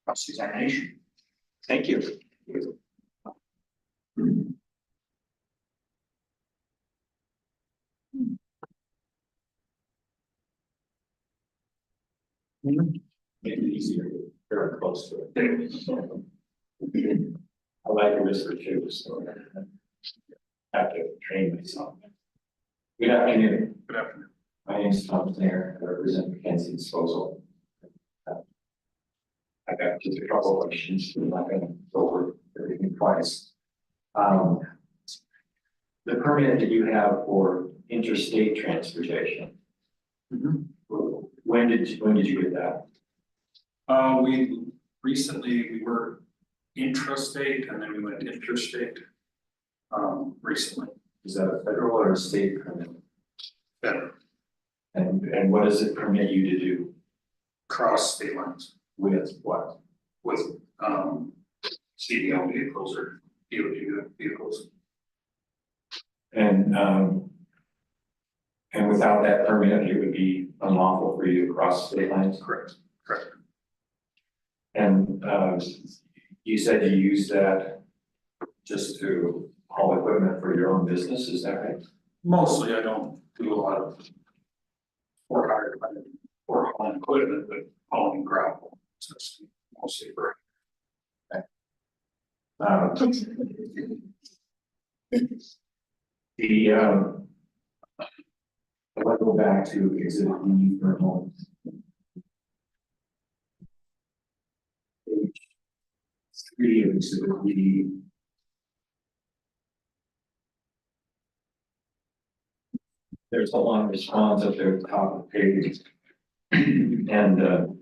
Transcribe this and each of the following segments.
cross-examination. Thank you. Make it easier, very close to it. I like a whisper too, so I have to train myself. Good afternoon. Good afternoon. My name is Tom Mayer. I represent Mackenzie Disposal. I got just a couple of questions. I'm not going to go over everything twice. The permit that you have for interstate transportation. When did you get that? We recently were intrastate and then we went interstate. Recently. Is that a federal or a state permit? Federal. And what does it permit you to do? Cross state lines With what? with CDL vehicles or DOT vehicles. And without that permit, it would be unlawful for you to cross state lines? Correct. Correct. And you said you use that just to haul equipment for your own business, is that right? Mostly I don't do a lot of work hard or hauling equipment, but hauling gravel. So it's mostly for I want to go back to exhibit B for a moment. Page 3 of exhibit B. There's a long response up there at the top of the page. And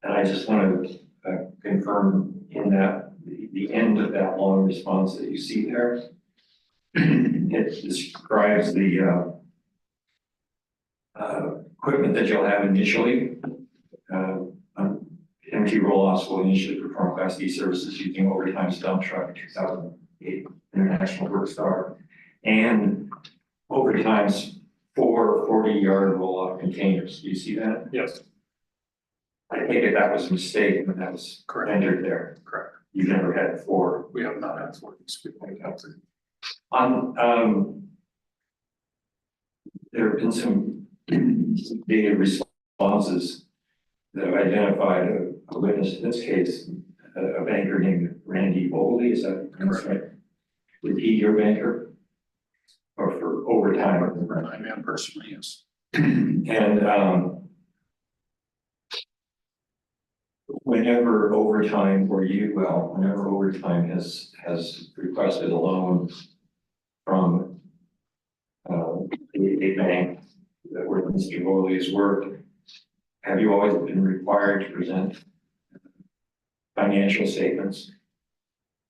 I just want to confirm in that the end of that long response that you see there, it describes the equipment that you'll have initially. MT roll-offs will initially perform Class D services using Overtime's dump truck 2008 International Workstar and Overtime's 4 40-yard roll-off containers. Do you see that? yes. I take it that was a mistake when that was Correct. entered there. Correct. You never had 4. We have not had 4 people out there. There have been some data responses that have identified a witness in this case, a banker named Randy Boley. Is that right? Was he your banker? Or for overtime? I am personally, yes. And whenever overtime has requested a loan from a bank that where Mr. Boley's worked, have you always been required to present financial statements?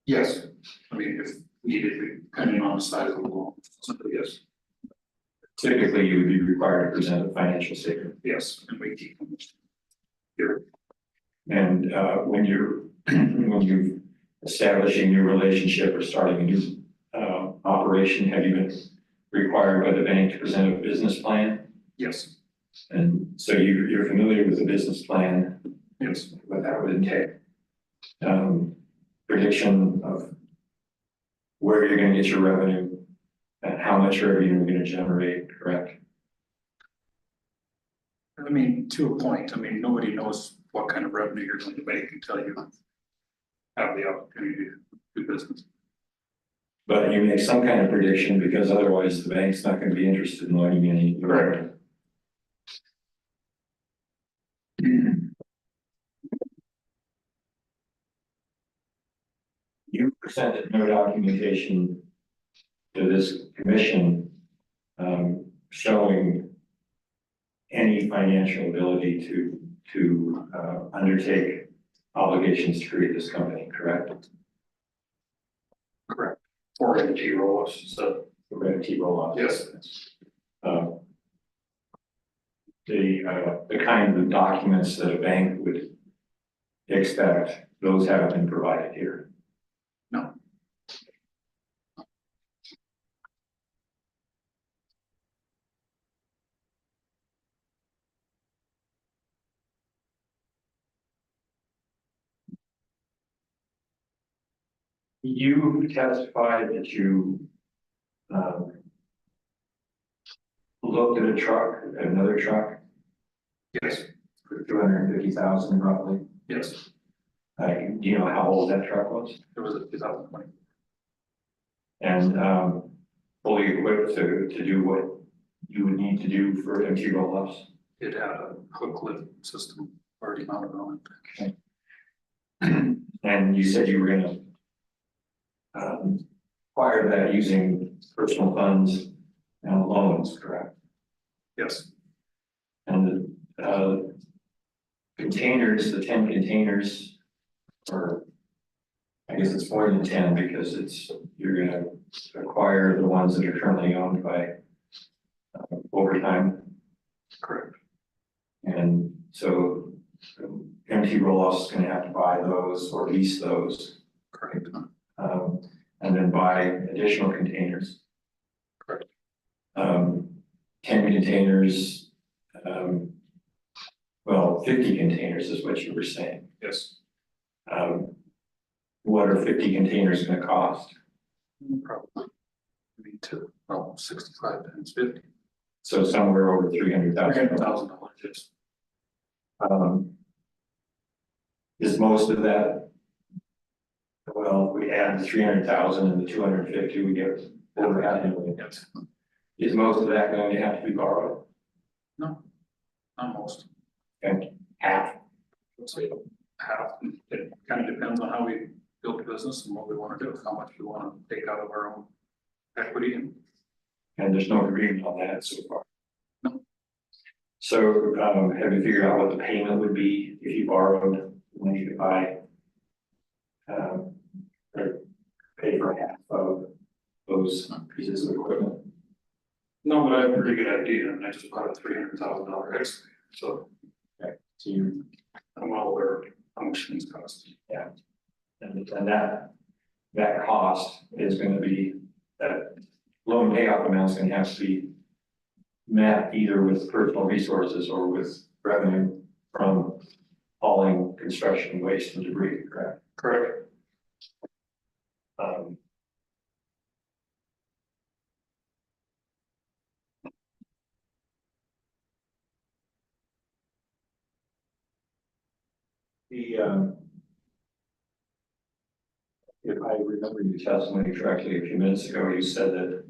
Yes. I mean, if needed, depending on the size of the loan, simply yes. Typically, you would be required to present a financial statement. Yes, and we keep them here. And when you're establishing your relationship or starting a new operation, have you been required by the bank to present a business plan? Yes. And so you're familiar with the business plan, Yes. what that would entail. Prediction of where you're going to get your revenue and how much revenue you're going to generate, correct? I mean, to a point, I mean, nobody knows what kind of revenue you're going to make until you have the opportunity to do business. But you make some kind of prediction because otherwise the bank's not going to be interested in lending you any revenue. You presented no documentation to this commission showing any financial ability to undertake obligations to create this company, correct? Correct. Or MT roll-ups, so. MT roll-off. Yes. The kind of documents that a bank would expect, those haven't been provided here. No. You testified that you, looked at a truck, another truck Yes, for 250,000 roughly. yes, Do you know how old that truck was? it was a 2020. And, fully equipped to do what you would need to do for empty roll-offs? It had a hook lift system already mounted on it. And you said you were gonna acquire that using personal funds and loans, correct? Yes, And the containers, the 10 containers, or I guess it's more than 10 because you're gonna acquire the ones that are currently owned by Overtime. correct. And so MT Roll-Off's is gonna have to buy those or lease those, Correct. and then buy additional containers. Correct. 10 containers, well, 50 containers is what you were saying. Yes, What are 50 containers gonna cost? probably. Need to, well, 65 times 50. So somewhere over 300,000. $300,000, yes. Is most of that, well, we add the 300,000 and the 250, we get over half a million. Yes, Is most of that going to have to be borrowed? no, not most. And half? Let's say half. It kind of depends on how we build the business and what we want to do, how much we want to take out of our own equity and And there's no agreement on that so far. No. So, have you figured out what the payment would be if you borrowed when you could buy? Or pay for half of those pieces of equipment? no, but I have a pretty good idea, and I just bought a $300,000 excavator, so So you, I'm well aware of how much things cost. and that cost is gonna be, that loan payoff amount is gonna have to be met either with personal resources or with revenue from hauling construction waste and debris, correct? Correct. Um, if I remember your testimony correctly a few minutes ago, you said that,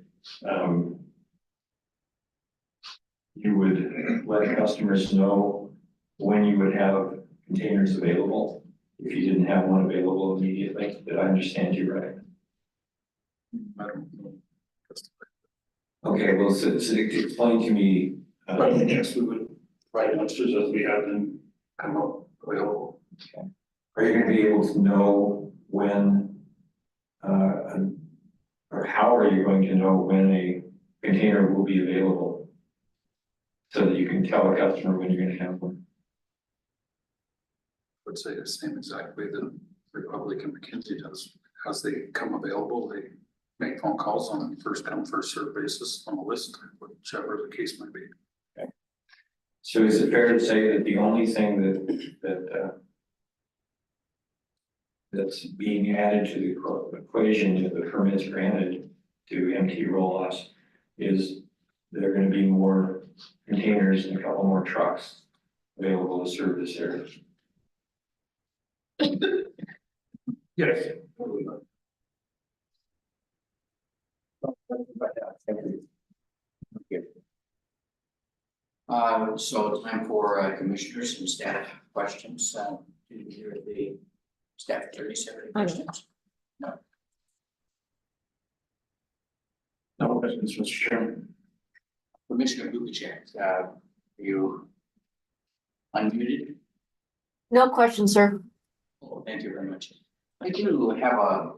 you would let customers know when you would have containers available, if you didn't have one available immediately. Did I understand you right? I don't know. Okay, well, so explain to me, But yes, we would write answers as we have them come up available. are you gonna be able to know when, or how are you going to know when a container will be available? So that you can tell a customer when you're gonna have one? I would say the same exact way that Republic and McKinsey does. As they come available, they make phone calls on a first come, first served basis on the list, whichever the case might be. So is it fair to say that the only thing that's being added to the equation if the permits granted to MT roll-offs is there are gonna be more containers and a couple more trucks available to serve this area? Yes. Thank you. So time for commissioners and staff questions. Do you hear the staff attorneys have any questions? No questions, Mr. Chairman. Commissioner Lukacek, are you unmuted? No question, sir. Oh, thank you very much. I do have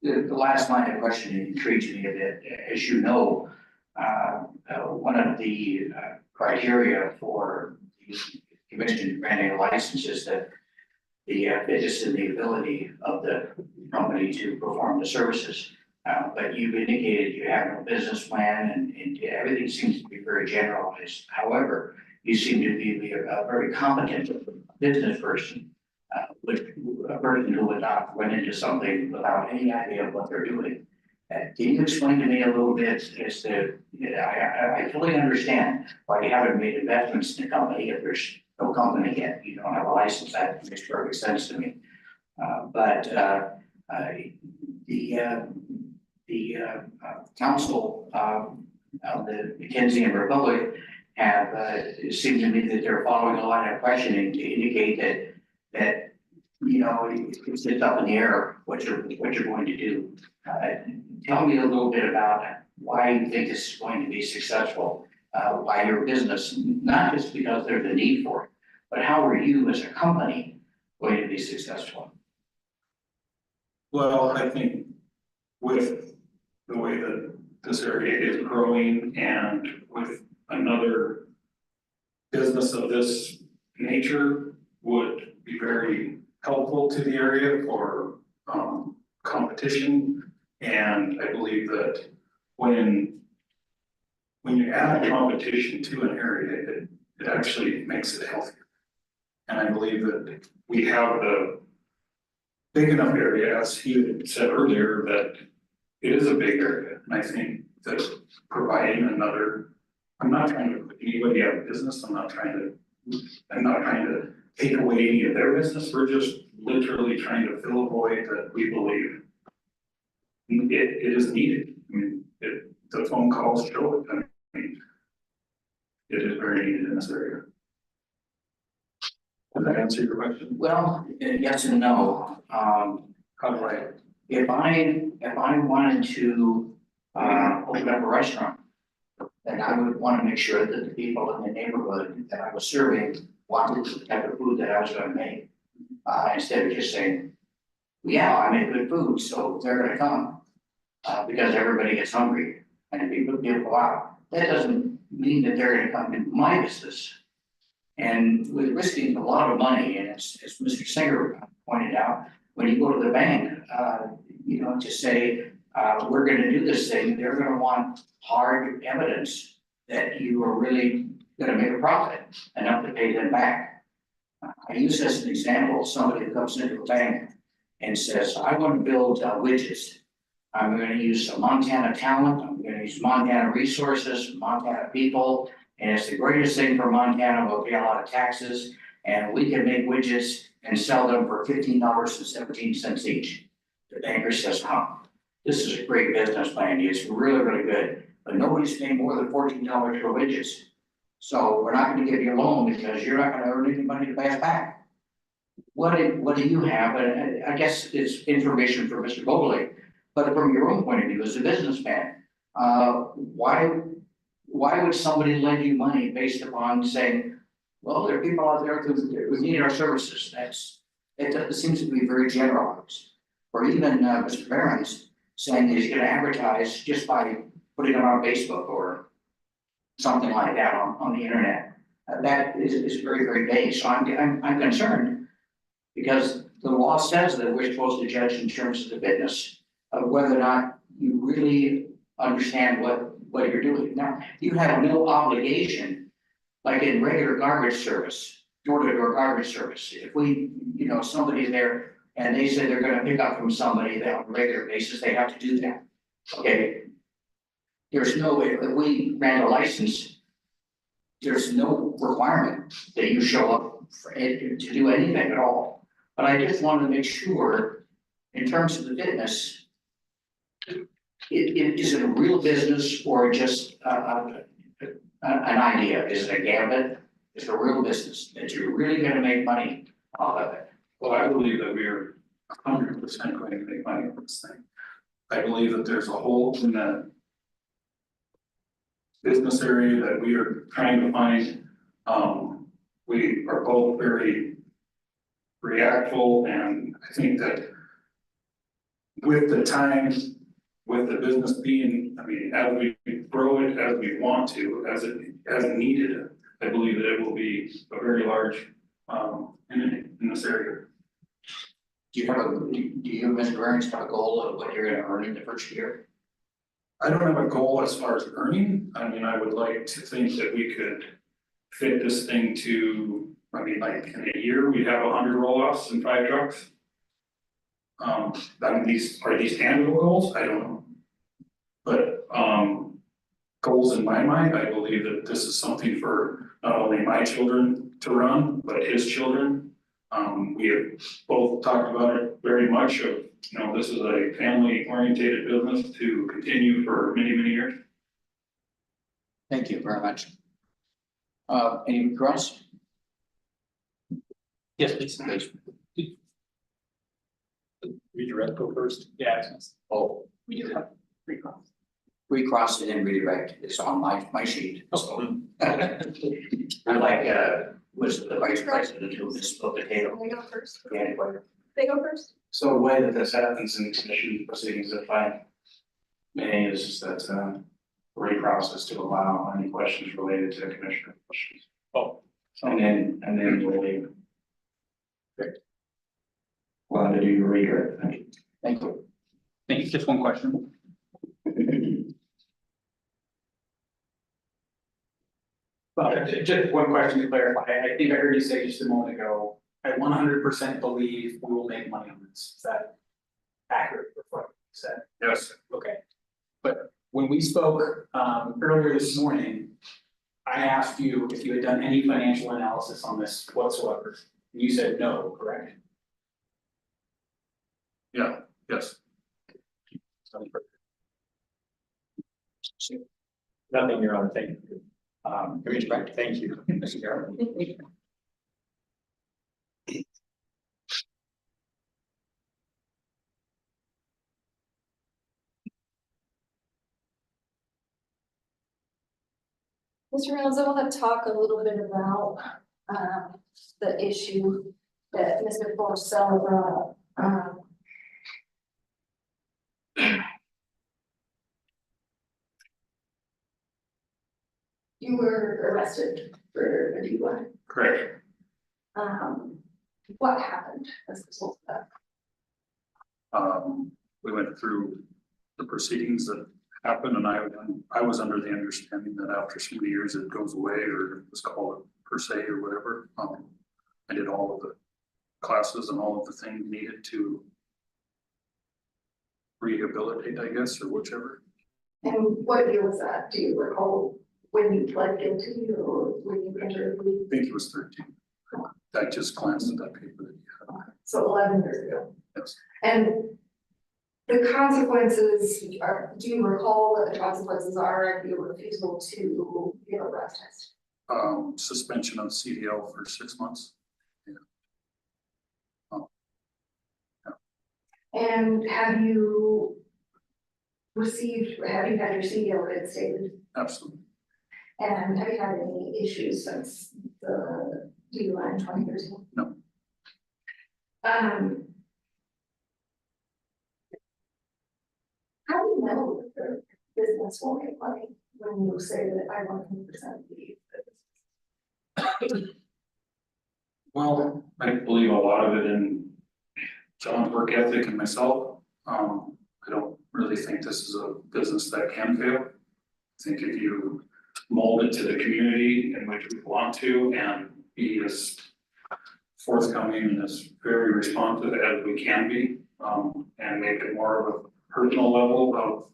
the last line of questioning intrigues me a bit. As you know, one of the criteria for the commission granting a license is that the fitness and the ability of the company to perform the services. But you've indicated you have no business plan and everything seems to be very generalized. However, you seem to be a very competent business person a person who would not went into something without any idea of what they're doing. Can you explain to me a little bit as to, I fully understand why you haven't made investments in a company if there's no company yet, you don't have a license, that makes perfect sense to me. But council of the Dickensian Republic have, it seemed to me that they're following a line of questioning to indicate that, you know, it's just up in the air what you're going to do. Tell me a little bit about why you think this is going to be successful, why your business, not just because there's a need for it, but how are you as a company going to be successful? Well, I think with the way that this area is growing and with another business of this nature would be very helpful to the area for competition. And I believe that when you add competition to an area, it actually makes it healthier. And I believe that we have the big enough area, as he had said earlier, that it is a big area. And I think that providing another, I'm not trying to put anybody out of business. I'm not trying to take away any of their business. We're just literally trying to fill a void that we believe it is needed. I mean, the phone calls show it. I mean, it is very needed in this area. Does that answer your question? Well, yes and no. How do I? If I wanted to open up a restaurant, then I would want to make sure that the people in the neighborhood that I was serving wanted the type of food that I was going to make. Instead of just saying, yeah, I make good food, so they're going to come because everybody gets hungry and people go out. That doesn't mean that they're going to come into my business. And with risking a lot of money, and as Mr. Singer pointed out, when you go to the bank, you know, to say, we're gonna do this thing, they're gonna want hard evidence that you are really gonna make a profit enough to pay them back. I use this as an example, somebody who comes into a bank and says, I want to build widgets. I'm gonna use some Montana talent, I'm gonna use Montana resources, Montana people, and it's the greatest thing for Montana, we'll pay a lot of taxes, and we can make widgets and sell them for $15.17 each. The banker says, huh, this is a great business plan, it's really, really good, but nobody's paying more than $14 for widgets. So we're not gonna give you a loan because you're not gonna earn any money to pay us back. What do you have? And I guess it's information for Mr. Bogley, but from your own point of view as a businessman, why would somebody lend you money based upon saying, well, there are people out there who need our services? It seems to be very generalized. Or even Mr. Barron's saying that he's gonna advertise just by putting it on Facebook or something like that on the internet. That is very, very vague. So I'm concerned because the law says that we're supposed to judge in terms of the fitness of whether or not you really understand what you're doing. Now, you have no obligation, like in regular garbage service, door-to-door garbage service. If we, you know, somebody's there and they say they're gonna pick up from somebody that on a regular basis, they have to do that. Okay. There's no way, if we ran a license, there's no requirement that you show up for it to do anything at all. But I just want to make sure, in terms of the fitness, is it a real business or just an idea? Is it a gambit? Is it a real business that you're really gonna make money off of it? Well, I believe that we are 100% going to make money from this thing. I believe that there's a hole in that business area that we are trying to find. We are both very reactful, and I think that with the time, with the business being, I mean, as we grow it, as we want to, as needed, I believe that it will be a very large in this area. Do you, Mr. Burns, have a goal of what you're gonna earn in the first year? I don't have a goal as far as earning. I mean, I would like to think that we could fit this thing to I mean, like in a year, we'd have 100 roll-offs and 5 trucks. I mean, are these tangible goals? I don't know. But, goals in my mind, I believe that this is something for not only my children to run, but his children. We have both talked about it very much of, you know, this is a family oriented business to continue for many, many years. Thank you very much. Any else? Yes, please. Redirect go first. Yeah. Oh, we do have recross. Recross and then redirect is on my sheet, so. I like, was the vice president who misspoke potato. They go first. Yeah, They go first. So the way that this happens in commission proceedings, if I may, is that reprocess to allow any questions related to commissioner questions. Oh. And then we'll leave. Glad to do your redirect, thank you. thank you. Thank you. Just one question. Just one question to clarify, I think I heard you say just a moment ago, I 100% believe we will make money on this, is that accurate with what you said? Yes. Okay, but when we spoke earlier this morning, I asked you if you had done any financial analysis on this whatsoever, and you said no, correct? Yeah, yes. Nothing, Your Honor. Thank you. Redirect. Thank you, Mr. Chairman. Mr. Reynolds, I want to talk a little bit about the issue that Mr. Forcell brought up. You were arrested for a DUI. Correct. What happened as a result of that? We went through the proceedings that happened, and I was under the understanding that after so many years it goes away, or let's call it per se or whatever. I did all of the classes and all of the things needed to rehabilitate, I guess, or whichever. And what year was that? Do you recall when you pled guilty or when you entered the plea? I think it was 13. I just glanced at that paper that you had. So 11 years ago. Yes. And the consequences are, do you recall what the consequences are if you refusal to give a breath test? Suspension of CDL for 6 months. And have you had your CDL reinstated? Absolutely. And have you had any issues since the DUI in 2013? No. How do you know that the business won't make money when you say that I 100% believe that? Well, I believe a lot of it in John's work ethic and myself. I don't really think this is a business that can fail. I think if you mold it to the community in which we belong to and be as forthcoming and as very responsive as we can be, and make it more of a personal level of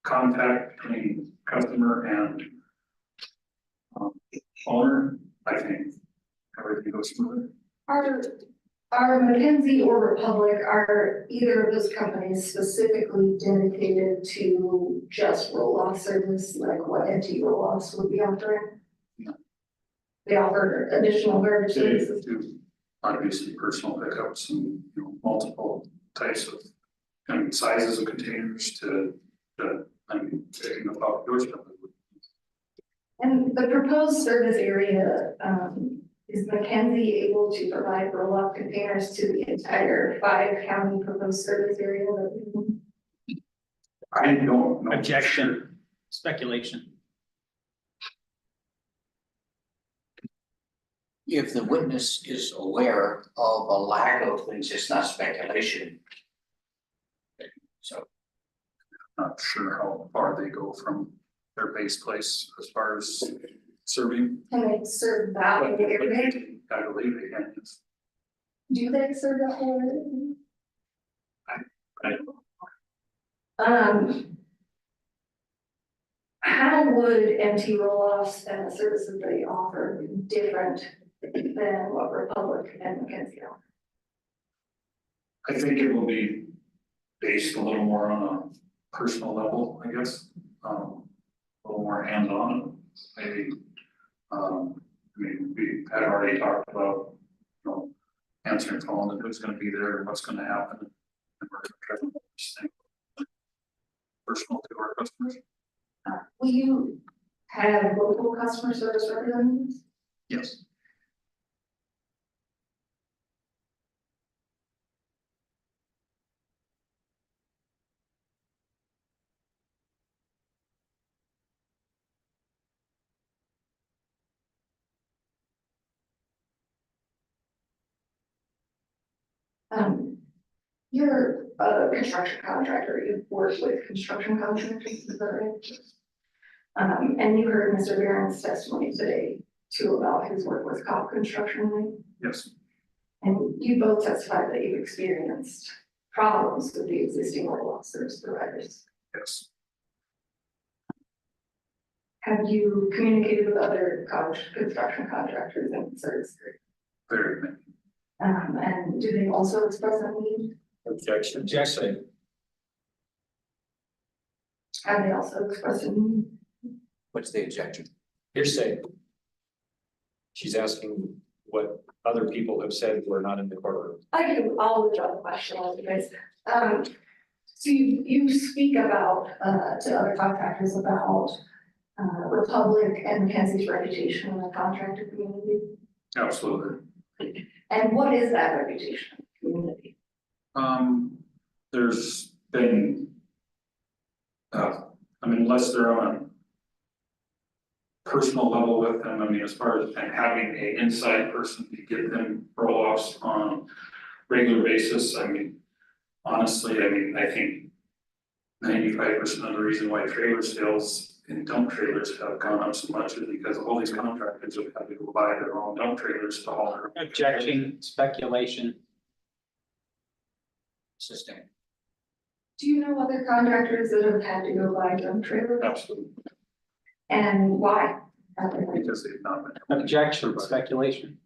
contact between customer and owner, I think everything goes smoother. Are McKinsey or Republic, are either of those companies specifically dedicated to just roll-off service, like what NT roll-offs would be offering? No. They offer additional garbage They services? do obviously personal pickups and, you know, multiple types of, I mean, sizes of containers to, I mean, picking up off your stuff. And the proposed service area, is McKinsey able to provide roll-off containers to the entire 5-county proposed service area? I don't know. Objection. Speculation. If the witness is aware of a lack of things, it's not speculation. So, Not sure how far they go from their base place as far as serving. Can they serve that But way every day? I believe they can, yes. Do they serve that way? I How would MT roll-offs and the services they offer be different than what Republic and Mackenzie offer? I think it will be based a little more on a personal level, I guess, a little more hands-on, maybe. I mean, we had already talked about, you know, answering phone and who's gonna be there and what's gonna happen. And we're gonna try to make this thing personal to our customers. Will you have local customer service representatives? Yes. You're a construction contractor, you work with construction contractors, is that right? And you heard Mr. Barron's testimony today too about his work with COP Construction, right? Yes. And you both testified that you've experienced problems with the existing roll-off service providers. Yes. Have you communicated with other construction contractors and service? Very many. And do they also express a need? Objection. Objection. Have they also expressed a need? What's the objection? Hearsay. She's asking what other people have said who are not in the courtroom. I'll withdraw the question on you guys. So you speak about, to other contractors about, Republic and Mackenzie's reputation in the contractor community. Absolutely. And what is that reputation in the community? There's been, I mean, unless they're on a personal level with them, I mean, as far as having an inside person to get them roll-offs on a regular basis, I mean, honestly, I mean, I think 95% of the reason why trailer sales and dump trailers have gone up so much is because all these contractors have had to go buy their own dump trailers to haul their. Objection, speculation. Sustained. Do you know other contractors that have had to go buy dump trailers? Absolutely, And why? because they've not been. Objection, speculation.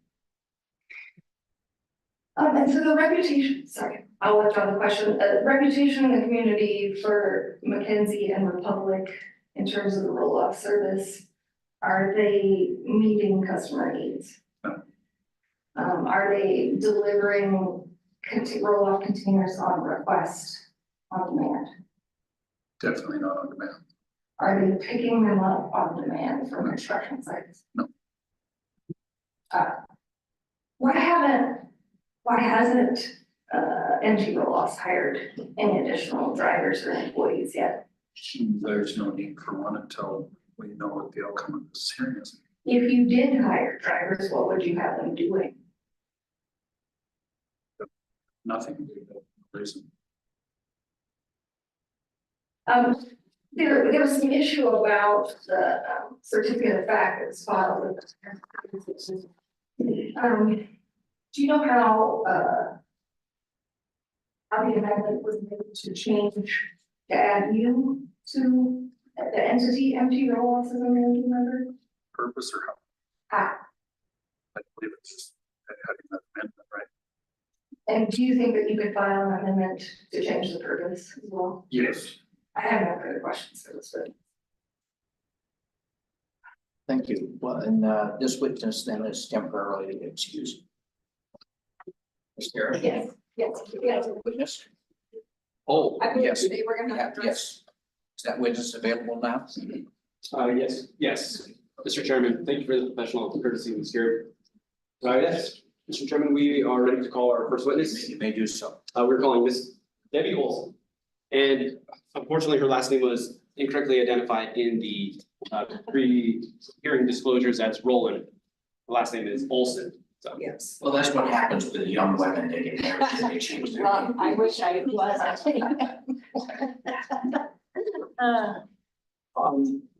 And so the reputation, sorry, I'll withdraw the question, reputation in the community for Mackenzie and Republic in terms of the roll-off service, are they meeting customer needs? No. Are they delivering roll-off containers on request, on demand? Definitely not on demand. Are they picking them up on demand from construction sites? No. Why hasn't MT Roll-Offs hired any additional drivers or employees yet? There's no need for one until we know what the outcome of this hearing is. If you did hire drivers, what would you have them doing? Nothing, reason. There was some issue about the certificate of fact that was filed with the. Do you know how the amendment was made to change, to add you to the entity MT Roll-Offs as a managing member? Purpose or how? How? I believe it's just having that amendment, right? And do you think that you could file an amendment to change the purpose as well? Yes. I have no further questions for this, but. Thank you. Well, and this witness then is temporarily excused. Is there? Yes, yes. Witness? Oh, I believe yes. they were gonna Yeah, address. yes. Is that witness available now? Yes, Mr. Chairman, thank you for the professional courtesy and here. Yes, Mr. Chairman, we are ready to call our first witness. You may do so. We're calling Miss Debbie Olson. And unfortunately, her last name was incorrectly identified in the pre-hearing disclosures as Roland. The last name is Olson, so. Yes. Well, that's what happens with young women. They get married and they change their name. I wish I was.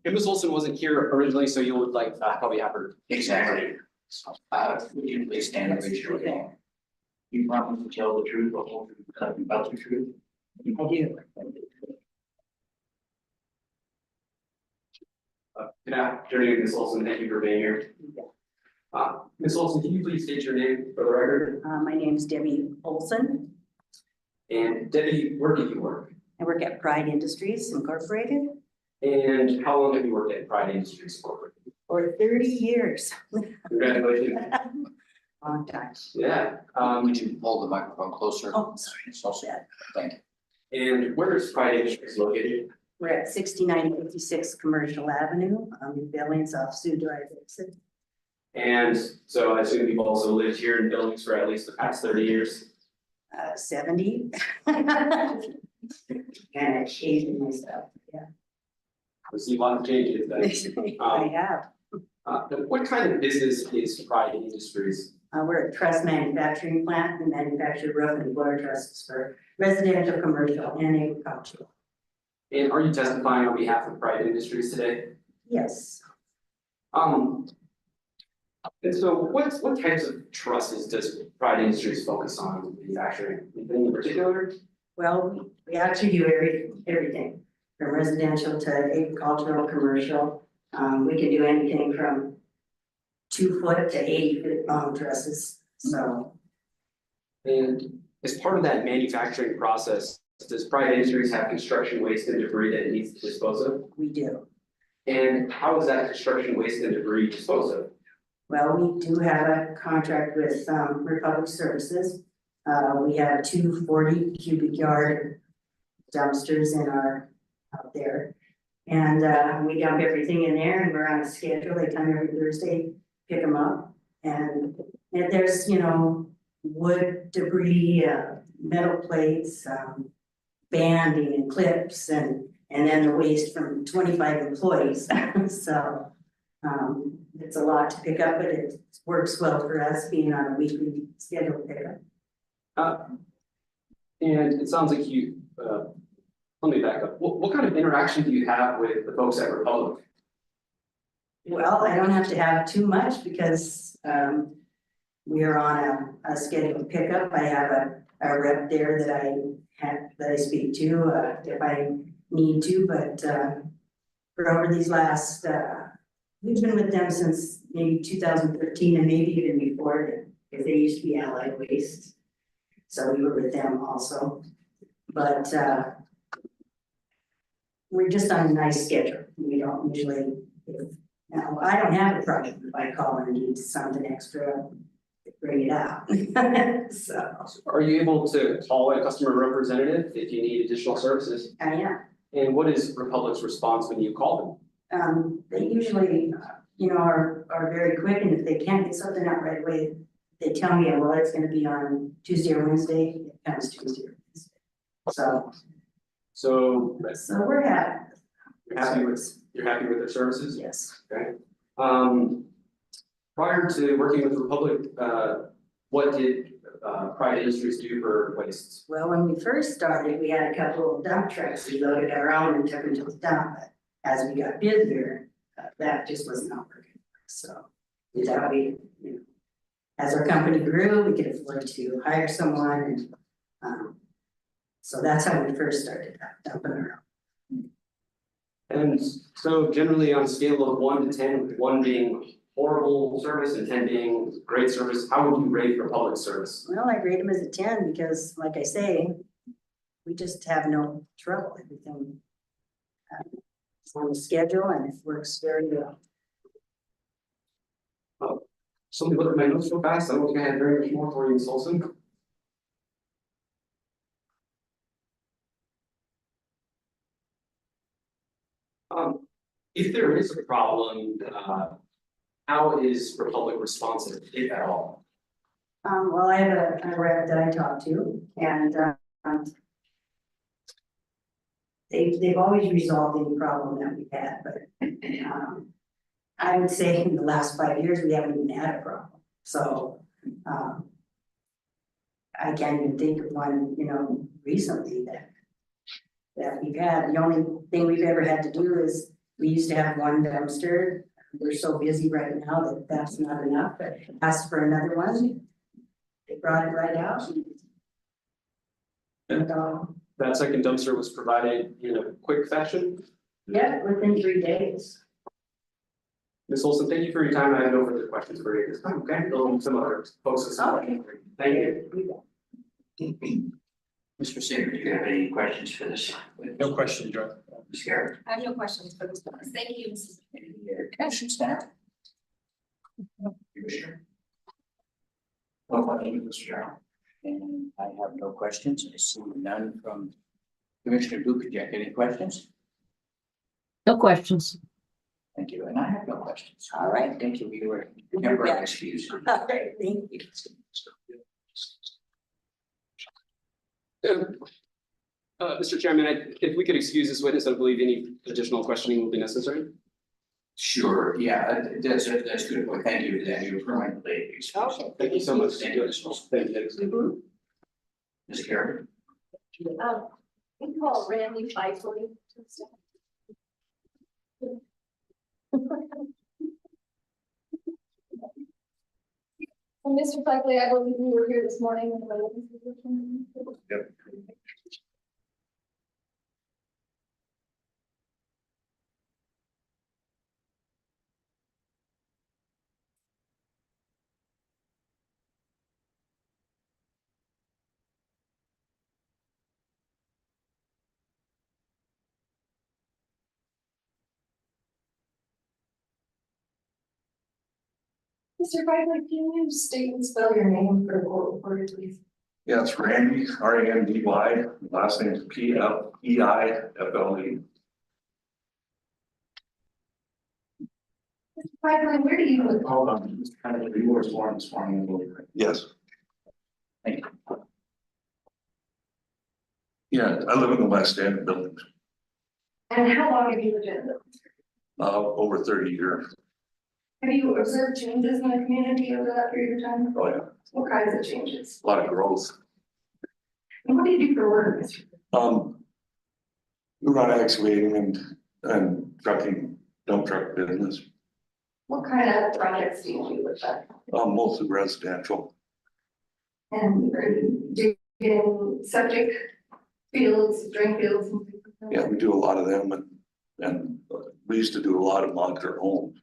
Ms. Olson wasn't here originally, so you would like probably have her. Exactly. Would you please stand and raise your hand? You promise to tell the truth, the whole truth, nothing but the truth? I do. Good afternoon, Ms. Olson. Thank you for being here. Ms. Olson, can you please state your name for the record? My name's Debbie Olson. And Debbie, where do you work? I work at Pride Industries Incorporated And how long have you worked at Pride Industries Corporate? for 30 years. Congratulations. Long time. Yeah. Would you hold the microphone closer? Oh, sorry. So sad. Thank you. And where is Pride Industries located? We're at 6956 Commercial Avenue, in Billings off Sioux Drive exit. And so I assume you've also lived here in Billings for at least the past 30 years. 70. And I shaved myself, yeah. I see a lot of changes then. I have. What kind of business is Pride Industries? We're a truss manufacturing plant. We manufacture roof and floor trusses for residential, commercial, and agricultural. And are you testifying on behalf of Pride Industries today? Yes. And so what types of trusses does Pride Industries focus on manufacturing? Anything in particular? Well, we actually do everything, from residential to agricultural, commercial. We can do anything from 2 foot to 80 foot long trusses, so. And as part of that manufacturing process, does Pride Industries have construction waste and debris that it needs to dispose of? We do. And how is that construction waste and debris disposed of? Well, we do have a contract with Republic Services. We have 2 40 cubic yard dumpsters out there. And we dump everything in there and we're on a schedule. They come every Thursday, pick them up. And if there's, wood debris, metal plates, banding and clips and then the waste from 25 employees. So it's a lot to pick up, but it works well for us being on a weekly schedule pickup. And it sounds like you, let me back up. What kind of interaction do you have with the folks at Republic? Well, I don't have to have too much because we are on a scheduled pickup. I have a rep there that I speak to if I need to, but for over these last we've been with them since maybe 2013 and maybe even before then, because they used to be Allied Waste. So we were with them also, but we're just on a nice schedule. We don't usually, now I don't have a problem if I call and need something extra, bring it out. So. Are you able to call a customer representative if you need additional services? I am. And what is Republic's response when you call them? They usually, are very quick, and if they can't get something out right away, they tell me, well, it's gonna be on Tuesday or Wednesday, it comes Tuesday or Wednesday. So we're happy. You're happy with their services? Yes. Okay. Prior to working with Republic, what did Pride Industries do for wastes? Well, when we first started, we had a couple of dump trucks. We loaded our own and took them to the dump, but as we got busier, that just was not working. So without as our company grew, we could afford to hire someone and so that's how we first started dumping our own. And so generally on a scale of 1 to 10, with 1 being horrible service and 10 being great service, how would you rate Republic service? Well, I rate them as a 10 because like I say, we just have no trouble. Everything is on the schedule and it works very well. Somebody look at my notes real fast. I don't think I had very much more for you, Ms. Olson. If there is a problem, how is Republic responsive, if at all? Well, I have a rep that I talk to and they've always resolved any problem that we've had, but I would say in the last 5 years, we haven't even had a problem. So I can't even think of one, recently that we've had. The only thing we've ever had to do is We used to have one dumpster. We're so busy right now that that's not enough, but asked for another one. They brought it right out. And, That second dumpster was provided in a quick fashion. yeah, within 3 days. Ms. Olson, thank you for your time. I have no further questions for you at this time. Okay, some other folks. Okay. Thank you. Mr. Singer, do you have any questions for this? No question, Joe. Ms. Garrett? I have no questions for this one. Thank you, Mrs. Any commission staff? Commissioner? No questions, Mr. Chairman. And I have no questions. I see none from Commissioner Lukajek. Any questions? No questions. Thank you. And I have no questions. All right, thank you. You were temporarily excused. All right, thank you. Mr. Chairman, if we could excuse this witness, I don't believe any additional questioning will be necessary. Sure, yeah, that's good. Well, thank you for that. You're permanently excused. Thank you so much. Thank you. Thank you. Ms. Garrett? We call Randy Feisel. Well, Mr. Fleckley, I believe you were here this morning. Yep. Mr. Fleckley, can you state and spell your name for the court reporter, please? Yeah, it's Randy, R-A-N-D-Y, last name is P-L-E-I-F-L-E. Mr. Fleckley, where do you live? Hold on, Mr. Kennedy, you were sworn this morning, I believe. Yes. Thank you. Yeah, I live in the West End building, And how long have you lived in it? over 30 years. Have you observed changes in the community over that period of time? Oh, yeah, What kinds of changes? a lot of growth. And what do you do for work, Mr.? We run excavating and trucking, dump truck business, What kind of projects do you do with that? mostly residential. And are you digging septic fields, drain fields? And things like that? Yeah, we do a lot of them and we used to do a lot of modular homes.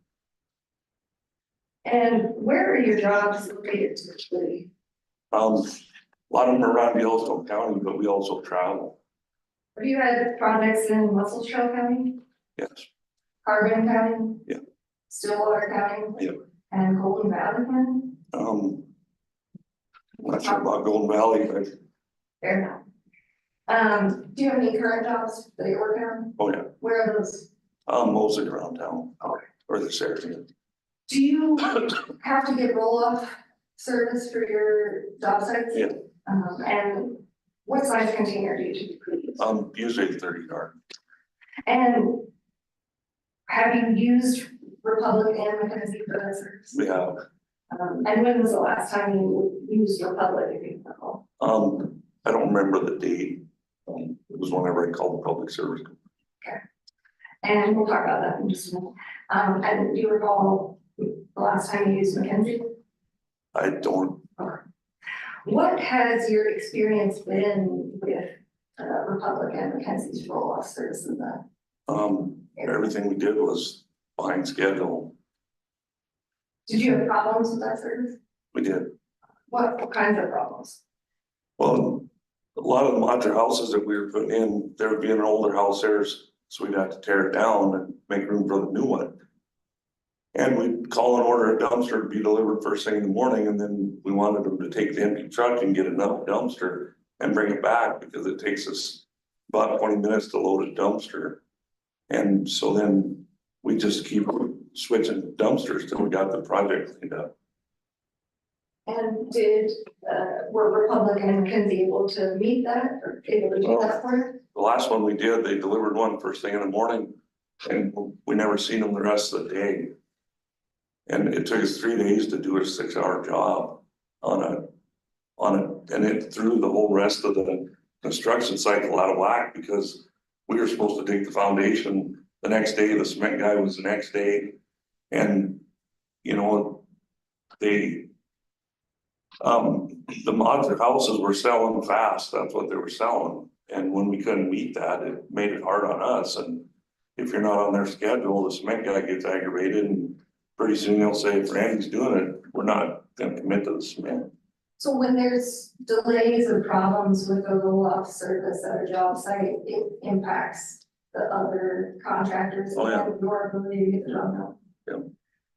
And where are your jobs located typically? A lot of them are around Yellowstone County, but we also travel. Have you had projects in Muscle Shoals County, Yes, Carbon County? Yeah. Stillwater County? Yeah. And Golden Valley County? I'm not sure about Golden Valley, but Fair enough. Do you have any current jobs that you're working on? oh yeah, Where are those? mostly around town. Okay. Or this area. Do you have to get roll-off service for your job sites? Yeah. And what size container do you typically use? Usually 30 yard. And have you used Republic and Mackenzie for that service? We have, And when was the last time you used Republic, if you recall? I don't remember the date. It was whenever I called the public service. And we'll talk about that in just a minute. And do you recall the last time you used Mackenzie? I don't, What has your experience been with Republic and Mackenzie's roll-off service in the? everything we did was behind schedule. Did you have problems with that service? We did. What kinds of problems? Well, a lot of the modular houses that we were putting in, there would be an older house there, so we'd have to tear it down and make room for the new one. And we'd call and order a dumpster to be delivered first thing in the morning, and then we wanted them to take the empty truck and get another dumpster and bring it back, because it takes us about 20 minutes to load a dumpster. And so then we just keep switching dumpsters till we got the project cleaned up. And were Republic and Mackenzie able to meet that or able to do that for you? The last one we did, they delivered one first thing in the morning, and we never seen them the rest of the day. And it took us 3 days to do a 6-hour job on it, and it threw the whole rest of the construction cycle out of whack, because we were supposed to dig the foundation the next day, the cement guy was the next day. And, you know, they, the modular houses were selling fast, that's what they were selling. And when we couldn't meet that, it made it hard on us, and if you're not on their schedule, the cement guy gets aggravated, and pretty soon they'll say, if Randy's doing it, we're not gonna commit to the cement. So when there's delays or problems with a roll-off service at a job site, it impacts the other contractors Oh, yeah. and your ability to get the job done? Yeah.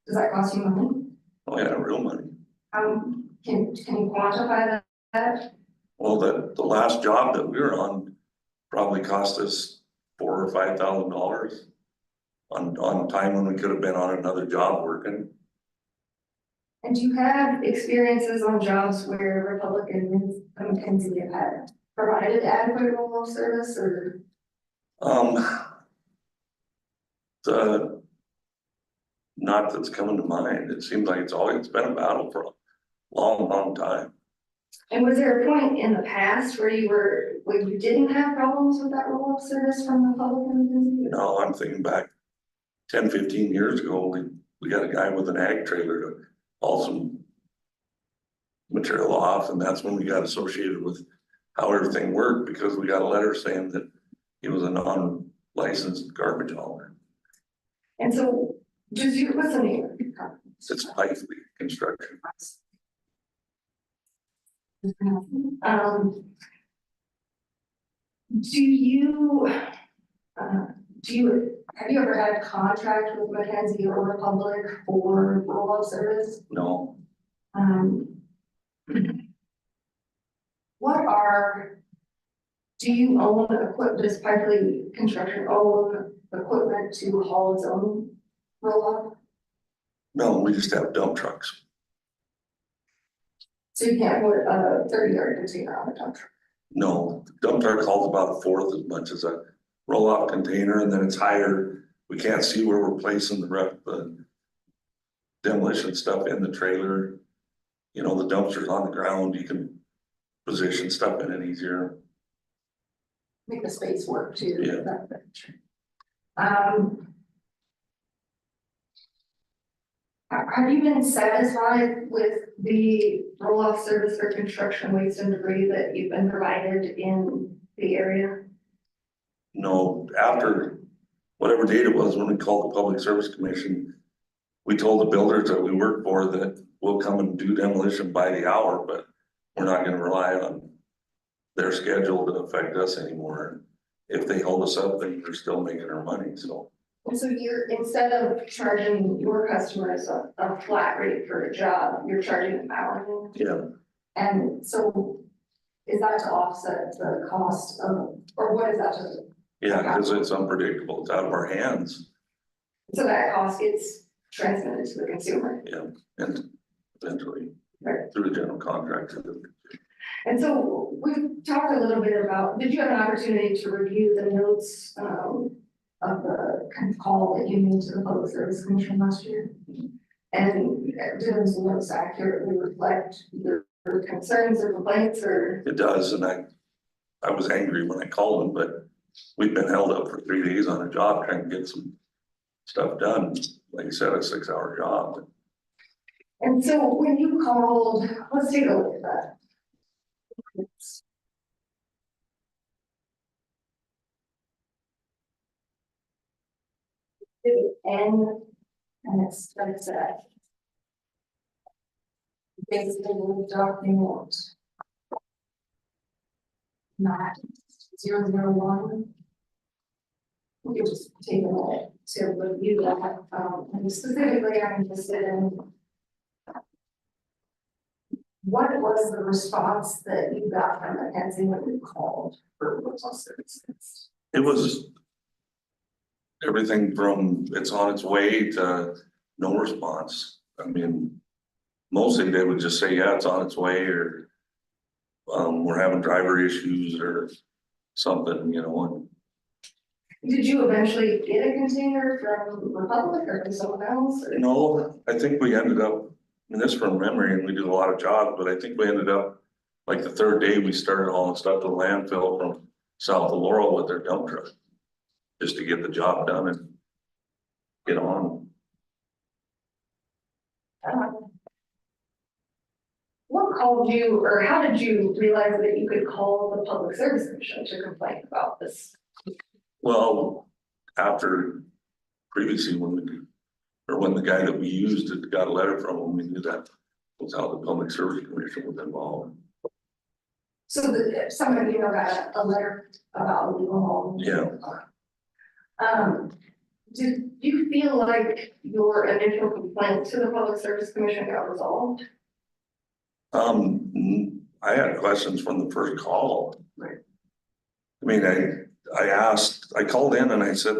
Does that cost you money? Oh yeah, real money. Can you quantify that? Well, the last job that we were on probably cost us $4,000 or $5,000 on time when we could have been on another job working. And do you have experiences on jobs where Republican and McKinsey have had provided adequate roll-off service or? The, not that's coming to mind. It seems like it's been a battle for a long time. And was there a point in the past where you didn't have problems with that roll-off service from Republican? No, I'm thinking back 10, 15 years ago, we got a guy with an ag trailer to haul some material off, and that's when we got associated with how everything worked, because we got a letter saying that he was a non-licensed garbage hauler. And so, what's the name of your company? It's Lively Construction. Have you ever had a contract with McKenzie or Republic for roll-off service? No, Do you own equipment, does Pipely Construction own equipment to haul its own roll-off? no, we just have dump trucks. So you can't put a 30-yard container on a dump truck? No, dump truck hauls about a fourth as much as a roll-off container, and then it's higher. We can't see where we're placing the demolition stuff in the trailer. You know, the dumpster's on the ground, you can position stuff in it easier. Make the space work too. Yeah. Have you been satisfied with the roll-off service for construction waste and debris that you've been provided in the area? No, after whatever date it was when we called the Public Service Commission, we told the builders that we work for that we'll come and do demolition by the hour, but we're not gonna rely on their schedule to affect us anymore. If they hold us up, then we're still making our money, so. And so instead of charging your customers a flat rate for a job, you're charging them hourly? Yeah. And so is that to offset the cost of, or what is that to? Yeah, because it's unpredictable, it's out of our hands, So that cost gets transmitted to the consumer? and eventually Right. through the general contractor. And so we talked a little bit about, did you have an opportunity to review the notes of the kind of call that you made to the Public Service Commission last year? And do those notes accurately reflect your concerns or complaints or? It does, and I was angry when I called them, but we've been held up for 3 days on a job trying to get some stuff done. Like I said, a 6-hour job. And so when you called, let's take a look at that. N and it starts at basically the document not 001. We could just take a minute to review that, and specifically I'm interested in what was the response that you got from McKenzie when you called for rental services? It was everything from it's on its way to no response. I mean, mostly they would just say, yeah, it's on its way, or we're having driver issues or something, you know. Did you eventually get a container from Republic or from someone else? Or? No, I think we ended up, I mean, this from memory, and we do a lot of jobs, but I think we ended up, like the third day, we started hauling stuff to the landfill from south of Laurel with their dump truck, just to get the job done and get on. What called you, or how did you realize that you could call the Public Service Commission to complain about this? Well, after previously when the guy that we used had got a letter from him, we knew that was how the Public Service Commission was involved. So that some of you got a letter about legal home. Yeah. Did you feel like your initial complaint to the Public Service Commission got resolved? I had questions from the first call. Right. I mean, I called in and I said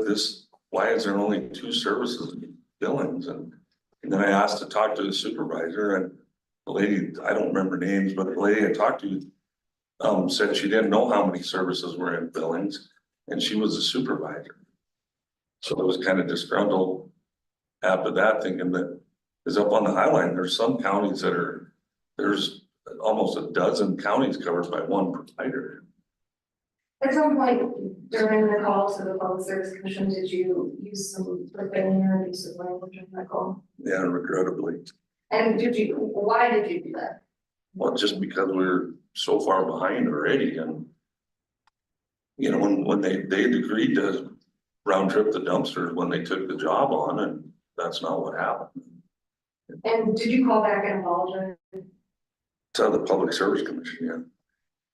why is there only 2 services in Billings? And then I asked to talk to the supervisor, and the lady, I don't remember names, but the lady I talked to said she didn't know how many services were in Billings, and she was a supervisor. So I was kind of disgruntled after that, thinking that, is up on the Highline, there's some counties there's almost a dozen counties covered by one provider. At some point during the call to the Public Service Commission, did you use some profane or abusive language in that call? Yeah, regrettably. And why did you do that? Well, just because we're so far behind already, and you know, when they had agreed to round trip the dumpsters when they took the job on, and that's not what happened. And did you call back and apologize? To the Public Service Commission, yeah.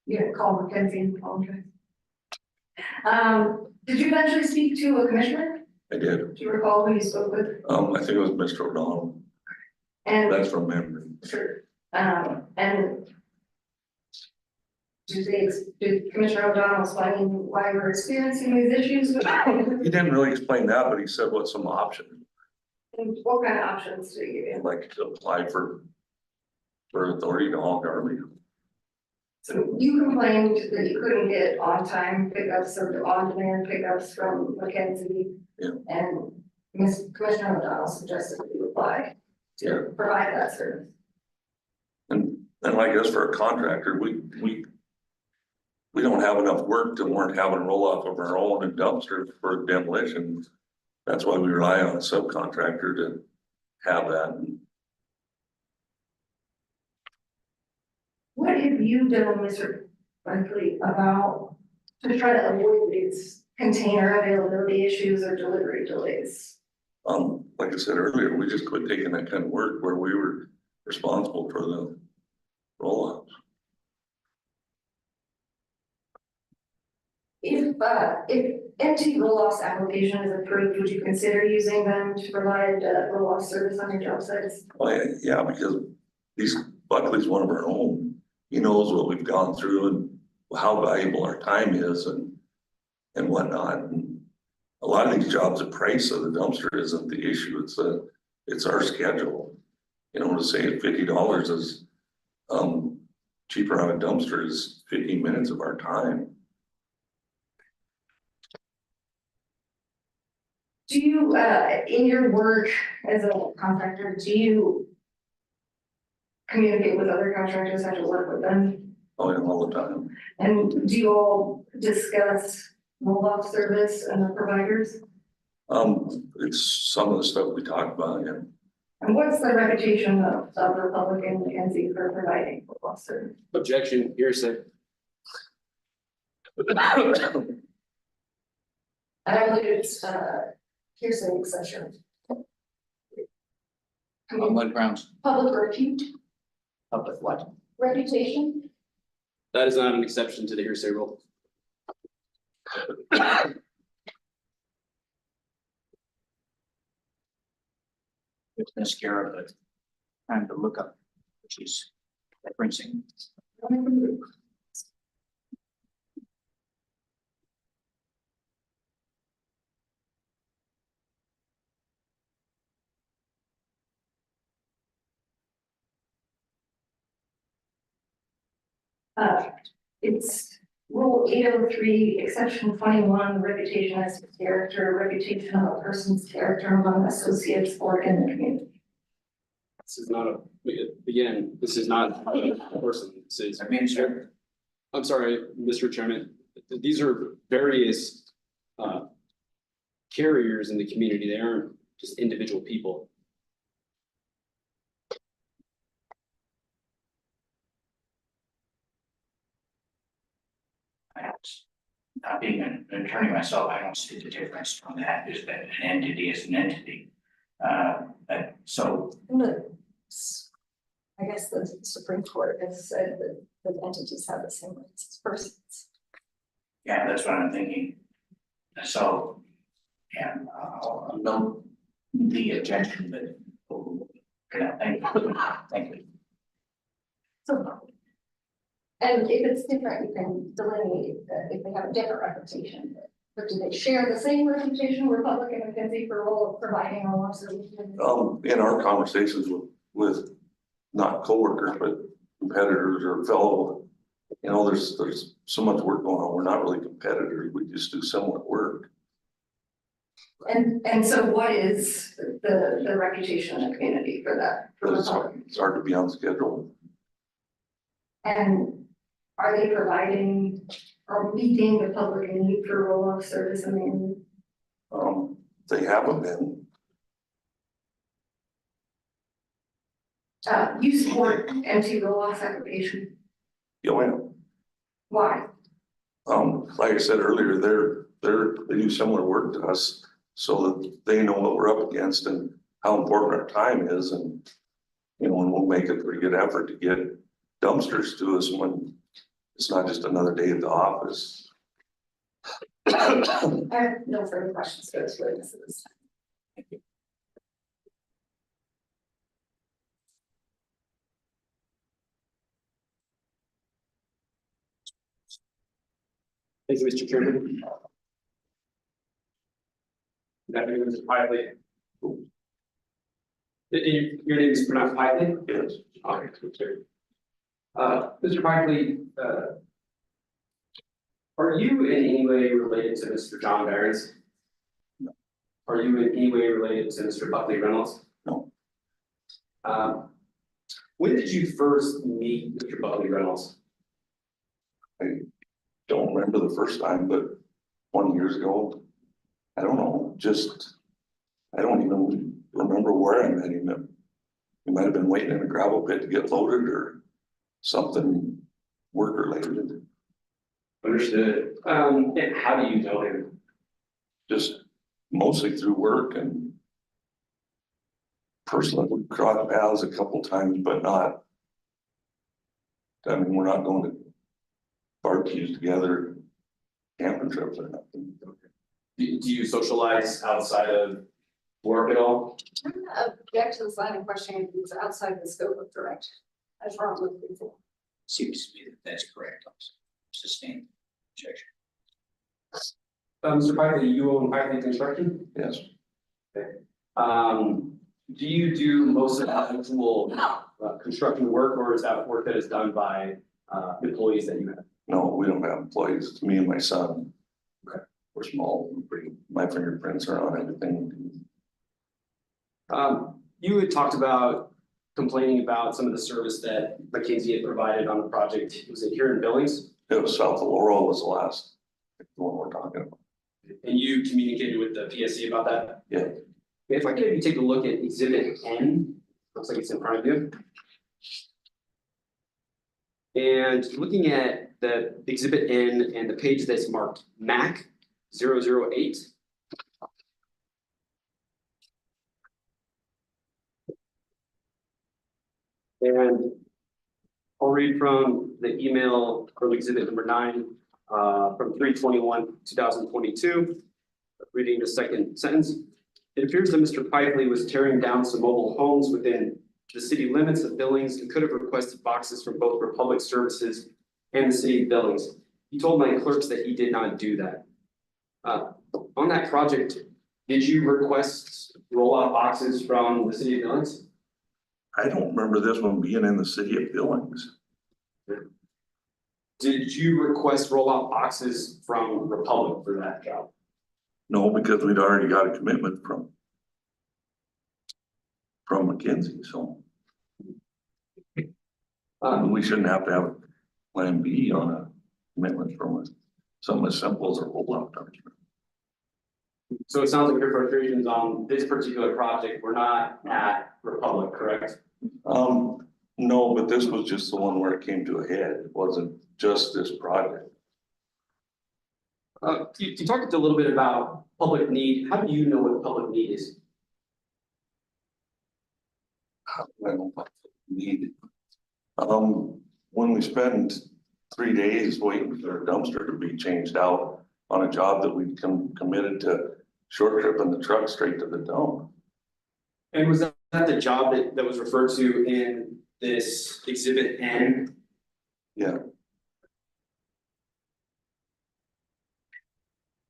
You didn't call Mackenzie and apologize? Did you eventually speak to a commissioner? I did. Do you recall who you spoke with? I think it was Mr. O'Donnell. And That's from memory. sure, and did Commissioner O'Donnell explain why we're experiencing these issues? He didn't really explain that, but he said what some options, And what kind of options do you give? like to apply for authority to haul garbage. So you complained that you couldn't get on-time pickups or on-demand pickups from Mackenzie. Yeah. And Commissioner O'Donnell suggested that you apply Yeah. to provide that service. And like us for a contractor, we don't have enough work to warrant having roll off of our own and dumpsters for demolition. That's why we rely on a subcontractor to have that. What have you done, Mr. Buckley, about to try to avoid these container availability issues or delivery delays? Like I said earlier, we just quit taking that kind of work where we were responsible for the rollouts. If empty roll-offs application is approved, would you consider using them to provide roll-off service on your job sites? Well, yeah, because Buckley's one of our own. He knows what we've gone through and how valuable our time is and whatnot. And a lot of these jobs, the price of the dumpster isn't the issue. It's our schedule. You know, to say $50 is cheaper on a dumpster is 15 minutes of our time. Do you, in your work as a contractor, do you communicate with other contractors, how to work with them? Oh, yeah, all the time. And do you all discuss roll-off service and the providers? It's some of the stuff we talked about, yeah. And what's the reputation of Republican Mackenzie for providing roll-off service? Objection, hearsay. I believe it's hearsay exception. On what grounds? Public repute, Public what? reputation. That is not an exception to the hearsay rule. It's mascara, but trying to look up, which is referencing. It's rule 803, exception 21, reputation as to character, reputation of a person's character among associates or in the community. This is not again, this is not a person, this is. Administrator. I'm sorry, Mr. Chairman, these are various carriers in the community. They aren't just individual people? Not being an attorney myself, I don't see the difference from that, is that an entity is an entity. So, I guess the Supreme Court has said that entities have the same rights as persons. yeah, that's what I'm thinking. So, yeah, I'll note the objection, but, yeah, thank you. So, and if it's different, you can delineate that if they have a different reputation. But do they share the same reputation, Republic and McKinsey, for role of providing a law service? In our conversations with not coworkers, but competitors or fellow, you know, there's so much work going on. We're not really competitors. We just do similar work. And so what is the reputation in the community for that? For But Republic? it's hard to be on schedule. And are they providing or meeting the public need for roll-off service? I mean, They haven't been. you support MT roll-off application. You know, Why? like I said earlier, they do similar work to us so that they know what we're up against and how important our time is, and you know, and we'll make a pretty good effort to get dumpsters to us when it's not just another day at the office. I have no further questions for this witness at this time. Thank you, Mr. Chairman. That Mr. Piley. Your name is pronounced Piley? Yes. Okay, good. Mr. Piley, are you in any way related to Mr. John Barons? No. Are you in any way related to Mr. Buckley Reynolds? No. When did you first meet Mr. Buckley Reynolds? Don't remember the first time, but 20 years ago, I don't know, I don't even remember where I met him. He might have been waiting in a gravel pit to get loaded or something work related. Understood. And how do you know him? Just mostly through work, and personally, we crossed paths a couple times, but not. I mean, we're not going to barbecues together, camping trips or nothing. Do you socialize outside of work at all? I'm gonna object to this line of questioning if it's outside the scope of direct. That's wrong with before. Seems to me that that's correct, sustained objection. Mr. Piley, you own Piley Construction? Yes, Do you do most of the actual construction work, or is that work that is done by employees that you have? no, we don't have employees, it's me and my son. Okay. We're small, my fingerprints are on everything. You had talked about complaining about some of the service that McKinsey had provided on the project. Was it here in Billings? It was south of Laurel was the last, the one we're talking about. And you communicated with the PSC about that? Yeah. If I could maybe take a look at exhibit N, looks like it's in front of you. And looking at the exhibit N and the page that's marked MAC 008. And I'll read from the email from exhibit number 9 from 3/21/2022. Reading the second sentence. It appears that Mr. Pipely was tearing down some mobile homes within the city limits of Billings and could have requested boxes from both Republic Services and the city of Billings. He told my clerks that he did not do that. On that project, did you request roll-off boxes from the city of Billings? I don't remember this one being in the city of Billings. Did you request roll-off boxes from Republic for that job? No, because we'd already got a commitment from McKinsey, so we shouldn't have to have plan B on a commitment from something as simple as a roll-off document. So it sounds like your frustrations on this particular project were not at Republic, correct? No, but this was just the one where it came to a head. It wasn't just this project. You talked a little bit about public need. How do you know what public need is? I don't know what we need. When we spend 3 days waiting for a dumpster to be changed out on a job that we committed to short tripping the truck straight to the dump. And was that the job that was referred to in this exhibit N? Yeah.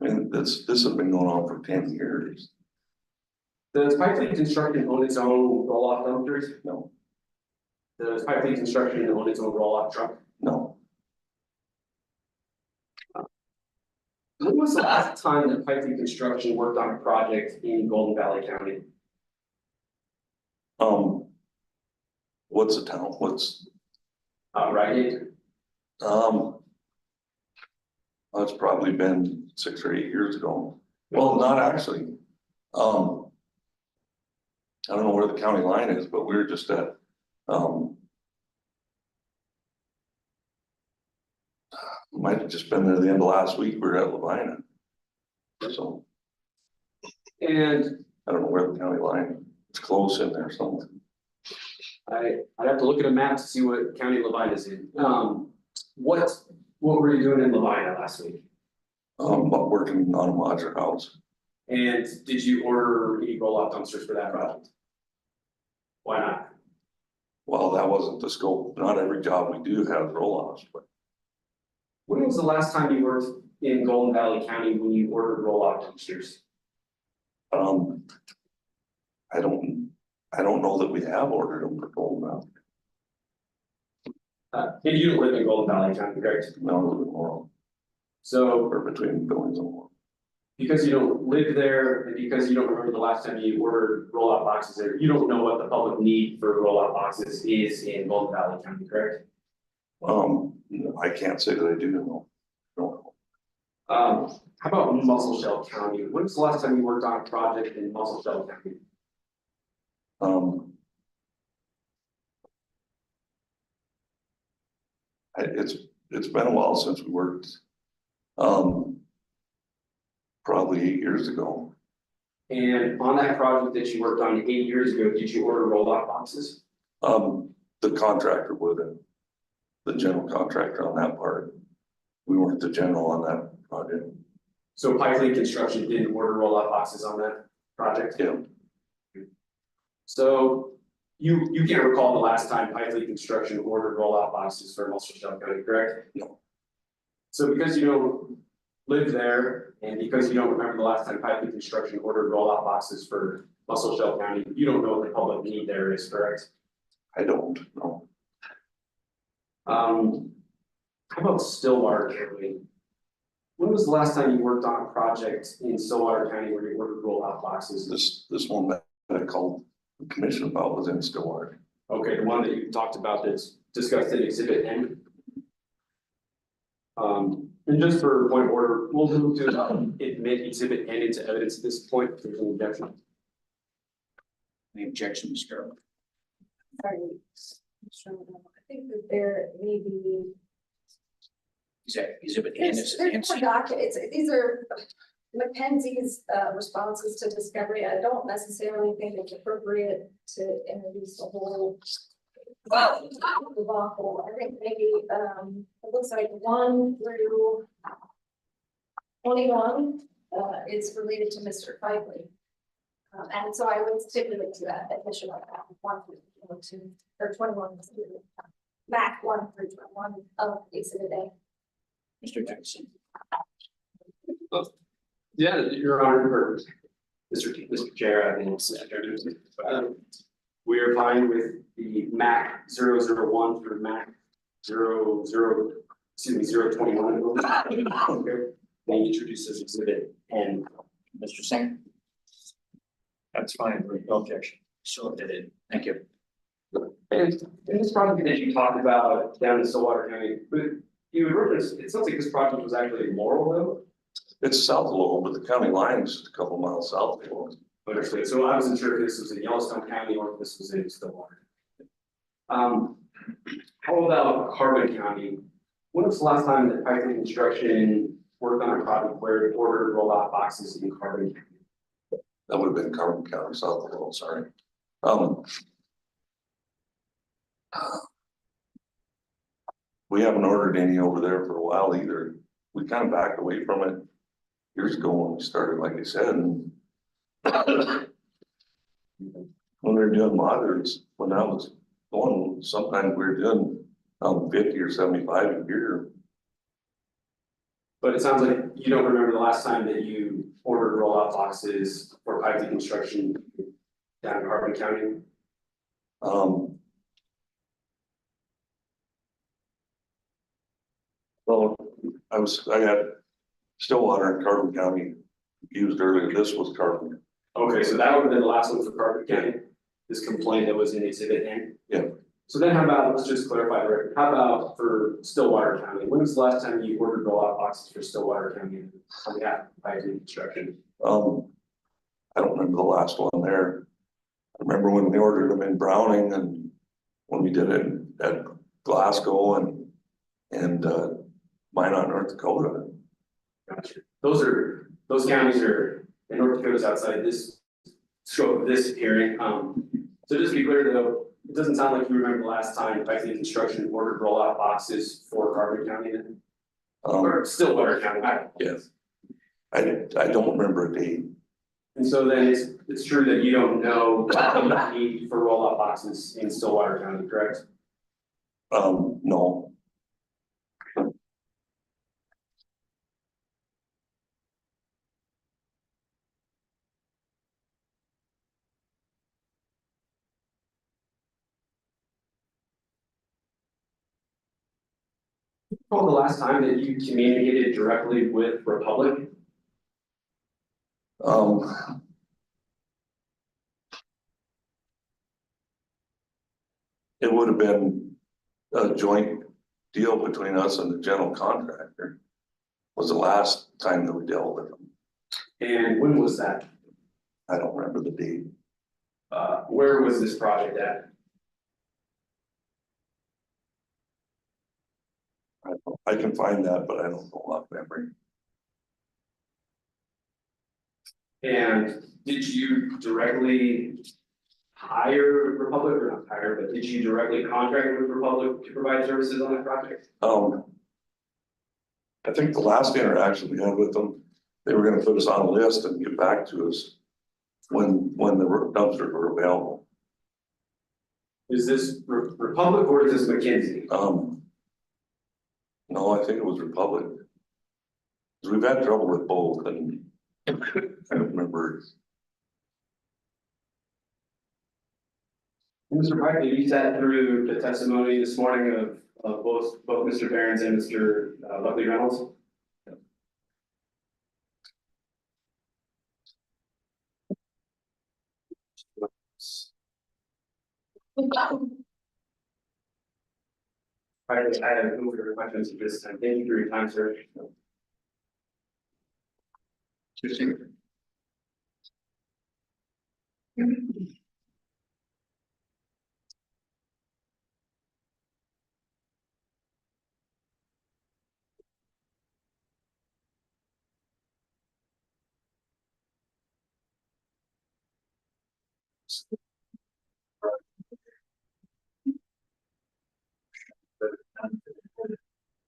And this has been going on for 10 years. Does Pipely Construction own its own roll-off dumpsters? No, Does Pipely Construction own its own roll-off truck? no. When was the last time that Pipely Construction worked on a project in Golden Valley County? What's the town? What's, Right, it's probably been 6 or 8 years ago. Well, not actually. I don't know where the county line is, but we were just at, might have just been there the end of last week. We were at Levina. So and I don't know where the county line, it's close in there somewhere. I'd have to look at a map to see what county Levina is in. What were you doing in Levina last week? But working on a modular house. And did you order any roll-off dumpsters for that project? Why not? Well, that wasn't the scope. Not every job we do has roll-offs, but When was the last time you worked in Golden Valley County when you ordered roll-off dumpsters? I don't know that we have ordered them for Golden Valley. And you don't live in Golden Valley County, correct? No, So or between buildings and more. because you don't live there and because you don't remember the last time you ordered roll-off boxes there, you don't know what the public need for roll-off boxes is in Golden Valley County, correct? I can't say that I do know. Don't know. How about Muscle Shell County? When was the last time you worked on a project in Muscle Shell County? It's been a while since we worked. Probably 8 years ago. And on that project that you worked on 8 years ago, did you order roll-off boxes? The contractor would have, the general contractor on that part. We weren't the general on that project. So Pipely Construction didn't order roll-off boxes on that project? Yeah. So you can't recall the last time Pipely Construction ordered roll-off boxes for Muscle Shell County, correct? No. So because you don't live there and because you don't remember the last time Pipely Construction ordered roll-off boxes for Muscle Shell County, you don't know what the public need there is, correct? I don't know. How about Stillwater County? When was the last time you worked on a project in Stillwater County where you ordered roll-off boxes? This one that I called the commission about was in Stillwater. Okay, the one that you talked about that's discussed in exhibit N. And just for point of order, we'll move to admit exhibit N into evidence at this point, if there's an objection. Any objection, Mr. Carroll? Sorry. I think that there may be. Is that exhibit N? There's more documents, these are Mackenzie's responses to discovery. I don't necessarily think it's appropriate to introduce the whole debacle. I think maybe it looks like 1 through 21 is related to Mr. Pipely. And so I would stipulate to that admission of that 1 through 22 or 21 Mac 1 through 21 of exhibit A. Mr. Jackson. Yeah, Your Honor, or Mr. Chair, I think. We are fine with the MAC 001 through MAC 021. Okay. They introduce this exhibit and Mr. Singh. That's fine, no objection. So did it. Thank you. And this project that you talked about down in Stillwater County, but you referenced, it sounds like this project was actually in Laurel though. It's south of Lowell, but the county line's just a couple miles south of Lowell. Understood. So I wasn't sure if this was in Yellowstone County or if this was in Stillwater. How about Carbon County? When was the last time that Pipeline Construction worked on a project where it ordered rollout boxes in Carbon County? That would have been Carbon County, south of Lowell, sorry. We haven't ordered any over there for a while either. We kind of backed away from it years ago when we started, like I said, and when we were doing moderns, when I was going, sometimes we were doing 50 or 75 a year. But it sounds like you don't remember the last time that you ordered rollout boxes for pipeline construction down in Carbon County? Well, I had Stillwater and Carbon County used earlier. This was Carbon. Okay, so that would have been the last one for Carbon County, this complaint that was in exhibit N? Yeah. So then how about, let's just clarify the record, how about for Stillwater County? When was the last time you ordered rollout boxes for Stillwater County on behalf of pipeline construction? I don't remember the last one there. I remember when we ordered them in Browning and when we did it at Glasgow and Minot, North Dakota. Gotcha. Those counties are, in North Dakota's outside this scope of this hearing. So just to be clear though, it doesn't sound like you remember the last time pipeline construction ordered rollout boxes for Carbon County then? Or Stillwater County, Yes. I don't remember a date. And so then it's true that you don't know the need for rollout boxes in Stillwater County, correct? No. Recall the last time that you communicated directly with Republic? It would have been a joint deal between us and the general contractor. Was the last time that we dealt with them. And when was that? I don't remember the date. Where was this project at? I can find that, but I don't know off memory. And did you directly hire Republic, or not hire, but did you directly contract with Republic to provide services on that project? I think the last interaction we had with them, they were gonna put us on a list and get back to us when the dumpsters were available. Is this Republic or is this McKinsey? No, I think it was Republic. 'Cause we've had trouble with both and I don't remember. Mr. Piper, you sat through the testimony this morning of both Mr. Barron's and Mr. Buckley Reynolds. I have no further questions at this time. Thank you for your time, sir.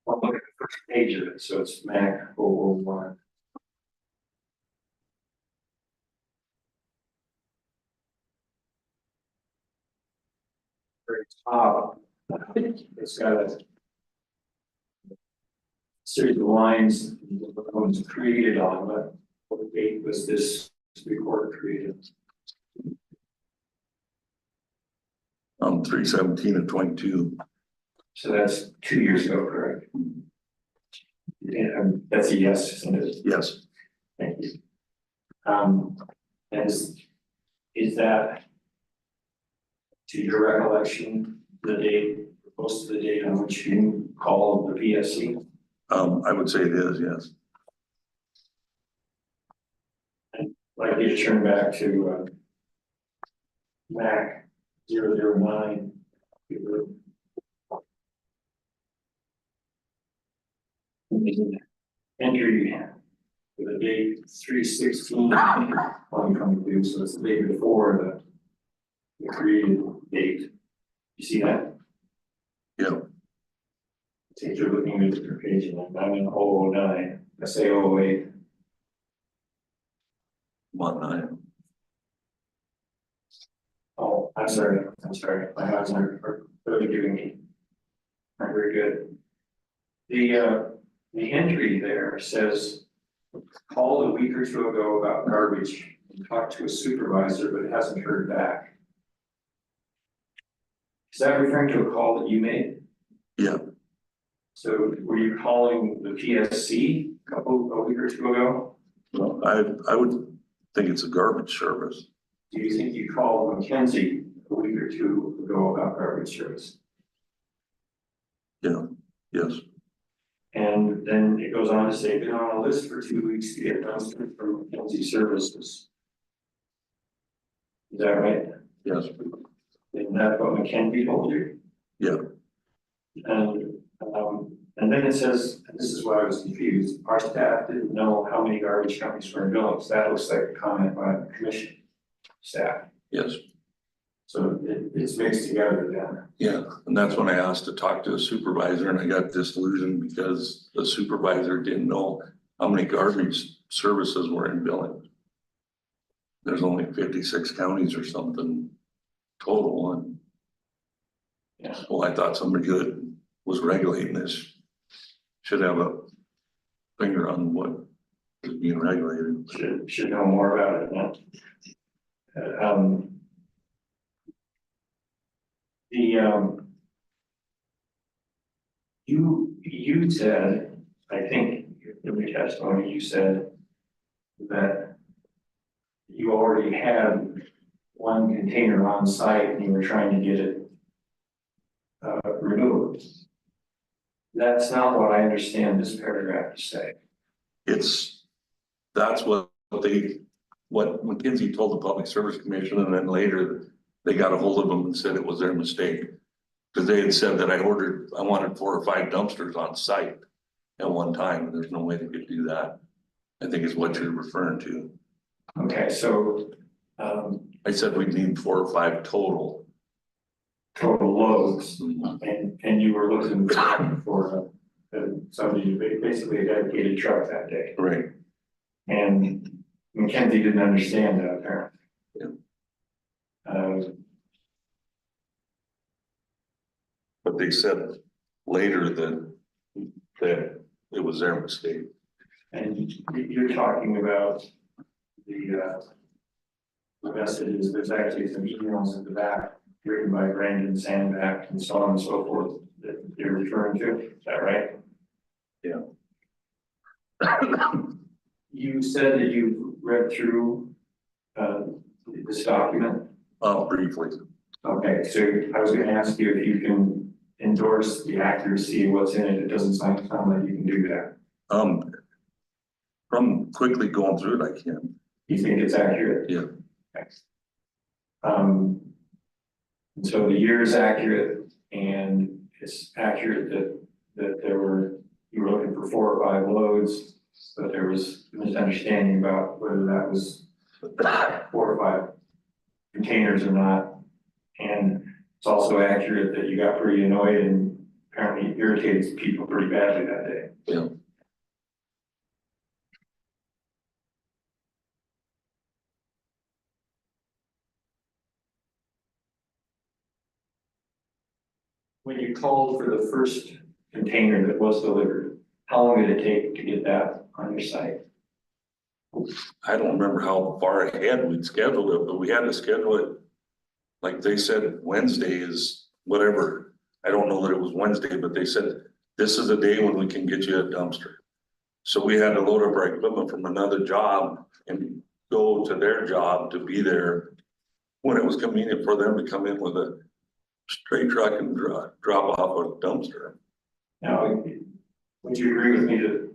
I'll look at the first page of it, so it's MAC 001. Very top, it's got a series of lines, what was created on, what date was this report created? 3/17 of 22. So that's 2 years ago, correct? Yeah, that's a yes, isn't it? Yes. Thank you. And is that, to your recollection, the date, close to the date on which you called the PSC? I would say it is, yes. like you to turn back to, MAC 009. Entry with a date 3/16/2022, so it's the day before the created date. You see that? Yeah. Since you're looking at the page, and I'm in 009, I say 08. 19. Oh, I'm sorry, my eyes are really giving me. Not very good. The entry there says, called a week or two ago about garbage and talked to a supervisor, but hasn't heard back. Is that referring to a call that you made? Yeah. So were you calling the PSC a week or two ago? Well, I would think it's a garbage service. Do you think you called McKenzie a week or two ago about garbage service? Yeah, yes, And then it goes on to say, been on a list for 2 weeks to get dumpster from McKenzie Services. Is that right? yes, Isn't that what McKenzie told you? yeah. And then it says, and this is why I was confused, our staff didn't know how many garbage companies were in Billings. That looks like a comment by the commission staff. Yes, So it's mixed together then. yeah, and that's when I asked to talk to a supervisor and I got disillusioned because the supervisor didn't know how many garbage services were in Billings. There's only 56 counties or something total, and Yeah. so I thought somebody that was regulating this should have a finger on what is being regulated. Should know more about it now. You said, I think in your testimony, you said that you already had one container on site and you were trying to get it removed. That's not what I understand this paragraph to say. That's what McKinsey told the Public Service Commission, and then later they got a hold of them and said it was their mistake. Because they had said that I wanted 4 or 5 dumpsters on site at one time, and there's no way they could do that. I think is what you're referring to. Okay, so I said we'd need 4 or 5 total. total loads, and you were looking for somebody, basically a dedicated truck that day. Right. And McKenzie didn't understand that apparently. Yeah. But they said later that it was their mistake. And you're talking about the messages, there's actually some emails in the back written by Brandon Sandback and so on and so forth that you're referring to, is that right? Yeah. You said that you read through this document. Briefly. Okay, so I was gonna ask you if you can endorse the accuracy of what's in it. It doesn't sound like you can do that. From quickly going through it, I can. You think it's accurate? Yeah. Okay. And so the year is accurate, and it's accurate that you were looking for 4 or 5 loads, but there was misunderstanding about whether that was 4 or 5 containers or not. And it's also accurate that you got pretty annoyed and apparently irritated people pretty badly that day. Yeah. When you called for the first container that was delivered, how long did it take to get that on your site? I don't remember how far ahead we'd scheduled it, but we had to schedule it. Like they said, Wednesday is whatever. I don't know that it was Wednesday, but they said, this is a day when we can get you a dumpster. So we had to load up our equipment from another job and go to their job to be there when it was convenient for them to come in with a straight truck and drop off a dumpster. Now, would you agree with me that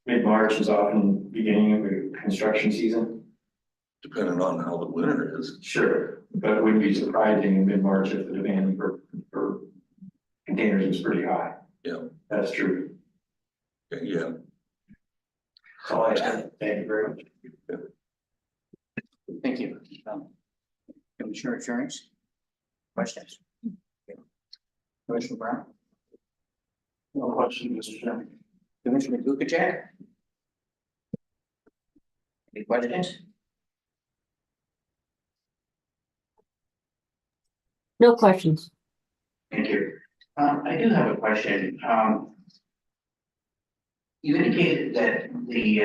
mid-March is often beginning of the construction season? depending on how the winter is. Sure, but it wouldn't be surprising in mid-March if the demand for containers was pretty high. Yeah. That's true. Yeah, That's all I have. Thank you very much. Thank you. Commissioner Insurance? Questions? Commissioner Brown? No question, Mr. Chairman. Commissioner Lukaczek? Any questions? No questions. Thank you. I do have a question. You indicated that the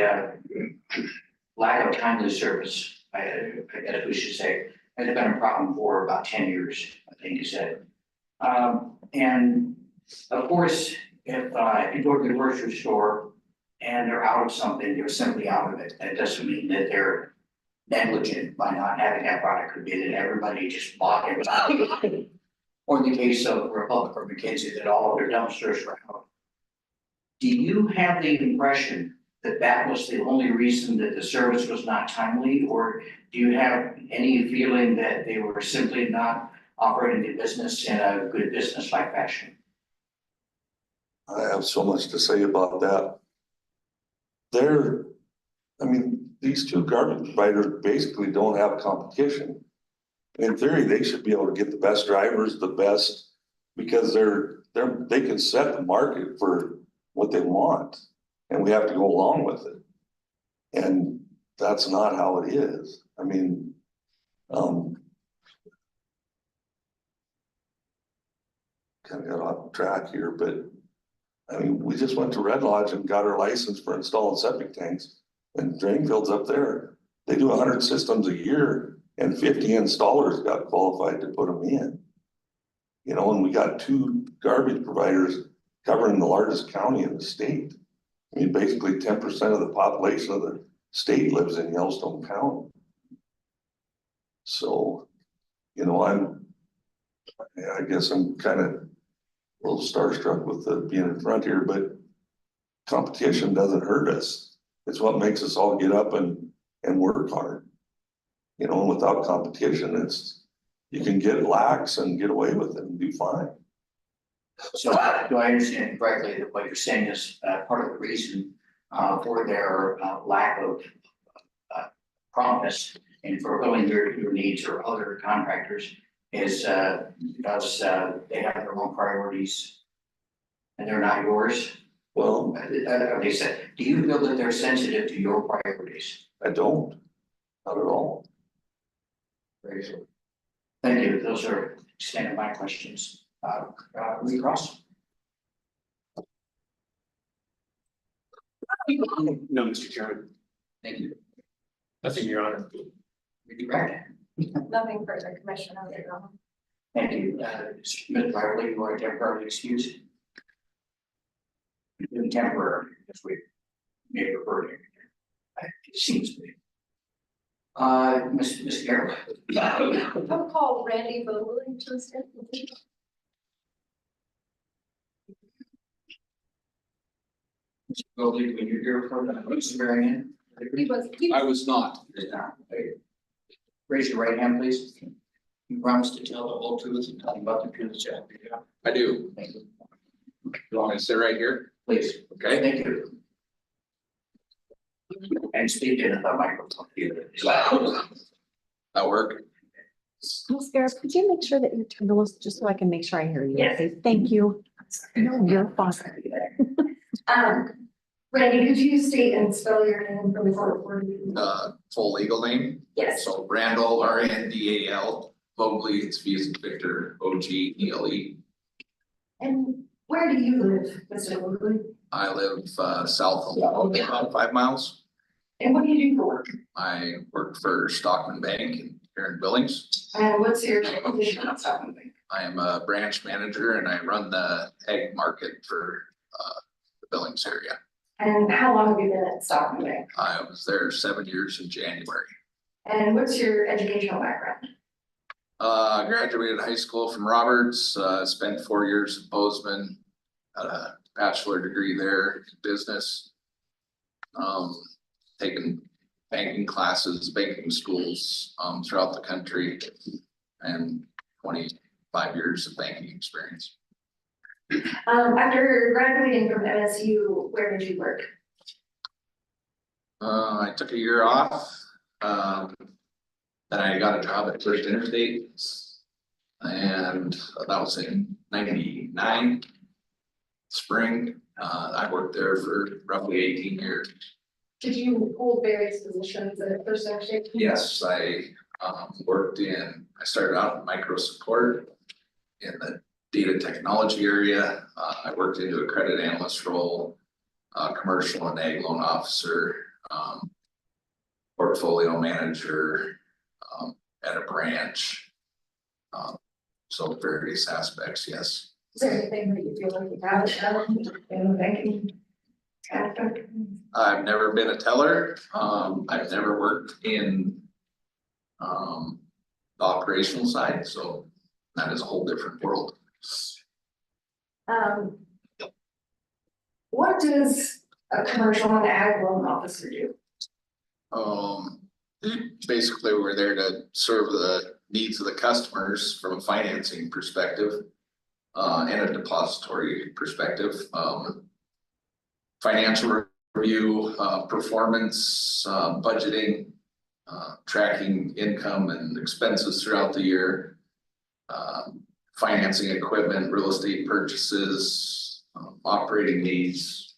lack of timely service, I guess we should say, has been a problem for about 10 years, I think you said. And of course, if you go to the grocery store and they're out of something, they're simply out of it. That doesn't mean that they're negligent by not having that product. Could be that everybody just bought it. Or in the case of Republic or McKinsey, that all of their dumpsters were out. Do you have the impression that that was the only reason that the service was not timely? Or do you have any feeling that they were simply not operating the business in a good business-like fashion? I have so much to say about that. These two garbage providers basically don't have competition. In theory, they should be able to get the best drivers, the best, because they can set the market for what they want, and we have to go along with it. And that's not how it is. Kind of got off track here, but we just went to Red Lodge and got our license for installing septic tanks and drain fields up there. They do 100 systems a year and 50 installers got qualified to put them in. And we got two garbage providers covering the largest county in the state. Basically 10% of the population of the state lives in Yellowstone County. So, I guess I'm kind of a little starstruck with being in front here, but competition doesn't hurt us. It's what makes us all get up and work hard. And without competition, you can get lax and get away with it and do fine. So do I understand correctly that what you're saying is part of the reason for their lack of promise in fulfilling your needs or other contractors is because they have their own priorities and they're not yours? Well, They said, do you feel that they're sensitive to your priorities? I don't, not at all. Very good. Thank you. Those are extent of my questions. Lee Cross? No, Mr. Chairman. Thank you. Nothing, Your Honor. Correct. Nothing further, Commissioner. Thank you. Ms. Bradley, you are temporarily excused. In temporary, if we may refer to it. It seems to be. Ms. Carroll. I'll call Randy Bowley to the stand. Mr. Goldie, when you're here for the swearing in. I was not. Raise your right hand, please. You promise to tell the whole truth and nothing but the truth, Jeff. I do. Thank you. You want me to sit right here? Please. Okay. Thank you. And speak into the microphone. That work? Ms. Garrett, could you make sure that you turn those, just so I can make sure I hear you? Yes. Okay, thank you. No, you're fine. Randy, could you state and spell your name for the court? Full legal name? Yes. So Randall, Randal, Vogley, it's V as in Victor, Ogle. And where do you live, Mr. Woodley? I live south of about 5 miles. And what do you do for work? I work for Stockman Bank here in Billings. And what's your position at Stockman Bank? I am a branch manager and I run the egg market for the Billings area. And how long have you been at Stockman Bank? I was there 7 years in January. And what's your educational background? Graduated high school from Roberts, spent 4 years in Bozeman, got a bachelor degree there in business. Taken banking classes, banking schools, throughout the country. And 25 years of banking experience. After graduating from MSU, where did you work? I took a year off, then I got a job at First Interstate. And that was in 99 spring. I worked there for roughly 18 years. Did you hold various positions at First Interstate? Yes, I started out in micro support in the data technology area. I worked into a credit analyst role, commercial and ag loan officer, portfolio manager, at a branch. So various aspects, yes. Is there anything that you feel like you have in the banking aspect? I've never been a teller. I've never worked in the operational side, so that is a whole different world. What does a commercial and ag loan officer do? Basically, we're there to serve the needs of the customers from a financing perspective, and a depository perspective. Financial review, performance, budgeting, tracking income and expenses throughout the year. Financing equipment, real estate purchases, operating needs.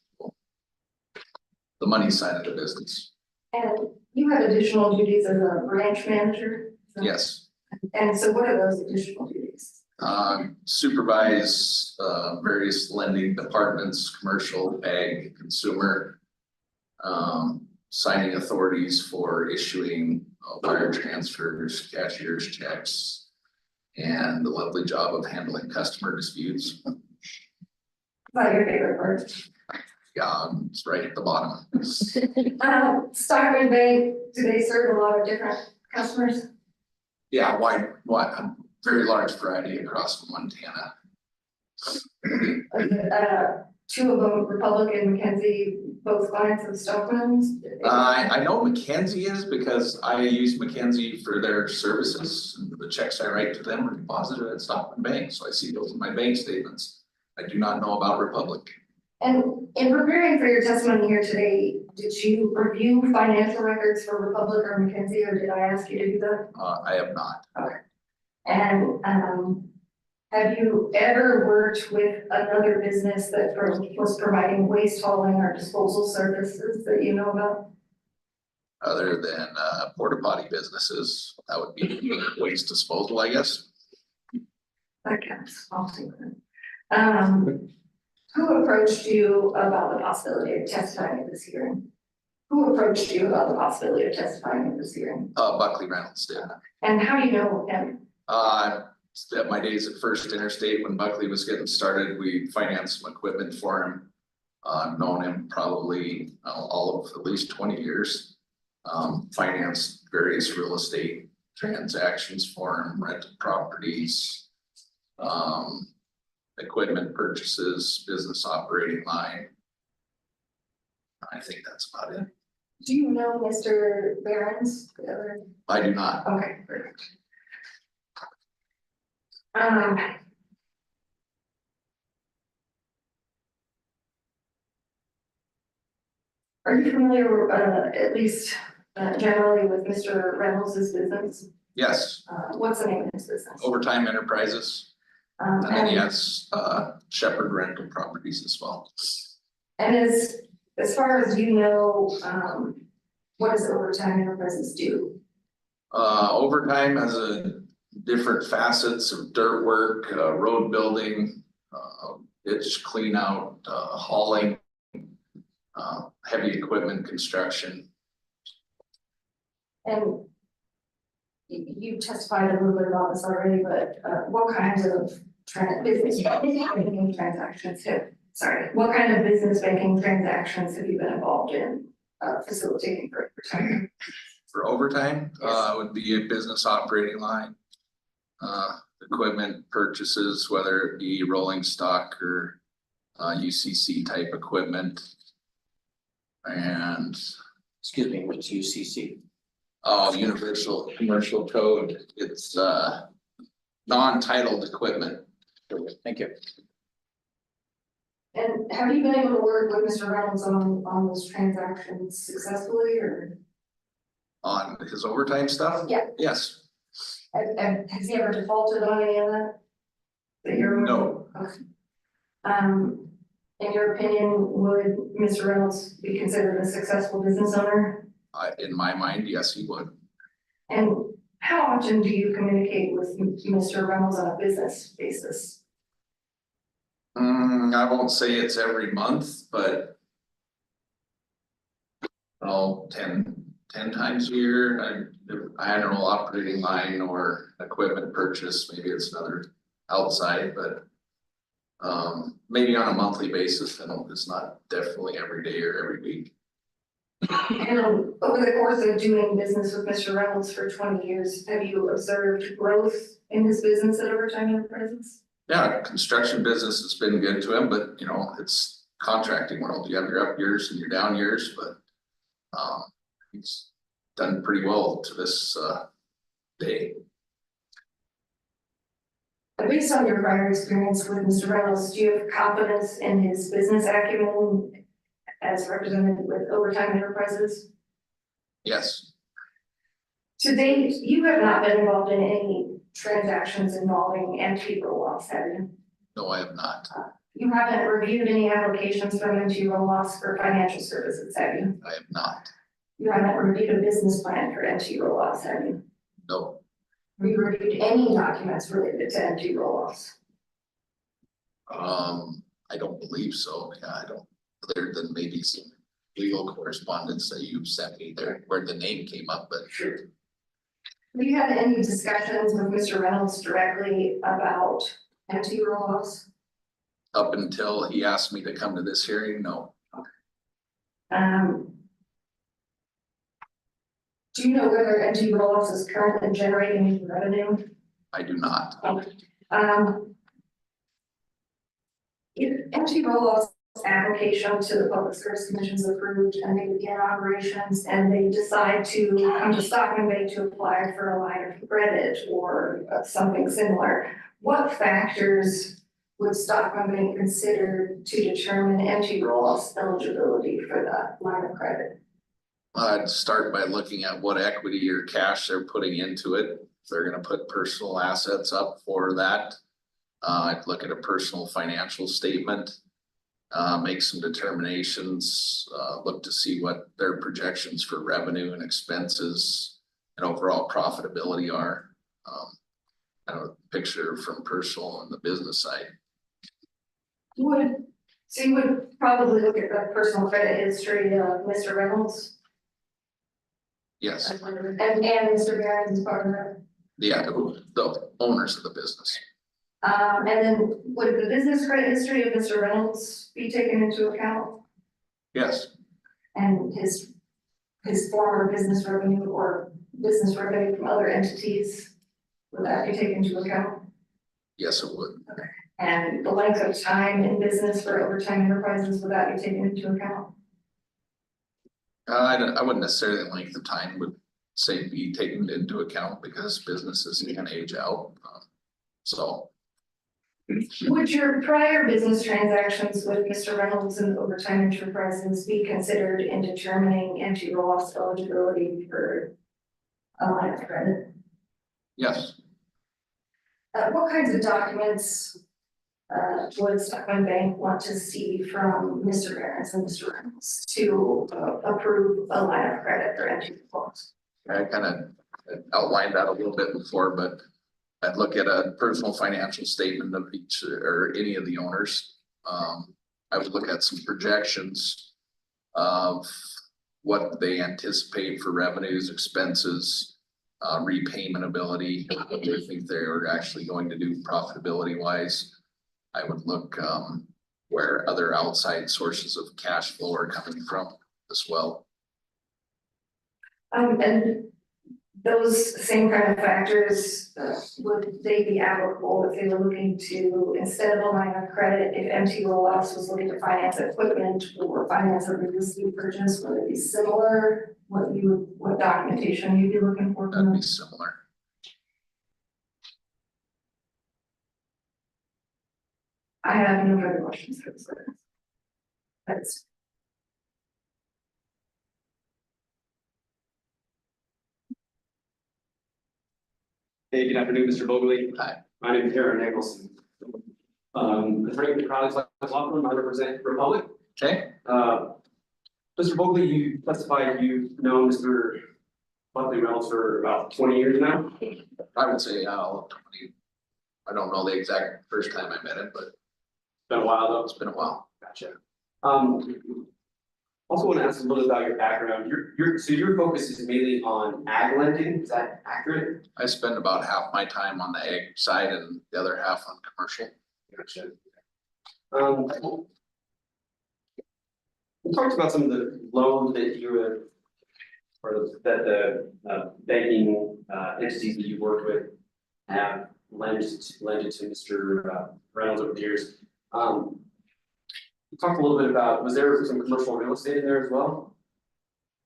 The money side of the business. And you have additional duties as a branch manager? Yes. And so what are those additional duties? Supervise various lending departments, commercial, ag, consumer. Signing authorities for issuing wire transfers, cashier's checks. And the lovely job of handling customer disputes. Is that your favorite part? Yeah, it's right at the bottom. Stockman Bank, do they serve a lot of different customers? Yeah, a very large variety across Montana. Two of them, Republic and Mackenzie, both clients of Stockman's? I know Mackenzie is because I use Mackenzie for their services. The checks I write to them are deposited at Stockman Bank, so I see those in my bank statements. I do not know about Republic. And in preparing for your testimony here today, did you review financial records for Republic or Mackenzie, or did I ask you to do that? I have not. Okay. And have you ever worked with another business that was providing waste hauling or disposal services that you know about? Other than porta potty businesses, that would be waste disposal, I guess. That counts, I'll see that. Who approached you about the possibility of testifying at this hearing? Who approached you about the possibility of testifying at this hearing? Buckley Reynolds did. And how do you know him? At my days at First Interstate, when Buckley was getting started, we financed some equipment for him. I've known him probably all of at least 20 years. Financed various real estate transactions for him, rented properties, equipment purchases, business operating line. I think that's about it. Do you know Mr. Behrens? I do not. Okay, perfect. Are you familiar, at least generally, with Mr. Reynolds' business? Yes. What's the name of his business? Overtime Enterprises. And then he has Shepherd Rental Properties as well. And as far as you know, what does Overtime Enterprises do? Overtime has a different facets of dirt work, road building, ditch clean out, hauling, heavy equipment construction. And you testified a little bit about this already, but what kinds of business banking transactions what kind of business banking transactions have you been involved in facilitating for overtime? For overtime, Yes. Would be a business operating line. Equipment purchases, whether it be rolling stock or UCC type equipment. And Excuse me, what's UCC? Universal Commercial Code, it's, non-titled equipment. Thank you. And have you been able to work with Mr. Reynolds on those transactions successfully, or On his overtime stuff? Yeah. Yes, has he ever defaulted on any of that? That you're aware of? no, Okay. In your opinion, would Mr. Reynolds be considered a successful business owner? in my mind, yes, he would. And how often do you communicate with Mr. Reynolds on a business basis? I won't say it's every month, but. Oh, 10 times a year, annual operating line or equipment purchase, maybe it's another outside, but. Maybe on a monthly basis, and it's not definitely every day or every week. And over the course of doing business with Mr. Reynolds for 20 years, have you observed growth in his business at Overtime Enterprises? Yeah, construction business has been good to him, but it's contracting world. You have your up years and your down years, but he's done pretty well to this day. Based on your prior experience with Mr. Reynolds, do you have confidence in his business acumen as represented with Overtime Enterprises? Yes, To date, you have not been involved in any transactions involving antique roll-offs, have you? no, I have not. You haven't reviewed any applications from antique roll-offs for financial services, have you? I have not. You haven't reviewed a business plan for antique roll-offs, have you? No, Have you reviewed any documents related to antique roll-offs? I don't believe so. Yeah, I don't, other than maybe some legal correspondence that you sent me there where the name came up, but Sure. Have you had any discussions with Mr. Reynolds directly about antique roll-offs? up until he asked me to come to this hearing, no. Do you know whether antique roll-offs is currently generating any revenue? I do not. If antique roll-offs application to the Public Service Commission is approved and they begin operations and they decide to come to Stockman Bay to apply for a line of credit or something similar, what factors would Stockman Bay consider to determine antique roll-offs eligibility for that line of credit? I'd start by looking at what equity or cash they're putting into it. If they're gonna put personal assets up for that, I'd look at a personal financial statement. Make some determinations, look to see what their projections for revenue and expenses and overall profitability are. Kind of a picture from personal and the business side. So you would probably look at the personal credit history of Mr. Reynolds? Yes, And Mr. Barron's is part of that? yeah, the owners of the business. And then would the business credit history of Mr. Reynolds be taken into account? Yes, And his former business revenue or business revenue from other entities, would that be taken into account? yes, it would. And the length of time in business for Overtime Enterprises, would that be taken into account? I wouldn't necessarily length of time would say be taken into account because businesses can age out. So Would your prior business transactions with Mr. Reynolds and Overtime Enterprises be considered in determining anti roll-offs eligibility for a line of credit? yes, What kinds of documents would Stockman Bank want to see from Mr. Barron's and Mr. Reynolds to approve a line of credit for anti roll-offs? I kind of outlined that a little bit before, but I'd look at a personal financial statement of each or any of the owners. I would look at some projections of what they anticipate for revenues, expenses, repayment ability, what they think they're actually going to do profitability wise. I would look where other outside sources of cash flow are coming from as well. And those same kind of factors, would they be applicable if they were looking to, instead of a line of credit, if MT Roll-Offs was looking to finance equipment or finance a real estate purchase, would it be similar? What documentation you'd be looking for from That'd them? be similar. I have no further questions. That's. Hey, good afternoon, Mr. Vogely. Hi. My name is Aaron Nicholson. Attorney with Crowley's Law Firm, I represent Republic. Okay, Mr. Vogely, you testified you've known Mr. Buckley Reynolds for about 20 years now. I would say, 20. I don't know the exact first time I met him, but Been a while though. it's been a while. Gotcha. Also want to ask a little bit about your background. So your focus is mainly on ag lending, is that accurate? I spend about half my time on the ag side and the other half on commercial. Gotcha. We talked about some of the loans that you were, or that the banking entities that you worked with have lent to Mr. Reynolds over the years. You talked a little bit about, was there some commercial real estate in there as well?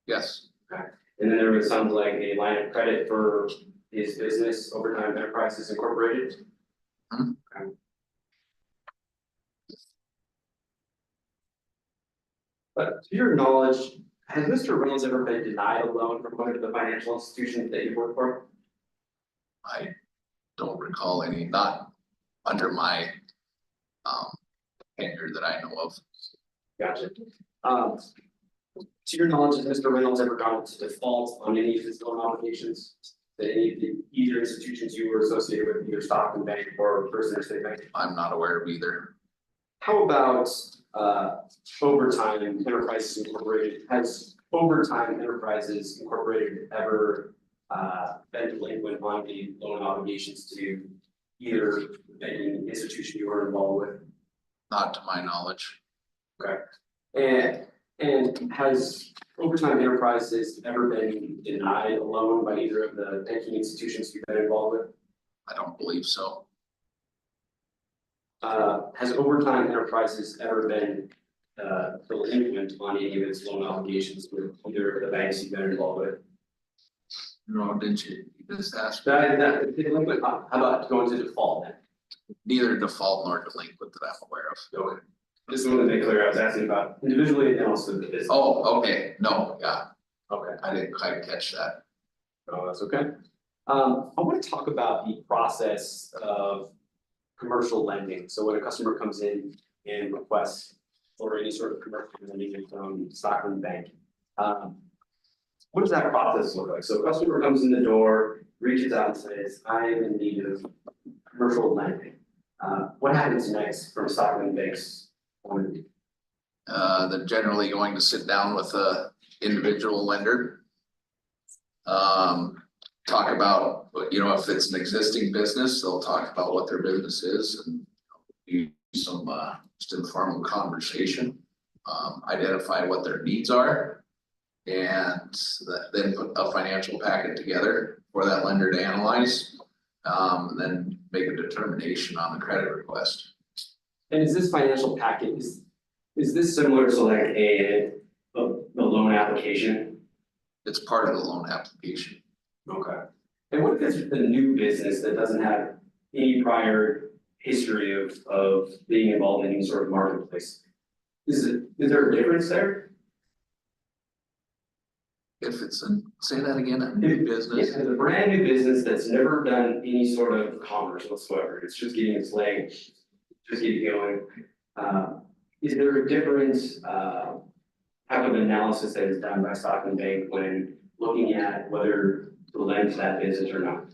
Yes, And then there was sounds like a line of credit for his business, Overtime Enterprises Incorporated. Mhm. Okay. But to your knowledge, has Mr. Reynolds ever been denied a loan from one of the financial institutions that you work for? I don't recall any, not under my tenure that I know of. Gotcha. To your knowledge, has Mr. Reynolds ever gone into default on any of his loan obligations? That any of the either institutions you were associated with, either Stockton Bank or First Interstate Bank? I'm not aware of either. How about Overtime Enterprises Incorporated? Has Overtime Enterprises Incorporated ever been delinquent on the loan obligations to either banking institution you were involved with? Not to my knowledge. Okay. And has Overtime Enterprises ever been denied a loan by either of the banking institutions you've been involved with? I don't believe so. Has Overtime Enterprises ever been delinquent on any of its loan obligations with either of the banks you've been involved with? No, didn't you? You just asked. Delinquent, how about going to default then? Neither default nor delinquent that I'm aware of. Okay. Just wanted to make clear, I was asking about individually and also the business. Oh, okay, no, yeah, Okay. I didn't quite catch that. Oh, that's okay. I want to talk about the process of commercial lending. So when a customer comes in and requests for any sort of commercial lending from Stockton Bank, what does that process look like? So a customer comes in the door, reaches out and says, I am in need of commercial lending. What happens next from Stockton Bank's point of view? They're generally going to sit down with a individual lender. Talk about, if it's an existing business, they'll talk about what their business is and use some, just informal conversation. Identify what their needs are. And then put a financial packet together for that lender to analyze. And then make a determination on the credit request. And is this financial packet, is this similar to like a loan application? It's part of the loan application. Okay. And what if it's a new business that doesn't have any prior history of being involved in any sort of marketplace? Is there a difference there? If it's say that again, a new business. If it's a brand new business that's never done any sort of commerce whatsoever, it's just getting its legs, just getting going. Is there a different type of analysis that is done by Stockton Bank when looking at whether to lend to that business or not?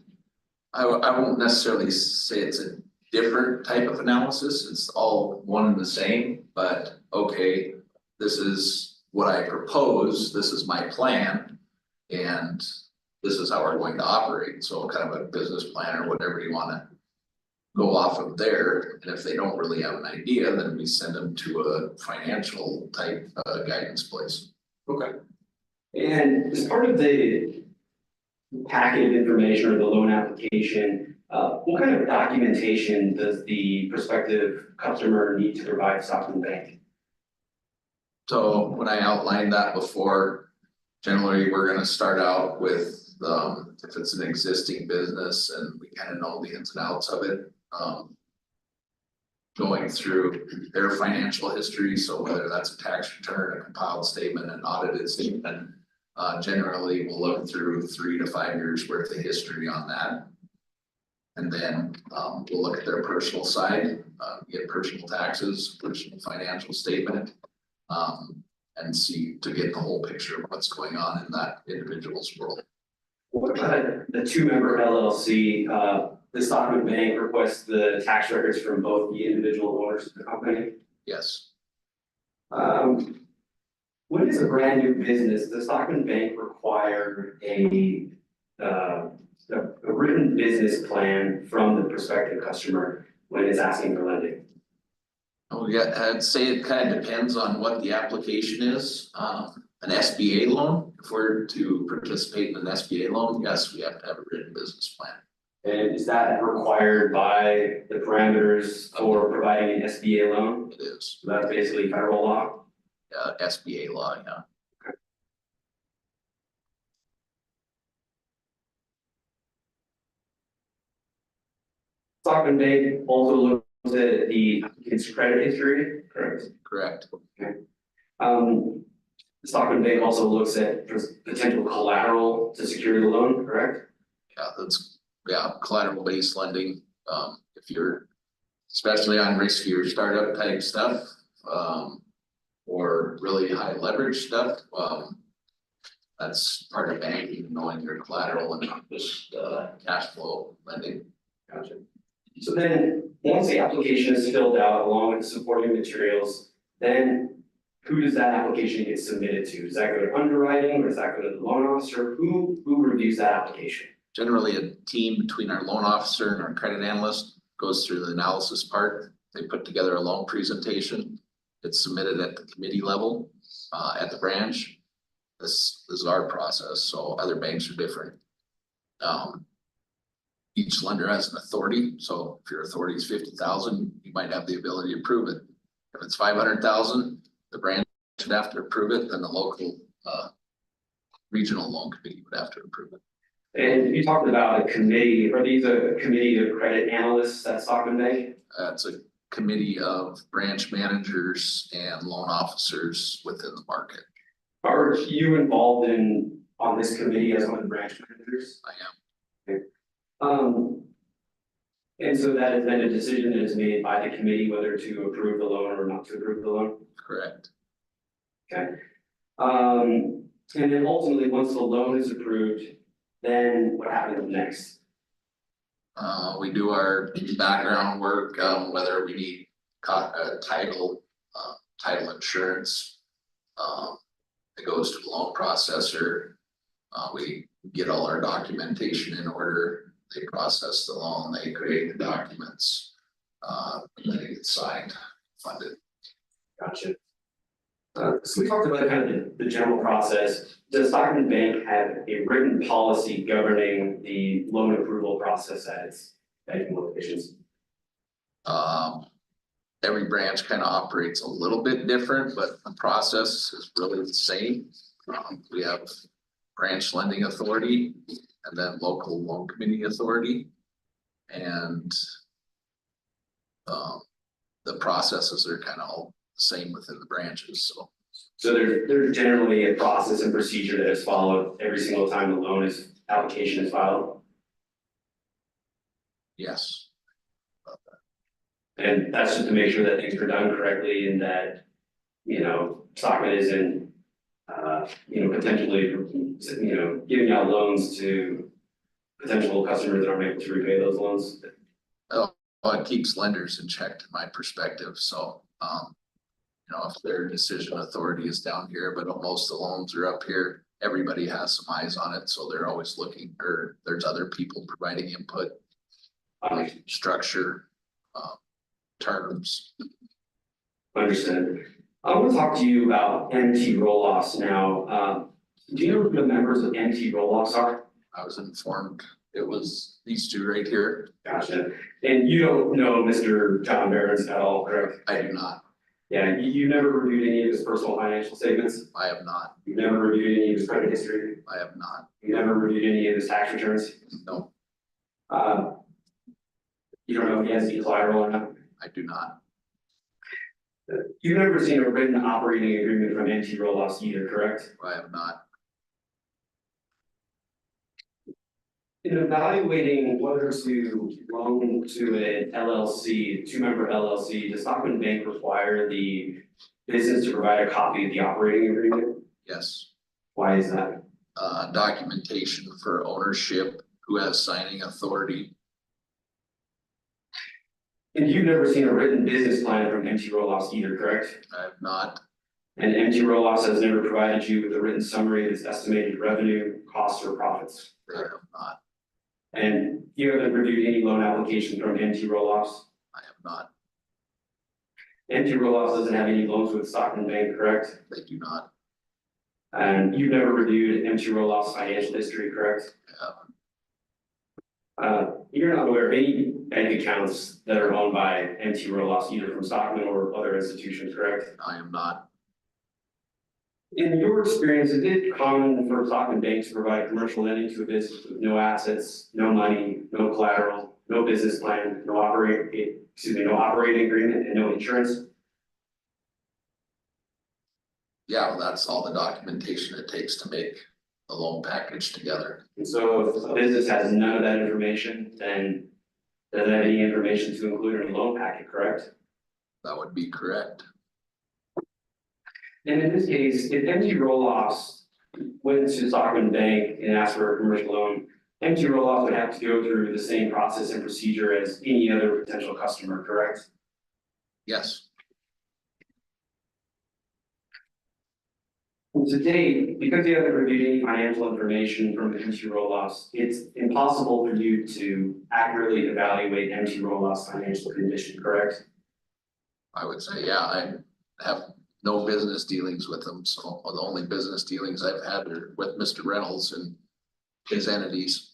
I won't necessarily say it's a different type of analysis, it's all one and the same, but okay, this is what I propose, this is my plan, and this is how we're going to operate, so kind of a business plan or whatever you wanna go off of there, and if they don't really have an idea, then we send them to a financial type guidance place. Okay. And as part of the packet of information or the loan application, what kind of documentation does the prospective customer need to provide Stockman Bank? So when I outlined that before, generally, we're gonna start out with, if it's an existing business and we kind of know the ins and outs of it. Going through their financial history, so whether that's a tax return, a compiled statement, an audited statement. Generally, we'll look through 3 to 5 years worth of history on that. And then, we'll look at their personal side, get personal taxes, personal financial statement. And see to get the whole picture of what's going on in that individual's world. What about the two-member LLC? The Stockman Bank requests the tax records from both the individual owners of the company. Yes, When it's a brand new business, does Stockman Bank require a written business plan from the prospective customer when it's asking for lending? oh yeah, I'd say it kind of depends on what the application is. An SBA loan, if we're to participate in an SBA loan, yes, we have to have a written business plan. And is that required by the parameters for providing an SBA loan? It is, So that's basically federal law. SBA law, yeah. Stockman Bank also looks at the applicant's credit history, correct? Correct. Stockman Bank also looks at potential collateral to secure the loan, correct? Yeah, collateral based lending, if you're, especially on riskier startup type stuff, or really high leverage stuff, that's part of banking, knowing your collateral and not just, cash flow lending. Gotcha. So then, once the application is filled out along with the supporting materials, then who does that application get submitted to? Does that go to underwriting or does that go to the loan officer? Who reviews that application? Generally, a team between our loan officer and our credit analyst goes through the analysis part. They put together a loan presentation. It's submitted at the committee level, at the branch. This is our process, so other banks are different. Each lender has an authority, so if your authority is 50,000, you might have the ability to approve it. If it's 500,000, the branch should have to approve it, then the local, regional loan committee would have to approve it. And you talked about a committee, are these a committee of credit analysts at Stockman Bank? It's a committee of branch managers and loan officers within the market. Are you involved on this committee as one of the branch managers? I am. And so that is then a decision that is made by the committee whether to approve the loan or not to approve the loan? Correct. Okay. And then ultimately, once the loan is approved, then what happens next? We do our background work, whether we need title insurance. It goes to the loan processor. We get all our documentation in order. They process the loan, they create the documents, and then it gets signed, funded. Gotcha. So we talked about kind of the general process. Does Stockman Bank have a written policy governing the loan approval process at its banking locations? Every branch kind of operates a little bit different, but the process is really the same. We have branch lending authority and then local loan committee authority. And the processes are kind of all the same within the branches, so. So there's generally a process and procedure that is followed every single time the loan application is filed? Yes. And that's just to make sure that things are done correctly and that, Stockman isn't, potentially, giving out loans to potential customers that aren't able to repay those loans. Well, it keeps lenders in check, to my perspective, so, if their decision authority is down here, but most of the loans are up here, everybody has some eyes on it, so they're always looking, or there's other people providing input. Structure, terms. Understood. I want to talk to you about MT roll-offs now. Do you know who the members of MT roll-offs are? I was informed it was these two right here. Gotcha. And you don't know Mr. John Barron's at all, correct? I do not, Yeah, you never reviewed any of his personal financial statements? I have not, You never reviewed any of his credit history? I have not, You never reviewed any of his tax returns? no, You don't know if he has any collateral or not? I do not, You've never seen a written operating agreement from NT Rolos either, correct? I have not. In evaluating whether to loan to an LLC, two-member LLC, does Stockman Bank require the business to provide a copy of the operating agreement? Yes, Why is that? documentation for ownership, who has signing authority. And you've never seen a written business plan from MT Rolos either, correct? I have not, And MT Rolos has never provided you with a written summary of its estimated revenue, costs, or profits. I have not, And you haven't reviewed any loan application from MT Rolos? I have not, MT Rolos doesn't have any loans with Stockman Bank, correct? they do not, And you've never reviewed MT Rolos financial history, correct? I have, You're not aware of any bank accounts that are owned by MT Rolos, either from Stockman or other institutions, correct? I am not. In your experience, is it common for Stockman Bank to provide commercial lending to a business with no assets, no money, no collateral, no business plan, no operating agreement, and no insurance? Yeah, well, that's all the documentation it takes to make the loan package together. And so if a business has none of that information, then doesn't have any information to include in a loan packet, correct? That would be correct. And in this case, if MT Rolos went to Stockman Bank and asked for a commercial loan, MT Rolos would have to go through the same process and procedure as any other potential customer, correct? Yes, And to date, because you haven't reviewed any financial information from MT Rolos, it's impossible for you to accurately evaluate MT Rolos' financial condition, correct? I would say, yeah, I have no business dealings with them, so the only business dealings I've had are with Mr. Reynolds and his entities,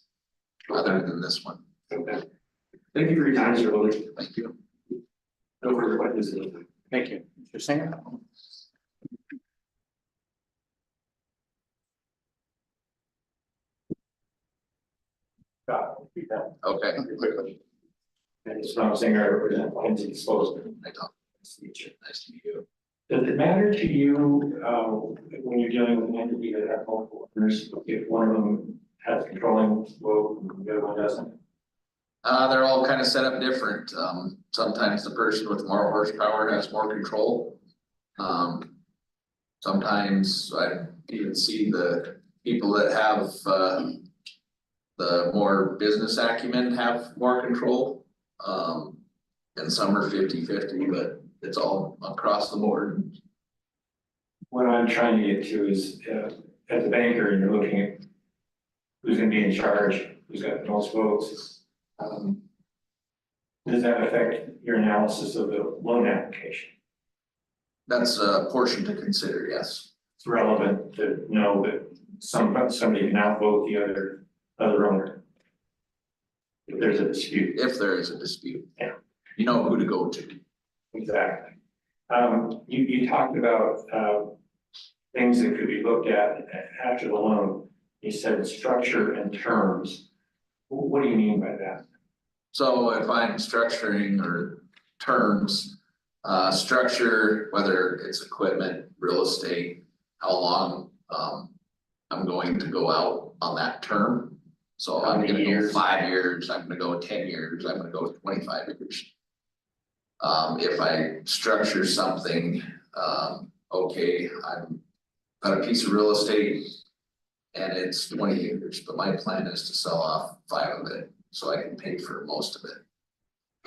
other than this one. Okay. Thank you for your time, Mr. Willis. Thank you. No further questions. Thank you. Mr. Singer? Okay. And it's not saying I represent Lindsay Disposal. I don't, Nice to meet you. nice to meet you. Does it matter to you, when you're dealing with an entity that has multiple owners, if one of them has controlling vote and the other one doesn't? They're all kind of set up different. Sometimes the person with more horsepower has more control. Sometimes I even see the people that have, the more business acumen have more control. And some are 50-50, but it's all across the board. What I'm trying to get to is, as a banker, and you're looking at who's gonna be in charge, who's got the most votes. Does that affect your analysis of the loan application? That's a portion to consider, yes. It's relevant to know that somebody can outvote the other owner. If there's a dispute. If there is a dispute. Yeah. You know who to go to. Exactly. You talked about, things that could be looked at after the loan. You said structure and terms. What do you mean by that? So if I'm structuring or terms, structure, whether it's equipment, real estate, how long, I'm going to go out on that term. So How I'm many gonna go years? 5 years, I'm gonna go 10 years, I'm gonna go 25 years. If I structure something, okay, I'm got a piece of real estate and it's 20 years, but my plan is to sell off 5 of it so I can pay for most of it.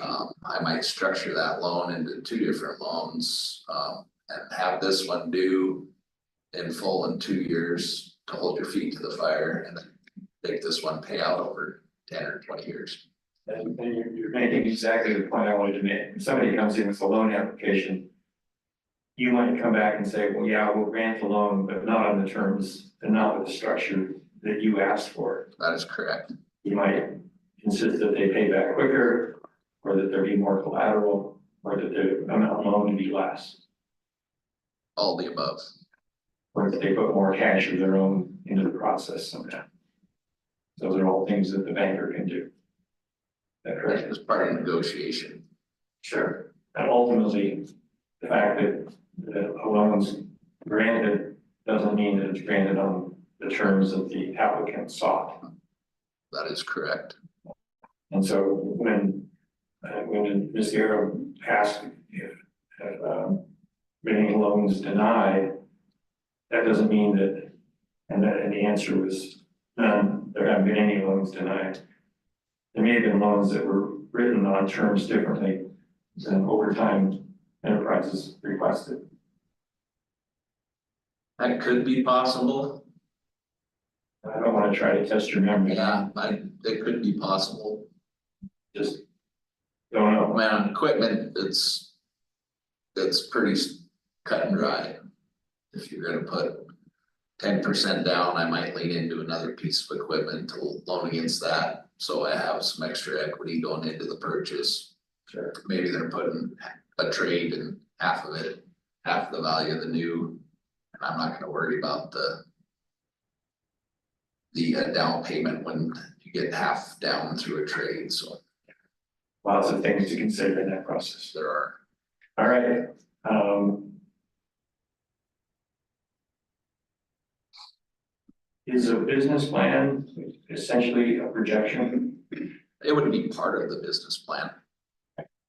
I might structure that loan into 2 different loans, and have this one due in full in 2 years to hold your feet to the fire, and then make this one pay out over 10 or 20 years. And you're making exactly the point I wanted to make. If somebody comes in with a loan application, you might come back and say, well, yeah, we'll grant the loan, but not on the terms and not with the structure that you asked for. That is correct. You might insist that they pay back quicker, or that there be more collateral, or that the amount loaned be less, All the above. or that they put more cash of their own into the process somehow. Those are all things that the banker can do. Is that correct? As part of negotiation. Sure. And ultimately, the fact that a loan's granted doesn't mean that it's granted on the terms that the applicant sought. That is correct. And so when Ms. Guerra asked if been any loans denied, that doesn't mean that, and the answer was none, there haven't been any loans denied. There may have been loans that were written on terms differently than over time enterprises requested. That could be possible. I don't want to try to test your memory. It could be possible. Just don't know. Man, on equipment, it's pretty cut and dry. If you're gonna put 10% down, I might lean into another piece of equipment to loan against that. So I have some extra equity going into the purchase. Sure. Maybe they're putting a trade in half of it, half the value of the new. And I'm not gonna worry about the down payment when you get half down through a trade, so Lots of things to consider in that process. there are. All right. Is a business plan essentially a projection? It would be part of the business plan.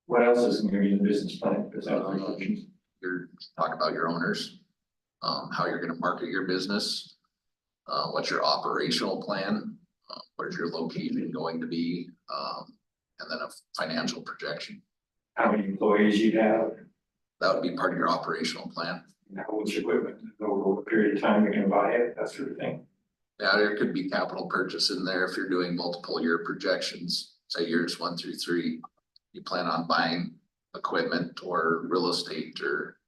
What else is going to be in the business plan? Besides projections? You're talking about your owners, how you're gonna market your business, what's your operational plan, where's your location going to be, and then a financial projection. How many employees you have, That would be part of your operational plan. and how much equipment, over what period of time you're going to buy it, that sort of thing. Yeah, there could be capital purchase in there if you're doing multiple year projections, say years 1 through 3. You plan on buying equipment or real estate or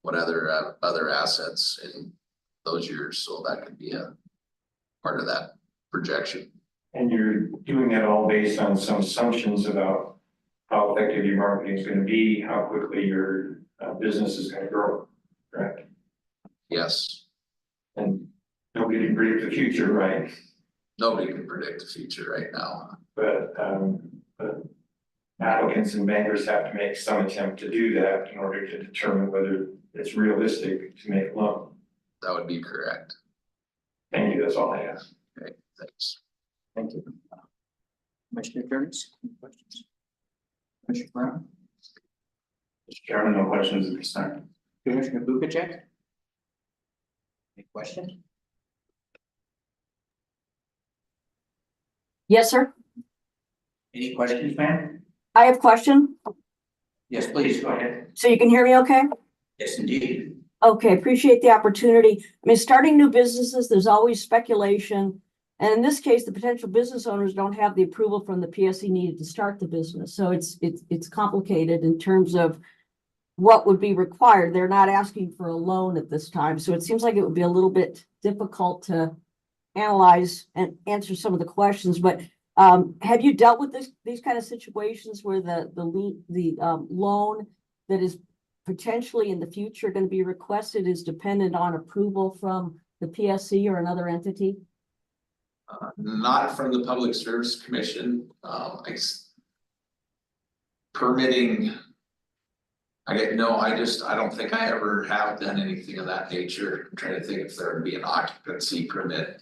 what other assets in those years, so that could be a part of that projection. And you're doing that all based on some assumptions about how effective your marketing is going to be, how quickly your business is going to grow, correct? Yes, And nobody can predict the future, right? nobody can predict the future right now. But applicants and bankers have to make some attempt to do that in order to determine whether it's realistic to make a loan. That would be correct. Thank you, that's all I ask. Okay, thanks. Thank you. Commissioner Turns, any questions? Commissioner Brown? Mr. Chairman, no questions at this time. Commissioner Bukacek? Any questions? Yes, sir. Any questions, ma'am? I have a question. Yes, please, go ahead. So you can hear me okay? Yes, indeed. Okay, appreciate the opportunity. I mean, starting new businesses, there's always speculation. And in this case, the potential business owners don't have the approval from the PSC needed to start the business. So it's complicated in terms of what would be required. They're not asking for a loan at this time. So it seems like it would be a little bit difficult to analyze and answer some of the questions. But have you dealt with these kind of situations where the loan that is potentially in the future going to be requested is dependent on approval from the PSC or another entity? Not from the Public Service Commission, permitting. I don't think I ever have done anything of that nature. I'm trying to think if there would be an occupancy permit,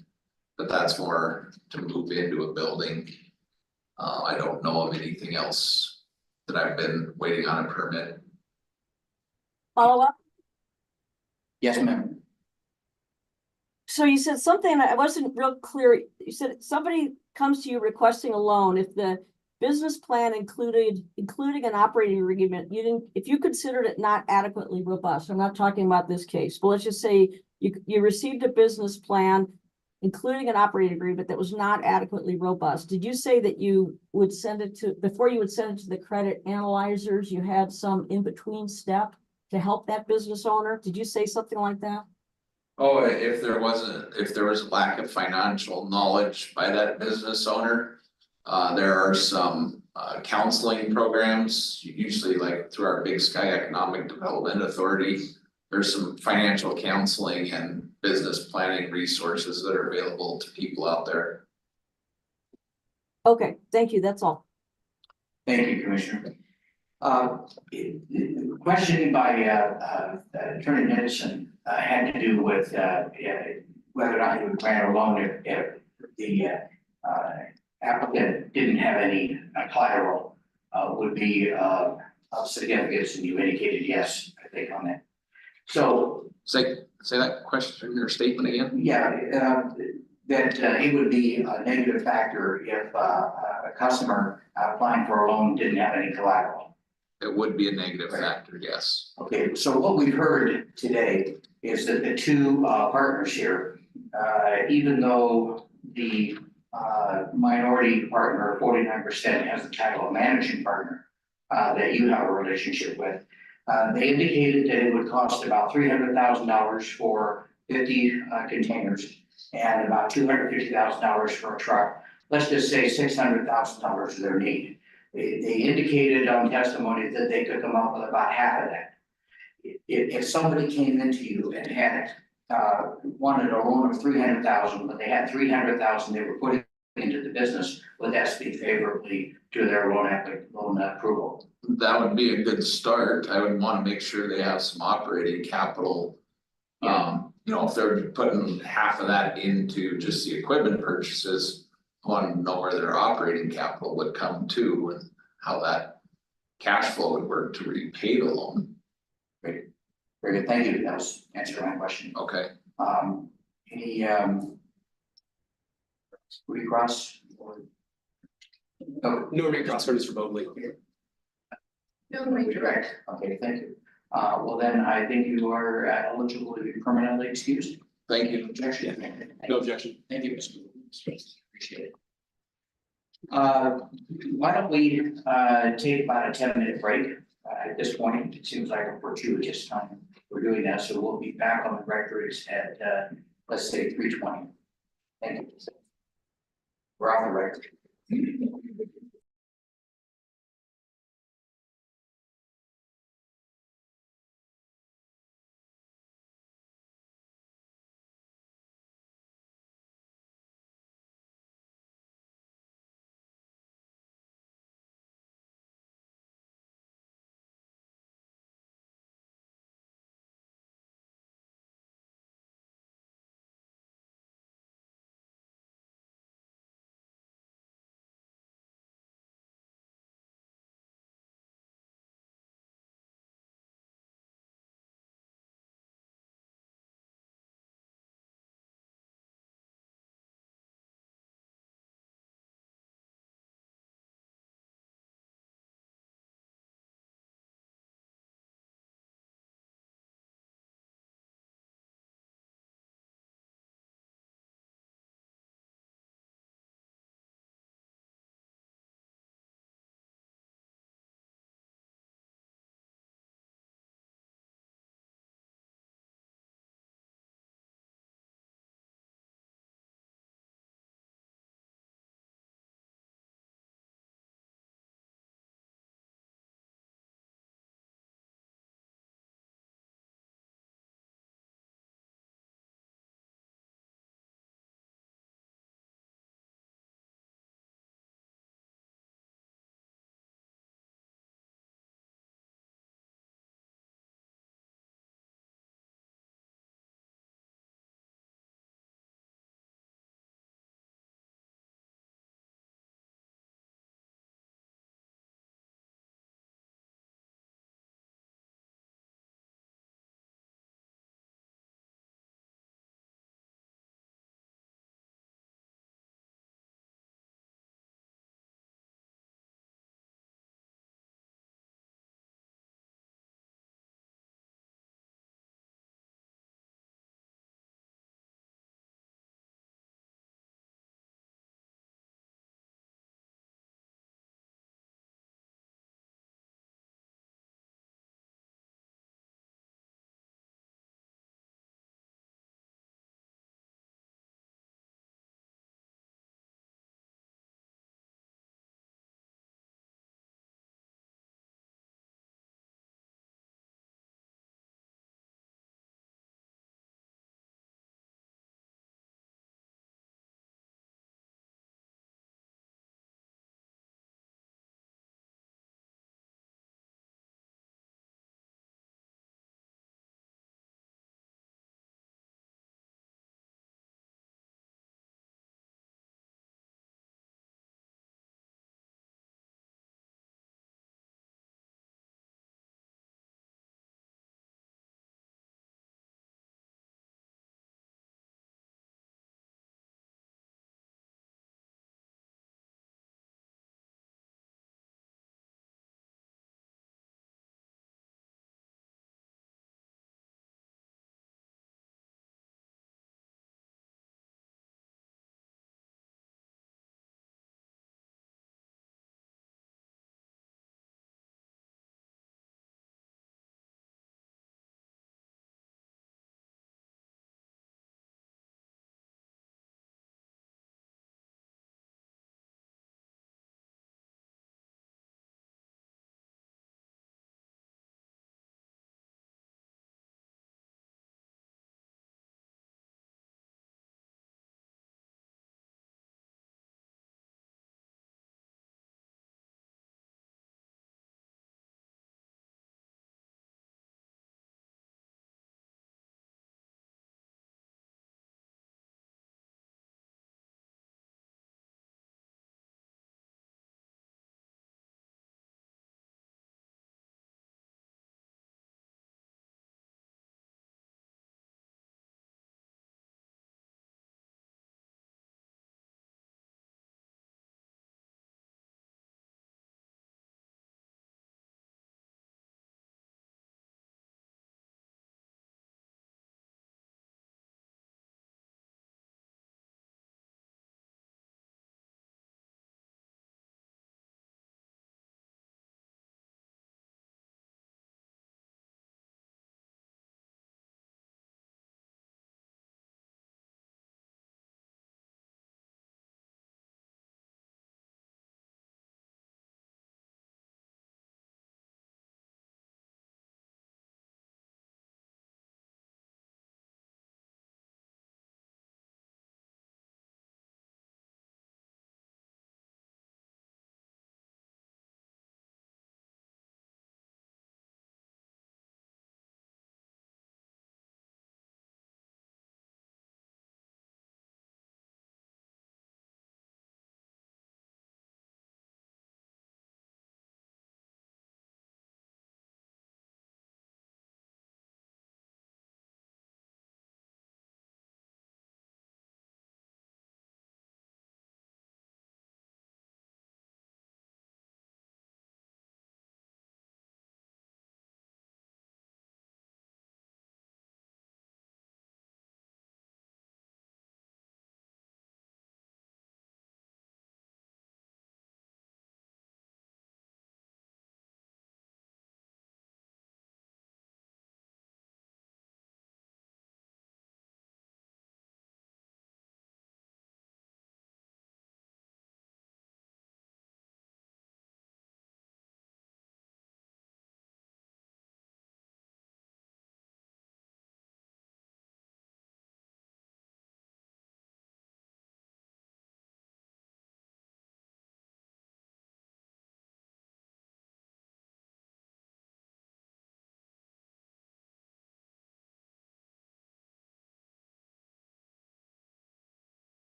but that's more to move into a building. I don't know of anything else that I've been waiting on a permit. Follow up? Yes, ma'am. So you said something, I wasn't real clear. You said somebody comes to you requesting a loan. If the business plan including an operating agreement, if you considered it not adequately robust, I'm not talking about this case, but let's just say you received a business plan including an operating agreement that was not adequately robust. Did you say that you would send it to, before you would send it to the credit analyzers, you had some in-between step to help that business owner? Did you say something like that? Oh, if there was a lack of financial knowledge by that business owner. There are some counseling programs, usually like through our Big Sky Economic Development Authority. There's some financial counseling and business planning resources that are available to people out there. Okay, thank you, that's all. Thank you, Commissioner. Questioning by Attorney Henderson had to do with whether or not he would grant a loan if the applicant didn't have any collateral would be of significance, and you indicated yes, I think, on that. So, Say that question or statement again? yeah, that it would be a negative factor if a customer applying for a loan didn't have any collateral. It would be a negative factor, yes. Okay, so what we've heard today is that the two partners here, even though the minority partner, 49%, has the title of managing partner that you have a relationship with, they indicated that it would cost about $300,000 for 50 containers and about $250,000 for a truck. Let's just say $600,000 is their need. They indicated on testimony that they could come up with about half of that. If somebody came into you and had wanted a loan of 300,000, but they had 300,000 they were putting into the business, would that speak favorably to their loan approval? That would be a good start. I would want to make sure they have some operating capital. If they're putting half of that into just the equipment purchases, I want to know where their operating capital would come to and how that cash flow would work to repay the loan. Great, very good, thank you, that was answering my question. Okay. Any recross? Oh, No recross orders for Mobley. No, wait, direct. okay, thank you. Well, then I think you are eligible to be permanently excused. Thank you. Objection. No objection. Thank you, Mr. Appreciate it. Why don't we take about a 10-minute break at this point? It seems like a fortuitous time we're doing that, so we'll be back on the records at let's say 3:20. Thank you. We're off the record.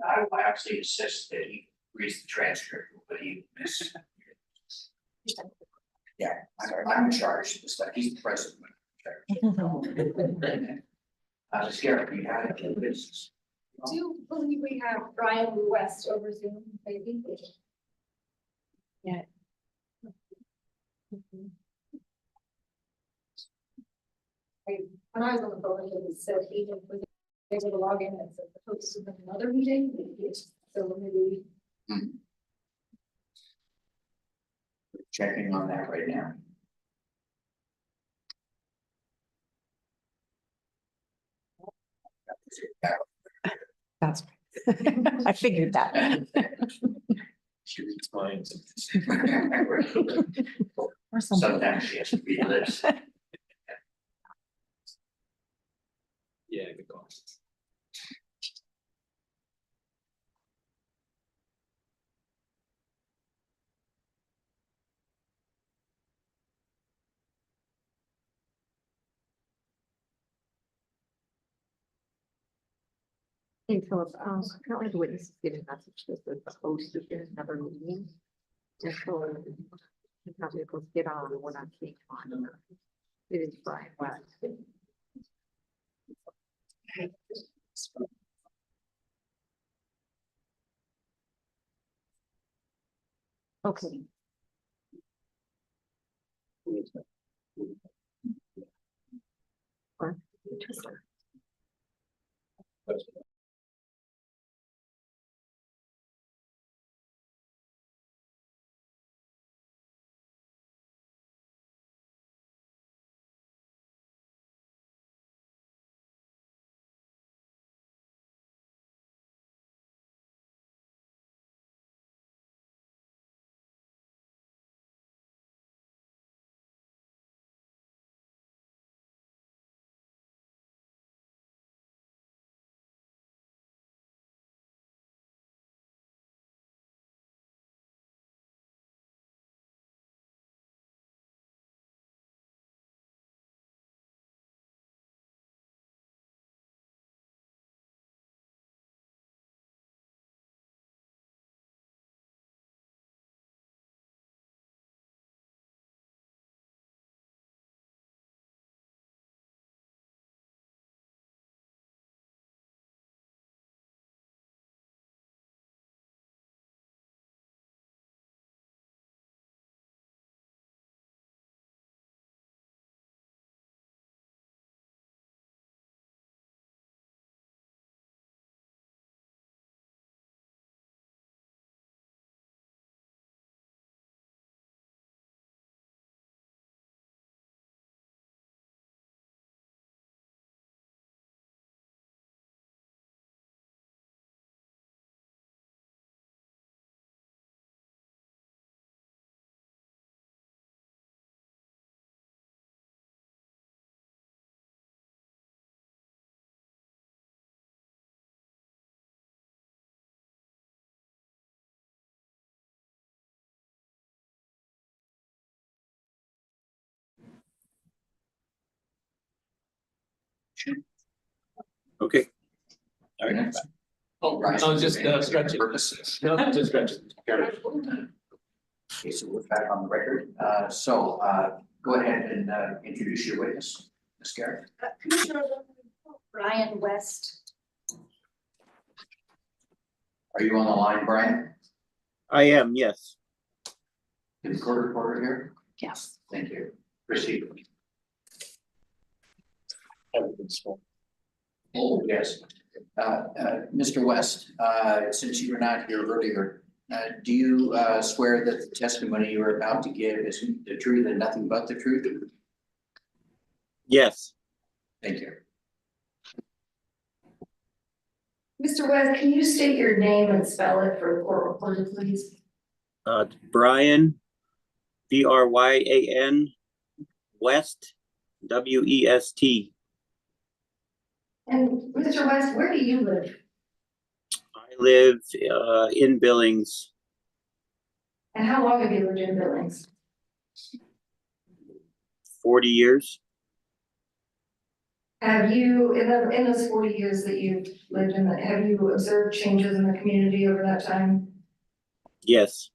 I will actually insist that he reads the transcript, but he miss. Yeah, I'm in charge of this stuff, he's the president. Scarlett, you have any business? Do you believe we have Brian West over Zoom, maybe? Yeah. When I was on the phone, it said he was able to log in and said the host of another meeting, so maybe. Checking on that right now. That's, I figured that. She reads minds. Or something. Sometimes she has to read lips. Yeah, good call. Hey, Philip, apparently the witness is getting a message that the host is in another meeting. And so he's not able to get on, we're not seeing on. It is Brian West. Okay. What? Okay. All right. Oh, right. I was just stretching. Purposes. No, just stretching. Okay, so we're back on the record. Go ahead and introduce your witness, Ms. Garrett. Commissioner Brian West. Are you on the line, Brian? I am, yes. Is the court reporter here? Yes. Thank you. Proceed. Oh, yes. Mr. West, since you were not here earlier, do you swear that the testimony you are about to give is the truth and nothing but the truth? Yes. Thank you. Mr. West, can you state your name and spell it for the court reporter, please? Brian, Bryan, West, West. And Mr. West, where do you live? I live in Billings, And how long have you lived in Billings? 40 years. Have you, in those 40 years that you've lived in it, have you observed changes in the community over that time? Yes.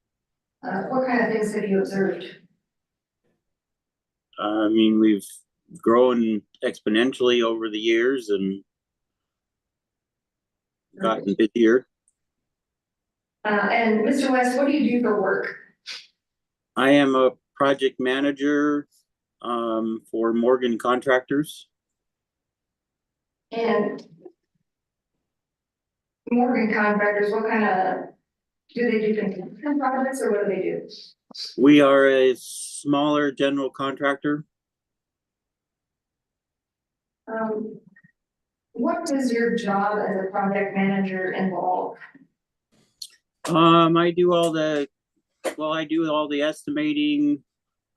What kind of things have you observed? I mean, we've grown exponentially over the years and gotten busier. And Mr. West, what do you do for work? I am a project manager for Morgan Contractors. And Morgan contractors, what kind of, do they do construction projects or what do they do? We are a smaller general contractor. What does your job as a project manager involve? I do all the, I do all the estimating.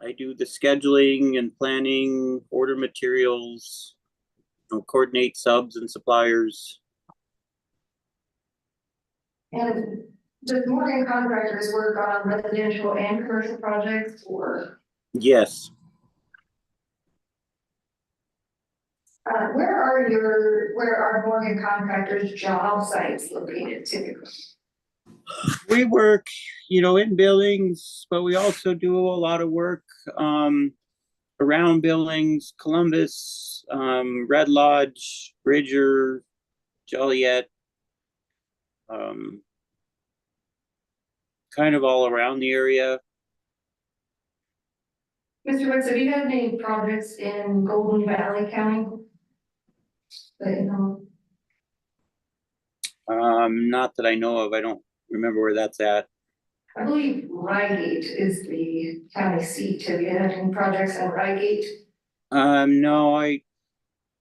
I do the scheduling and planning, order materials, coordinate subs and suppliers. And does Morgan contractors work on residential and commercial projects or? Yes. Where are Morgan contractors' job sites located typically? We work, in Billings, but we also do a lot of work around Billings, Columbus, Red Lodge, Bridger, Joliet, kind of all around the area. Mr. Wicks, have you had any projects in Golden Valley County? That you know? Not that I know of. I don't remember where that's at. I believe Rygate is the county seat. Have you had any projects in Rygate? No,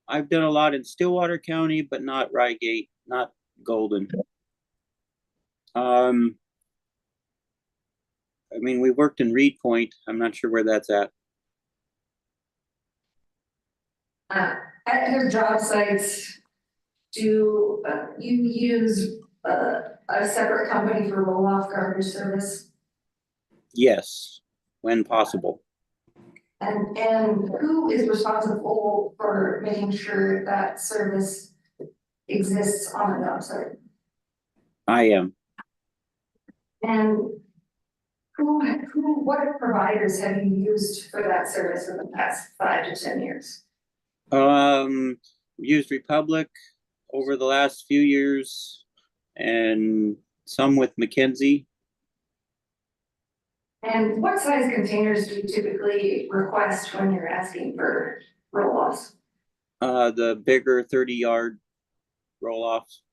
I've done a lot in Stillwater County, but not Rygate, not Golden. I mean, we worked in Reed Point. I'm not sure where that's at. At your job sites, do you use a separate company for roll-off garbage service? Yes, when possible. And who is responsible for making sure that service exists on a job site? I am. And what providers have you used for that service in the past 5 to 10 years? Used Republic over the last few years and some with McKenzie. And what size containers do you typically request when you're asking for roll-offs? The bigger 30-yard roll-offs.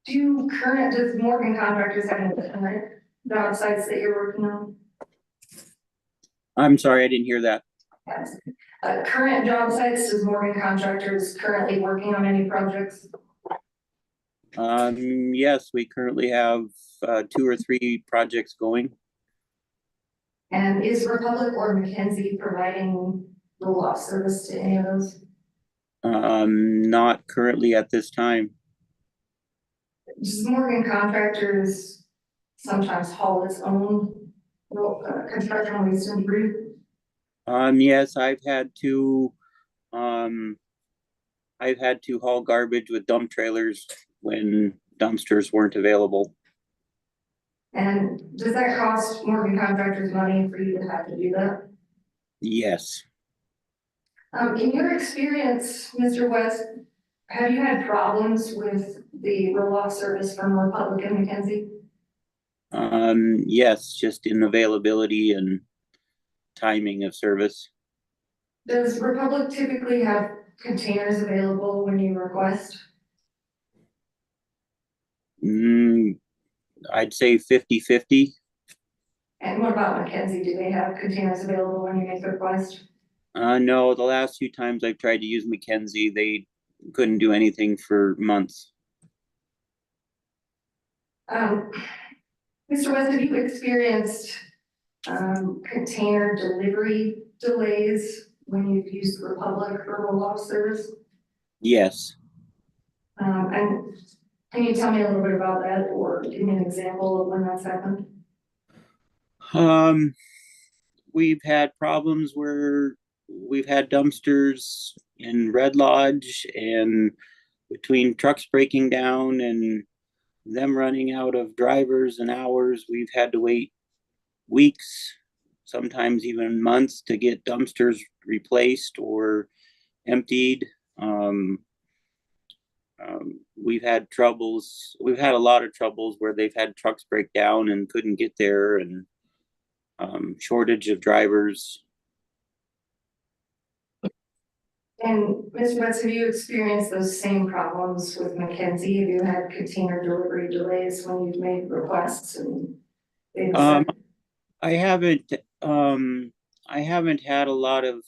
Does Morgan Contractors have any current job sites that you're working on? I'm sorry, I didn't hear that. Yes. Current job sites, does Morgan Contractors currently working on any projects? Yes, we currently have 2 or 3 projects going. And is Republic or McKenzie providing roll-off service to any of those? Not currently at this time. Does Morgan Contractors sometimes haul its own construction waste and debris? Yes, I've had to haul garbage with dump trailers when dumpsters weren't available. And does that cost Morgan Contractors money for you to have to do that? Yes. In your experience, Mr. West, have you had problems with the roll-off service from Republic and McKenzie? Yes, just in availability and timing of service. Does Republic typically have containers available when you request? I'd say 50-50. And what about McKenzie? Do they have containers available when you make the request? No, the last few times I've tried to use McKenzie, they couldn't do anything for months. Mr. West, have you experienced container delivery delays when you've used Republic for roll-off service? Yes. And can you tell me a little bit about that or give me an example of when that's happened? We've had problems where we've had dumpsters in Red Lodge, and between trucks breaking down and them running out of drivers and hours, we've had to wait weeks, sometimes even months, to get dumpsters replaced or emptied. We've had a lot of troubles where they've had trucks break down and couldn't get there, and shortage of drivers. And Ms. Wentz, have you experienced those same problems with Mackenzie? Have you had container delivery delays when you've made requests and they've said? I haven't had a lot of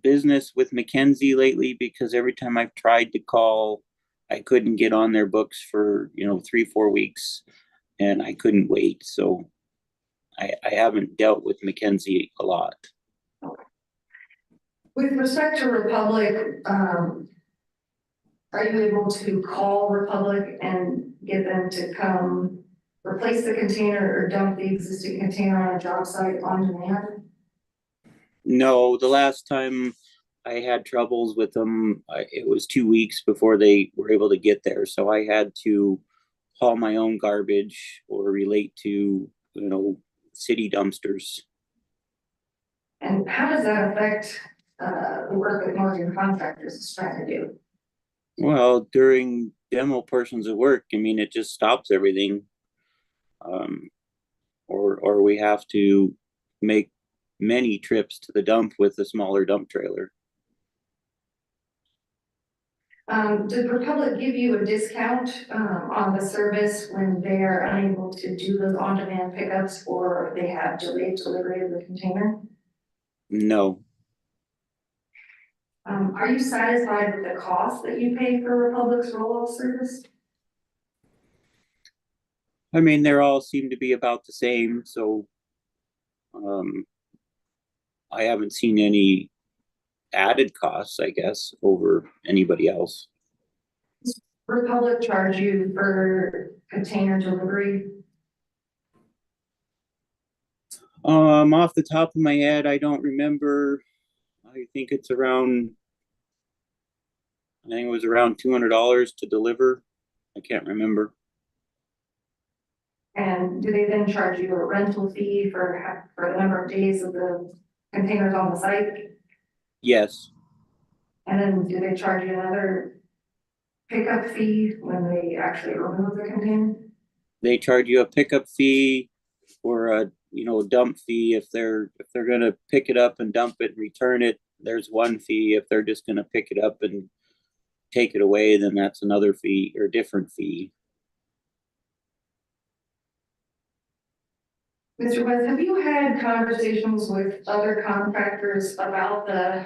business with Mackenzie lately, because every time I've tried to call, I couldn't get on their books for 3-4 weeks, and I couldn't wait. So I haven't dealt with Mackenzie a lot. With respect to Republic, are you able to call Republic and get them to come replace the container or dump the existing container on a job site on demand? No, the last time I had troubles with them, it was 2 weeks before they were able to get there. So I had to haul my own garbage or relate to, city dumpsters. And how does that affect the work that Morgan Contractors is trying to do? Well, during demo portions of work, it just stops everything. Or we have to make many trips to the dump with a smaller dump trailer. Did Republic give you a discount on the service when they're unable to do those on-demand pickups or they have delayed delivery of the container? No. Are you satisfied with the cost that you pay for Republic's roll-off service? They all seem to be about the same, so I haven't seen any added costs, I guess, over anybody else. Republic charge you for container delivery? Off the top of my head, I don't remember. I think it was around $200 to deliver. I can't remember. And do they then charge you a rental fee for the number of days of the containers on the site? Yes. And then do they charge you another pickup fee when they actually remove the container? They charge you a pickup fee or a dump fee. If they're gonna pick it up and dump it and return it, there's one fee. If they're just gonna pick it up and take it away, then that's another fee or different fee. Mr. West, have you had conversations with other contractors about the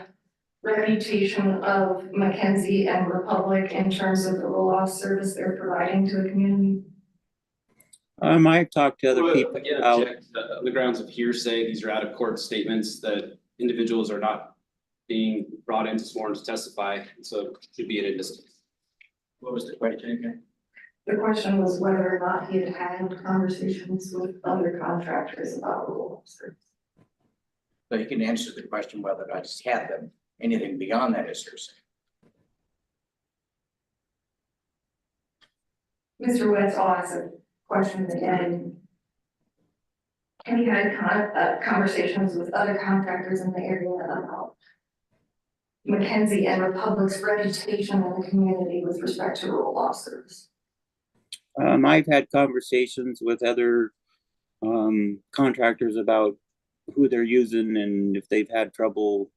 reputation of Mackenzie and Republic in terms of the roll-off service they're providing to the community? I've talked to other people Again, about. object on the grounds of hearsay. These are out of court statements that individuals are not being brought into sworn to testify, so it should be inadmissible. What was the question again? The question was whether or not he had had conversations with other contractors about roll-off service. So you can answer the question whether I just had them. Anything beyond that is hearsay. Mr. West, I'll ask a question again. Have you had conversations with other contractors in the area about Mackenzie and Republic's reputation in the community with respect to roll-off service? I've had conversations with other contractors about who they're using and if they've had trouble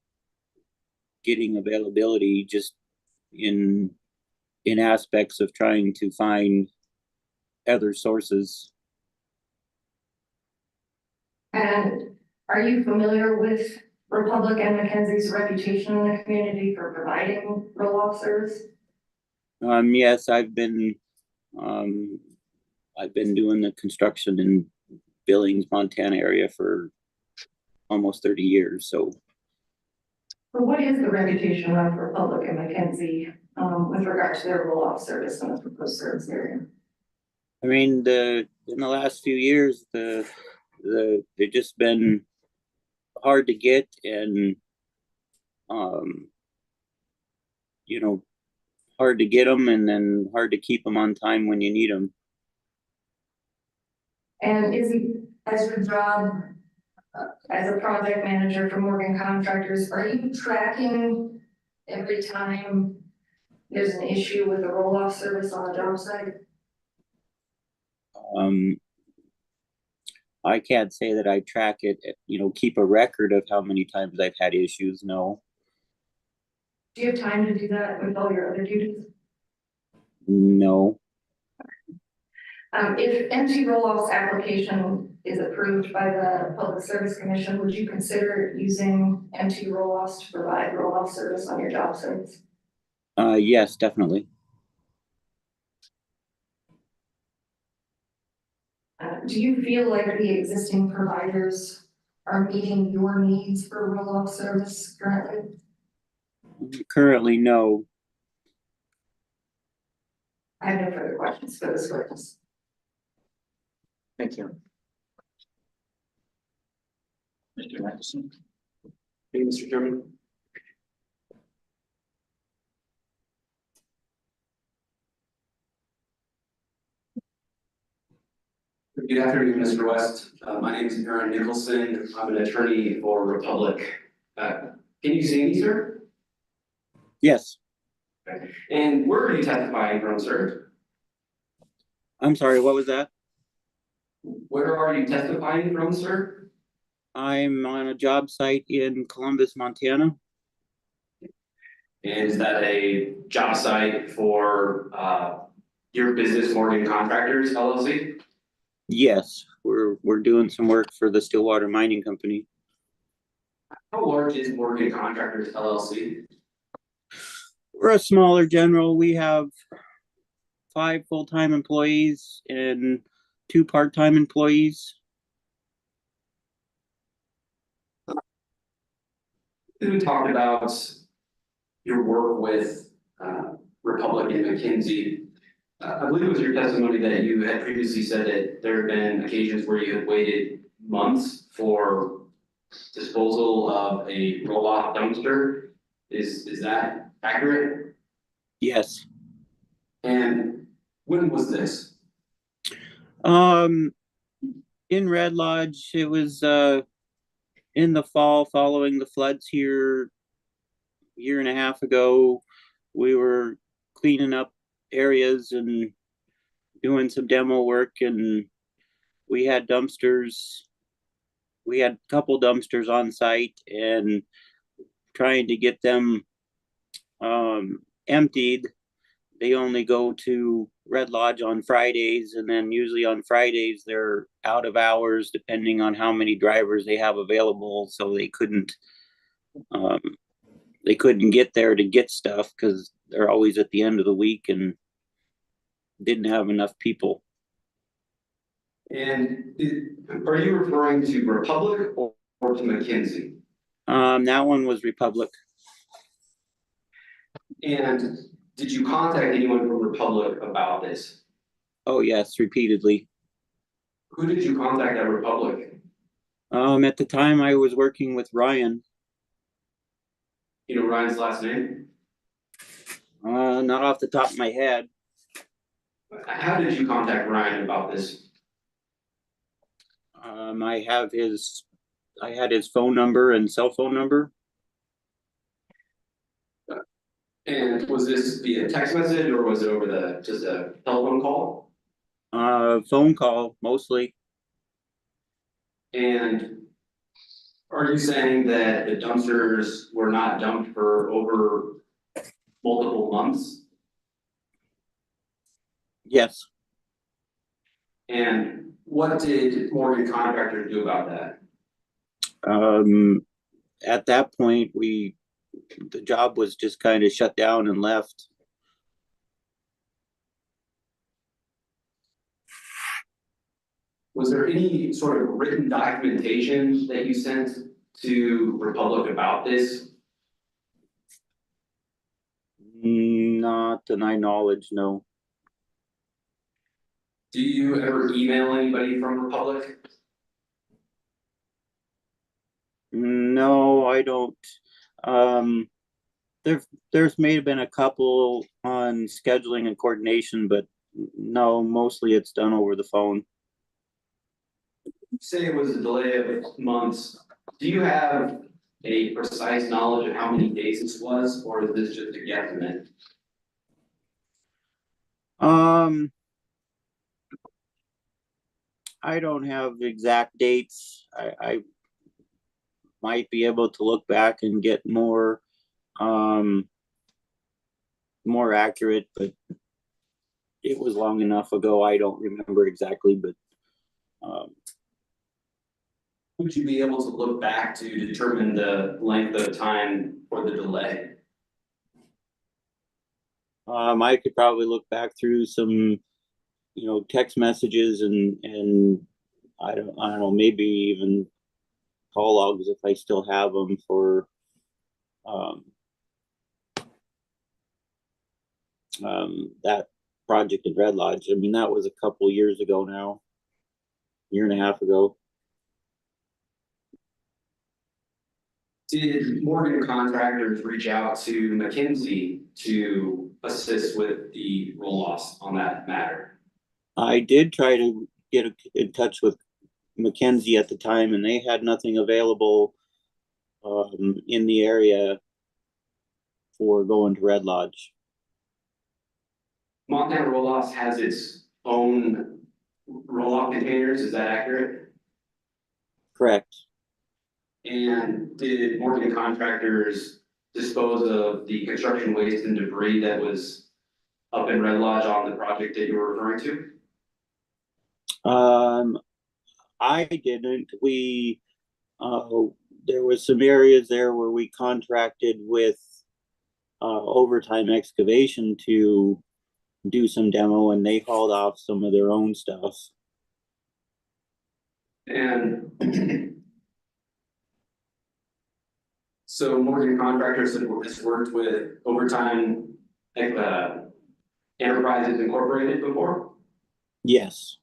getting availability, just in aspects of trying to find other sources. And are you familiar with Republic and Mackenzie's reputation in the community for providing roll-off service? Yes, I've been doing the construction in Billings, Montana area for almost 30 years. So What is the reputation of Republic and Mackenzie with regard to their roll-off service in the proposed service area? in the last few years, they've just been hard to get, and you know, hard to get them and then hard to keep them on time when you need them. And is he, as your job, as a project manager for Morgan Contractors, are you tracking every time there's an issue with a roll-off service on a job site? I can't say that I track it, keep a record of how many times I've had issues, no. Do you have time to do that with all your other duties? No. If empty roll-off's application is approved by the Public Service Commission, would you consider using empty roll-offs to provide roll-off service on your job sites? Yes, definitely. Do you feel like the existing providers are meeting your needs for roll-off service currently? Currently, no. I have no further questions for this witness. Thank you. Mr. Madison. Thank you, Mr. Chairman. Good afternoon, Mr. West. My name is Aaron Nicholson. I'm an attorney for Republic. Can you see me, sir? Yes. Okay. And where are you testifying from, sir? I'm sorry, what was that? Where are you testifying from, sir? I'm on a job site in Columbus, Montana. And is that a job site for your business, Morgan Contractors LLC? Yes, we're doing some work for the Stillwater Mining Company. How large is Morgan Contractors LLC? We're a smaller general. We have 5 full-time employees and 2 part-time employees. We talked about your work with Republic and McKinsey. I believe it was your testimony that you had previously said that there have been occasions where you had waited months for disposal of a roll-off dumpster. Is that accurate? Yes. And when was this? In Red Lodge, it was in the fall following the floods here a year and a half ago. We were cleaning up areas and doing some demo work, and we had dumpsters. We had a couple dumpsters on site and trying to get them emptied. They only go to Red Lodge on Fridays, and then usually on Fridays they're out of hours depending on how many drivers they have available, so they couldn't get there to get stuff because they're always at the end of the week and didn't have enough people. And are you referring to Republic or to McKinsey? That one was Republic. And did you contact anyone from Republic about this? Oh yes, repeatedly. Who did you contact at Republic? At the time I was working with Ryan. You know Ryan's last name? Not off the top of my head. How did you contact Ryan about this? I had his phone number and cell phone number. And was this via text message or was it over just a telephone call? Phone call mostly. And are you saying that the dumpsters were not dumped for over multiple months? Yes. And what did Morgan Contractors do about that? At that point, the job was just kind of shut down and left. Was there any sort of written documentation that you sent to Republic about this? Not to my knowledge, no. Do you ever email anybody from Republic? No, I don't. The There's may have been a couple on scheduling and coordination, but no, mostly it's done over the phone. Say it was a delay of months, do you have a precise knowledge of how many days this was, or is this just a guesstimate? I don't have exact dates. I might be able to look back and get more accurate, but it was long enough ago. I don't remember exactly, but Would you be able to look back to determine the length of time for the delay? I could probably look back through some, text messages and I don't know, maybe even call logs if I still have them for that project at Red Lodge. I mean, that was a couple years ago now, year and a half ago. Did Morgan Contractors reach out to McKinsey to assist with the roll-offs on that matter? I did try to get in touch with McKenzie at the time, and they had nothing available in the area for going to Red Lodge. Montana Roll-Offs has its own roll-off containers, is that accurate? Correct. And did Morgan Contractors dispose of the construction waste and debris that was up in Red Lodge on the project that you were referring to? I didn't. We there was some areas there where we contracted with Overtime Excavation to do some demo, and they hauled off some of their own stuff. And so Morgan Contractors has worked with Overtime Enterprises Incorporated before? Yes.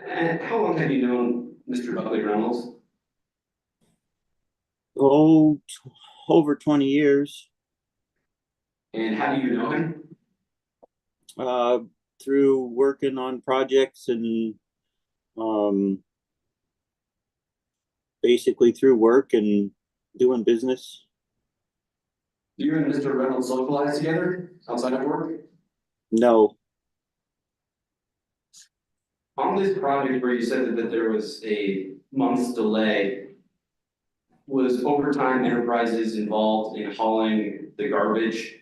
And how long have you known Mr. Buckley Reynolds? Oh, over 20 years. And how do you know him? Through working on projects and basically through work and doing business. Do you and Mr. Reynolds socialize together outside of work? No. On this project where you said that there was a month's delay, was Overtime Enterprises involved in hauling the garbage,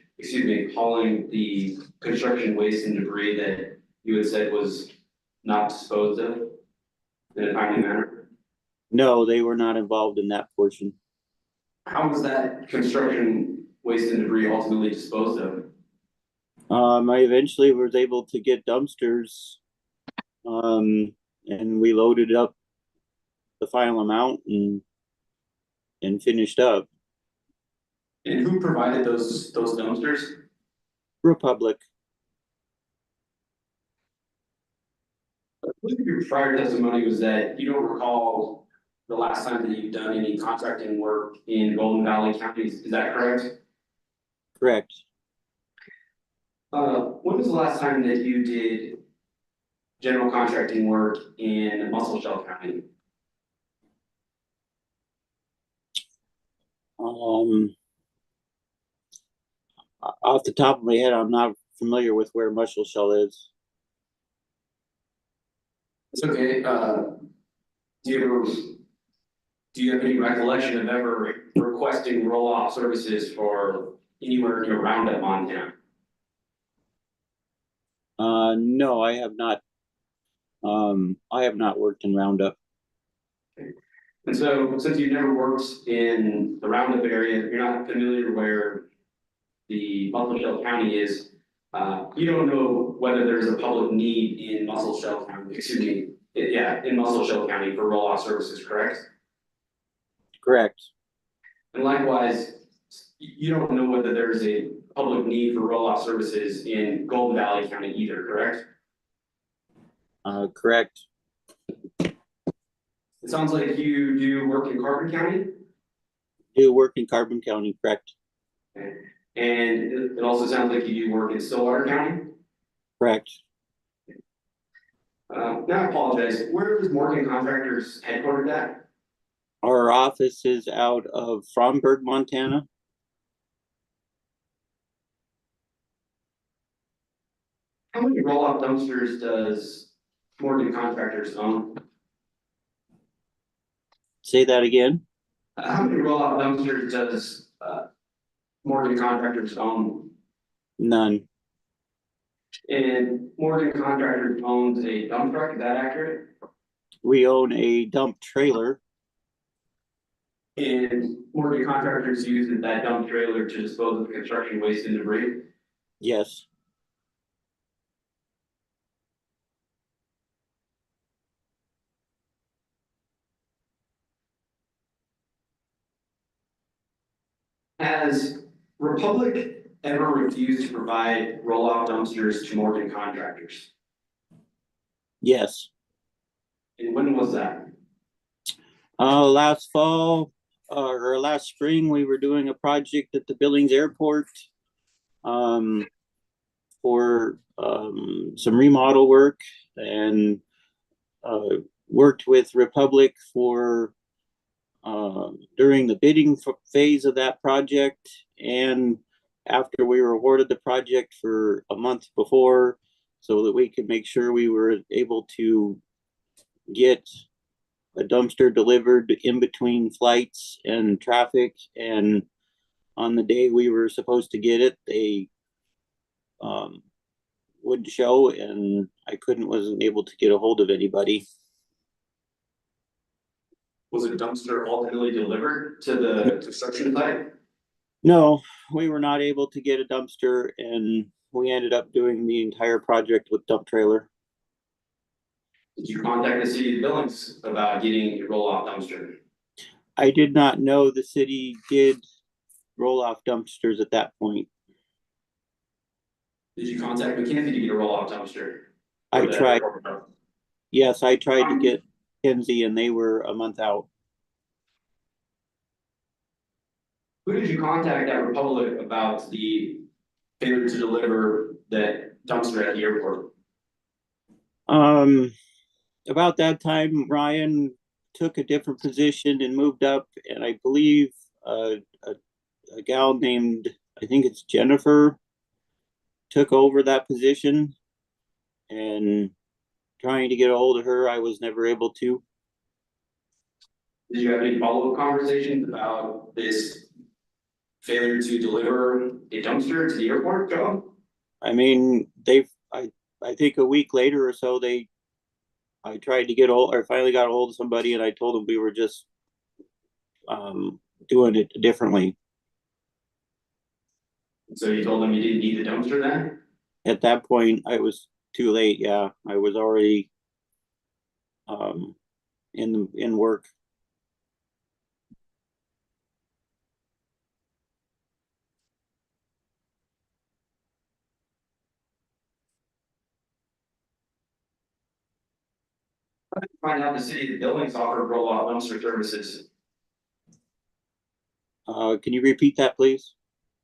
hauling the construction waste and debris that you had said was not disposed of in a timely manner? No, they were not involved in that portion. How was that construction waste and debris ultimately disposed of? I eventually was able to get dumpsters, and we loaded up the final amount and finished up. And who provided those dumpsters? Republic. I believe your prior testimony was that you don't recall the last time that you've done any contracting work in Golden Valley counties, is that correct? Correct. When was the last time that you did general contracting work in Muscle County? Off the top of my head, I'm not familiar with where Muscle Shell is. It's okay. Do you have any recollection of ever requesting roll-off services for anywhere near Roundup, Montana? No, I have not. I have not worked in Roundup. And so, since you've never worked in the Roundup area, you're not familiar where the Muscle Shell County is. You don't know whether there's a public need in Muscle Shell County, in Muscle Shell County for roll-off services, correct? Correct. And likewise, you don't know whether there's a public need for roll-off services in Golden Valley County either, correct? Correct. It sounds like you do work in Carbon County? Do work in Carbon County, correct. And it also sounds like you do work in Stillwater County. Correct. Now I apologize, where is Morgan Contractors headquartered at? Our office is out of Fromberg, Montana. How many roll-off dumpsters does Morgan Contractors own? Say that again. How many roll-off dumpsters does Morgan Contractors own? None. And Morgan Contractors owns a dump truck, is that accurate? We own a dump trailer. And Morgan Contractors uses that dump trailer to dispose of construction waste and debris. Yes. Has Republic ever refused to provide roll-off dumpsters to Morgan Contractors? Yes. And when was that? Last fall, or last spring, we were doing a project at the Billings Airport. For some remodel work, and worked with Republic for during the bidding phase of that project, and after we were awarded the project for a month before, so that we could make sure we were able to get a dumpster delivered in between flights and traffic. And on the day we were supposed to get it, they wouldn't show, and I wasn't able to get a hold of anybody. Was a dumpster ultimately delivered to the construction site? No, we were not able to get a dumpster, and we ended up doing the entire project with dump trailer. Did you contact the city of Billings about getting a roll-off dumpster? I did not know the city did roll off dumpsters at that point. Did you contact McKinsey to get a roll-off dumpster? I tried. Yes, I tried to get Kenzie, and they were a month out. Who did you contact at Republic about the failure to deliver that dumpster at the airport? About that time, Ryan took a different position and moved up, and I believe a gal named, I think it's Jennifer, took over that position, and trying to get a hold of her, I was never able to. Did you have any follow-up conversations about this failure to deliver a dumpster to the airport, Joe? I mean, I think a week later or so, I tried to I finally got a hold of somebody, and I told them we were just doing it differently. So you told them you didn't need the dumpster then? At that point, I was too late. Yeah, I was already in work. Find out the city of Billings offered roll-off dumpster services. Can you repeat that, please?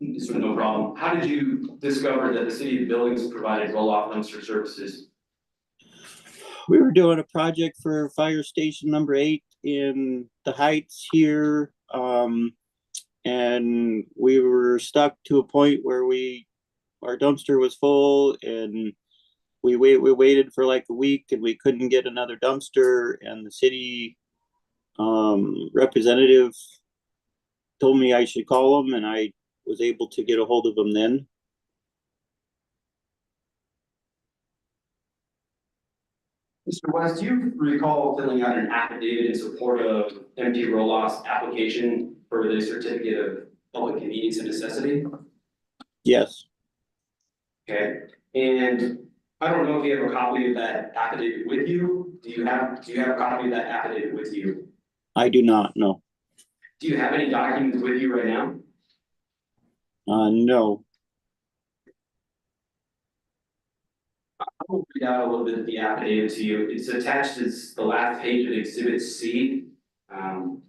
No problem. How did you discover that the city of Billings provided roll-off dumpster services? We were doing a project for fire station number 8 in the Heights here. And we were stuck to a point where our dumpster was full, and we waited for like a week, and we couldn't get another dumpster, and the city representative told me I should call them, and I was able to get a hold of them then. Mr. West, do you recall filling out an affidavit in support of empty roll-off's application for the certificate of public convenience and necessity? Yes. Okay, and I don't know if you have a copy of that affidavit with you. Do you have a copy of that affidavit with you? I do not, no. Do you have any documents with you right now? No. I'll read out a little bit of the affidavit to you. It's attached as the last page of Exhibit C. So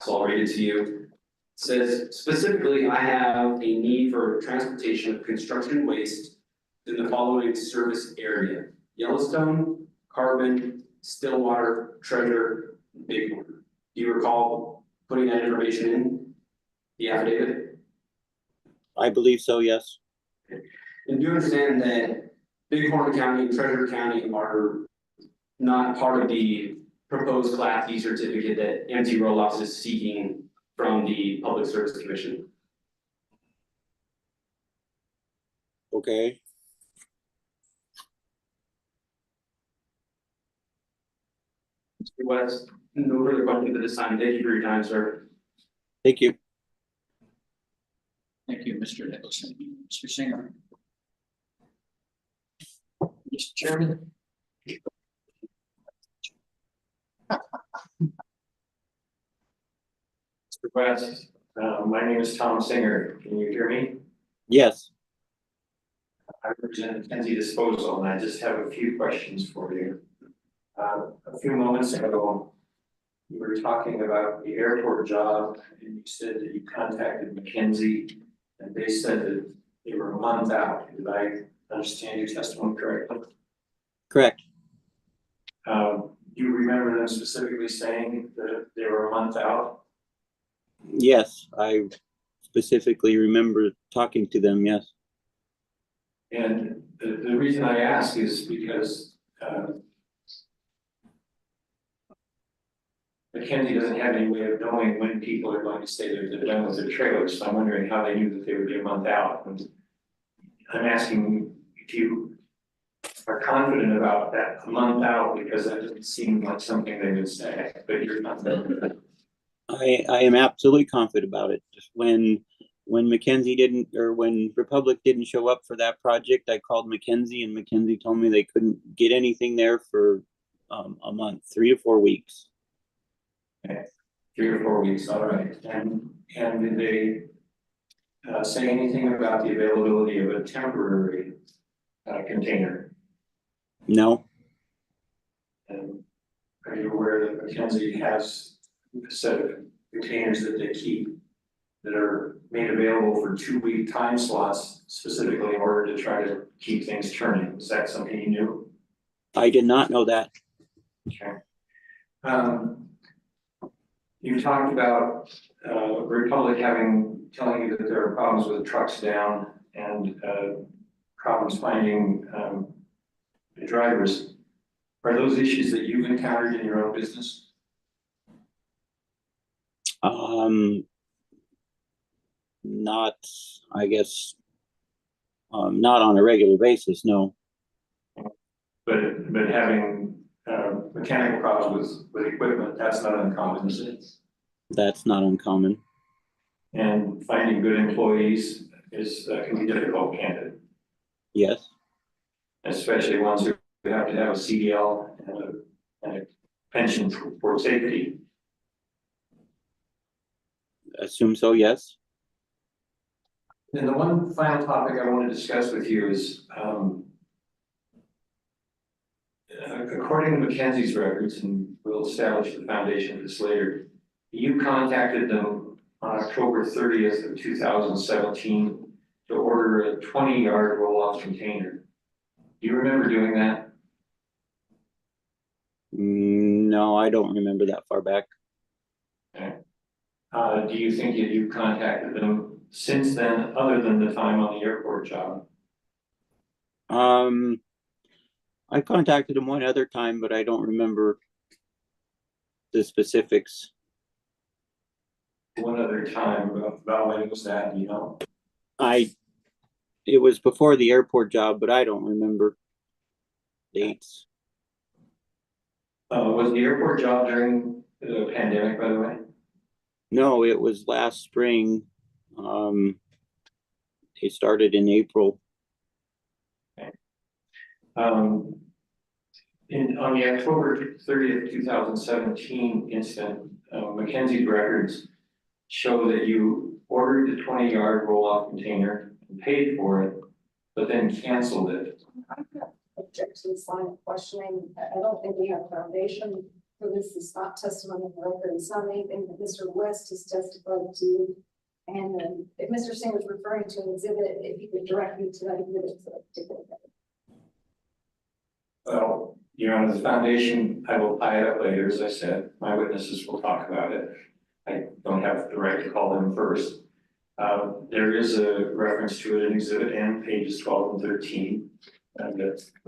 I'll read it to you. Says specifically, I have a need for transportation of construction waste in the following service area: Yellowstone, Carbon, Stillwater, Treasure, Bighorn. Do you recall putting that information in the affidavit? I believe so, yes. And do you understand that Bighorn County and Treasure County are not part of the proposed Class D certificate that MT Roll-Offs is seeking from the Public Service Commission? Okay, Mr. West, no further questions at this time. Thank you for your time, sir. thank you. Thank you, Mr. Nicholson. Mr. Singer. Mr. Chairman. Mr. West, my name is Tom Singer. Can you hear me? Yes, I represent Mackenzie Disposal, and I just have a few questions for you. A few moments ago, you were talking about the airport job, and you said that you contacted Mackenzie, and they said that they were a month out. Did I understand your testimony correctly? correct. Do you remember them specifically saying that they were a month out? Yes, I specifically remember talking to them, yes. And the reason I ask is because Mackenzie doesn't have any way of knowing when people are going to say they're done with their trailers, so I'm wondering how they knew that they would be a month out. And I'm asking if you are confident about that, a month out, because that doesn't seem like something they would say, but you're not. I am absolutely confident about it. Just when Mackenzie didn't, or when Republic didn't show up for that project, I called Mackenzie, and Mackenzie told me they couldn't get anything there for a month, 3 to 4 weeks. Okay, 3 or 4 weeks, all right. And did they say anything about the availability of a temporary container? No, And are you aware that Mackenzie has a set of containers that they keep that are made available for 2-week time slots specifically in order to try to keep things turning? Is that something you knew? I did not know that. Okay. You talked about Republic telling you that there are problems with trucks down and problems finding the drivers. Are those issues that you've encountered in your own business? Not, I guess, not on a regular basis, no. But having mechanical problems with equipment, that's not uncommon, is it? That's not uncommon. And finding good employees is can be difficult, can't it? Yes, Especially ones who have to have a CDL and a pension for safety. assume so, yes. And the one final topic I want to discuss with you is, according to Mackenzie's records, and we'll establish the foundation of this later, you contacted them on October 30th of 2017 to order a 20-yard roll-off container. Do you remember doing that? No, I don't remember that far back. Okay. Do you think that you contacted them since then, other than the time on the airport job? I contacted him one other time, but I don't remember the specifics. One other time, about when was that, you know? It was before the airport job, but I don't remember dates. Was the airport job during the pandemic, by the way? No, it was last spring. They started in April. On the October 30th, 2017 incident, Mackenzie's records show that you ordered the 20-yard roll-off container and paid for it, but then canceled it. I've got objections line of questioning. I don't think we have foundation So this is not testimony of record, it's not anything that Mr. West has testified to. And if Mr. Singh was referring to an exhibit, if you could direct me to that exhibit, so I could take a look at it. Well, Your Honor, the foundation, I will tie it up later, as I said, my witnesses will talk about it. I don't have the right to call them first. There is a reference to it in Exhibit N, pages 12 and 13. And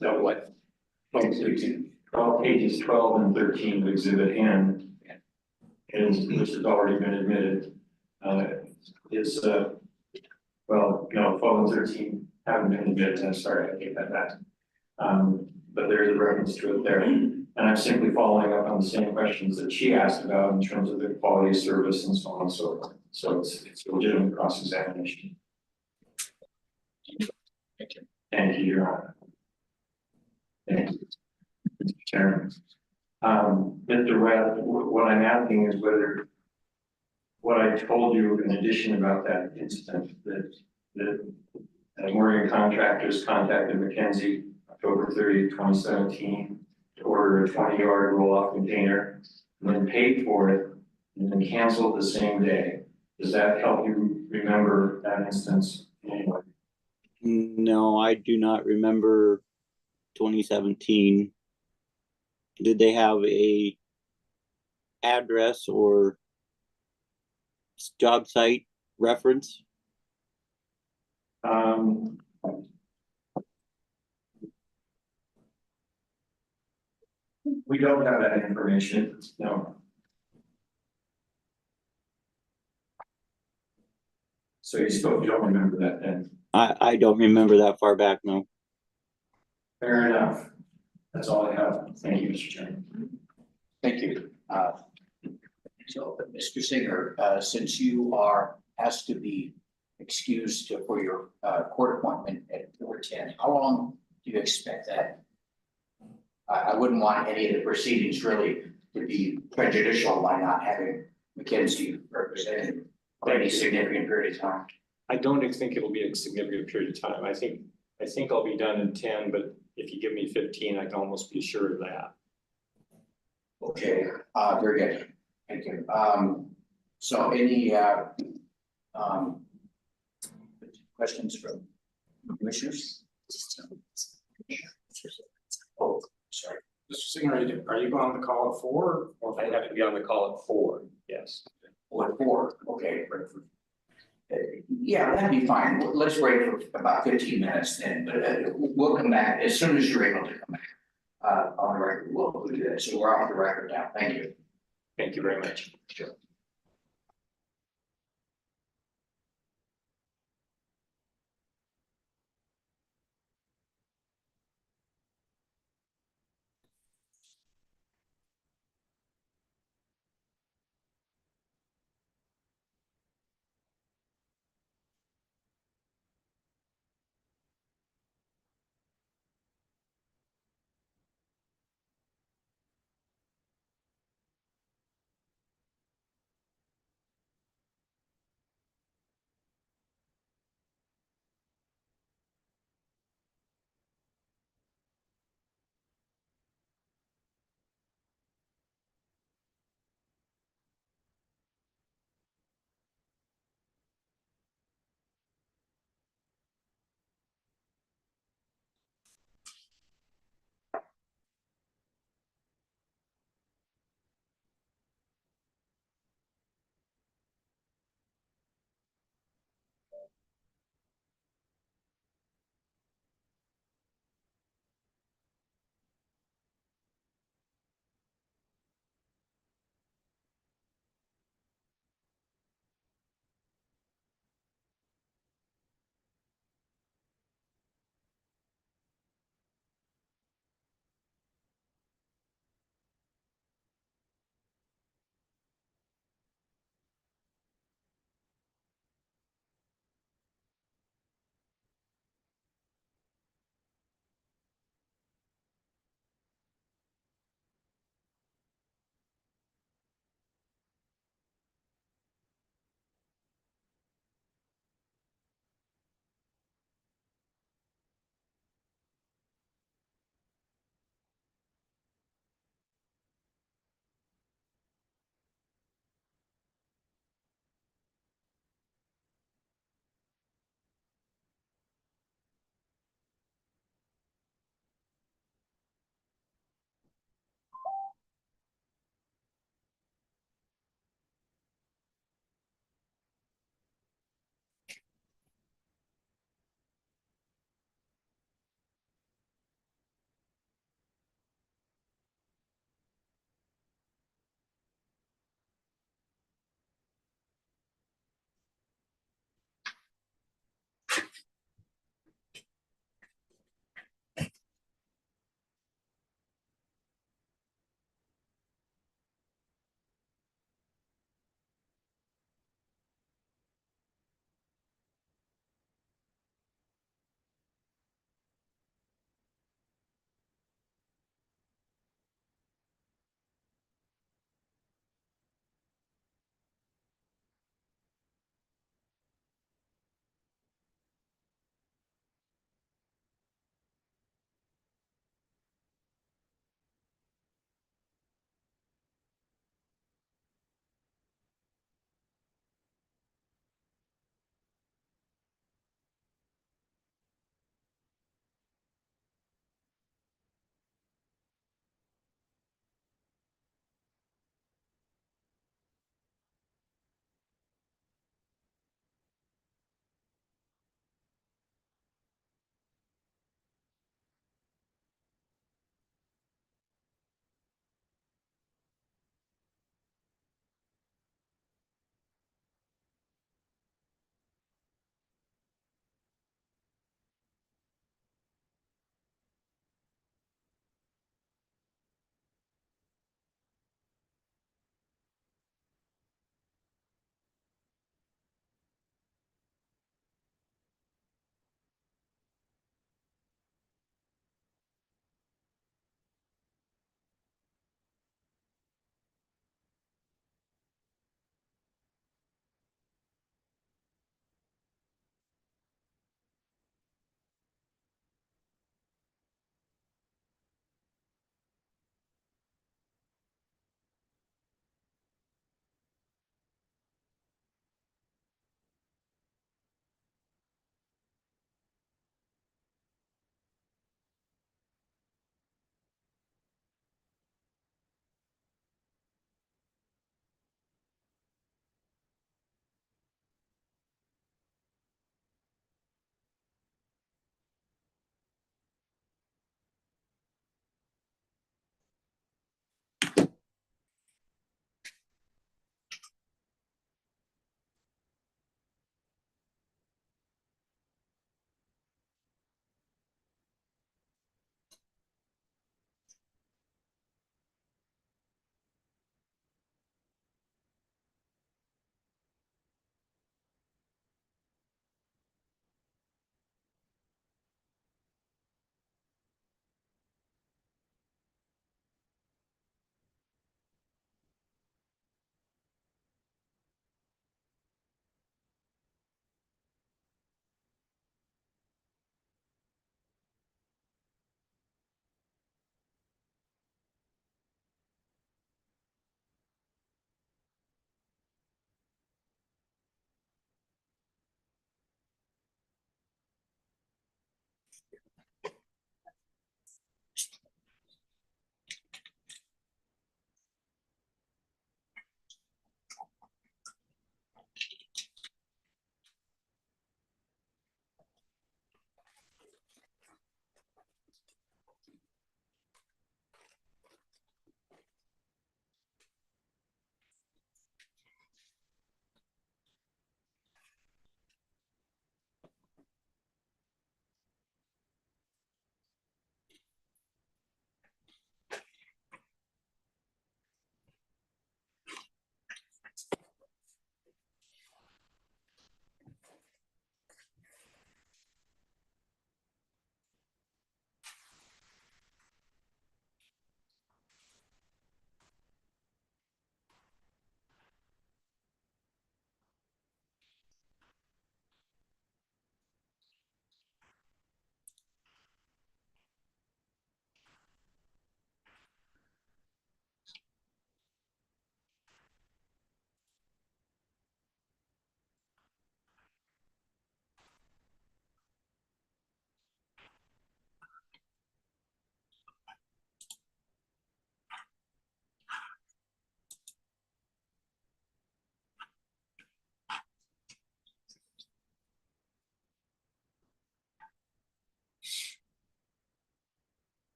that what? 12, pages 12 and 13 of Exhibit N, which has already been admitted, is, well, no, 12 and 13 haven't been admitted, I'm sorry, I take that back. But there's a reference to it there. And I'm simply following up on the same questions that she asked about in terms of the quality of service and so on and so forth. So it's a legitimate cross-examination. Thank you, Your Honor. Thank you, Mr. Chairman. Mr. Webb, what I'm asking is whether what I told you in addition about that incident, that Morgan Contractors contacted McKenzie October 30, 2017, to order a 20-yard roll-off container, and then paid for it, and then canceled the same day. Does that help you remember that instance anyway? No, I do not remember 2017. Did they have a address or job site reference? We don't have that information, no. So you don't remember that then? I don't remember that far back, no. Fair enough. That's all I have. Thank you, Mr. Chairman. Thank you. So, Mr. Singer, since you are asked to be excused for your court appointment at 4:10, how long do you expect that? I wouldn't want any of the proceedings really to be prejudicial by not having McKenzie represented for any significant period of time. I don't think it'll be a significant period of time. I think I'll be done in 10, but if you give me 15, I can almost be sure of that. Okay, very good. Thank you. So any questions from commissioners? Oh, sorry. Mr. Singer, are you going on the call at 4? Or I have to be on the call at 4, yes. What for? Okay. Yeah, that'd be fine. Let's break for about 15 minutes then, but we'll come back as soon as you're able to come back. On the record, we'll do that. So we're off the record now. Thank you. Thank you very much. Sure.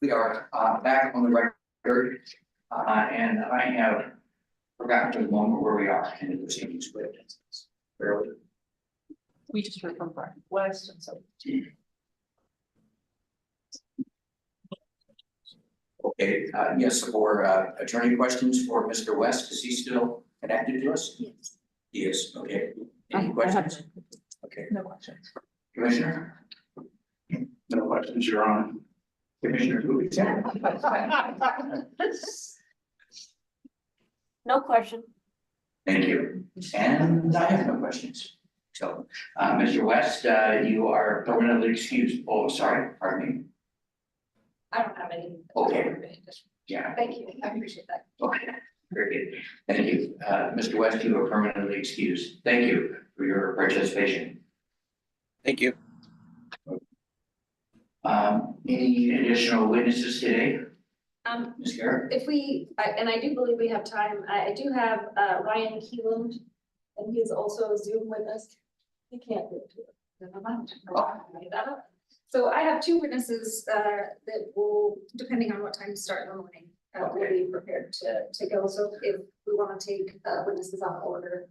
We are back on the record, and I have forgotten to the moment where we are in the proceedings with barely. We just heard from Brian West and so. Okay, yes, for attorney questions for Mr. West, is he still connected to us? Yes. He is, okay. Any I have questions? Okay, no questions. Commissioner? No questions, Your Honor. Commissioner Cooley? No question. Thank you. And I have no questions. So, Mr. West, you are permanently excused. Oh, sorry, pardon me. I don't have any. Okay. Yeah, Thank you, I appreciate that. okay, very good. Thank you. Mr. West, you are permanently excused. Thank you for your participation. Thank you. Any additional witnesses today? Ms. Garrett? If we, and I do believe we have time, I do have Ryan Keeland, and he's also a Zoom witness. He can't do it. Never mind. So I have two witnesses that will, depending on what time you start in the morning, will be prepared to go. So if we want to take witnesses on order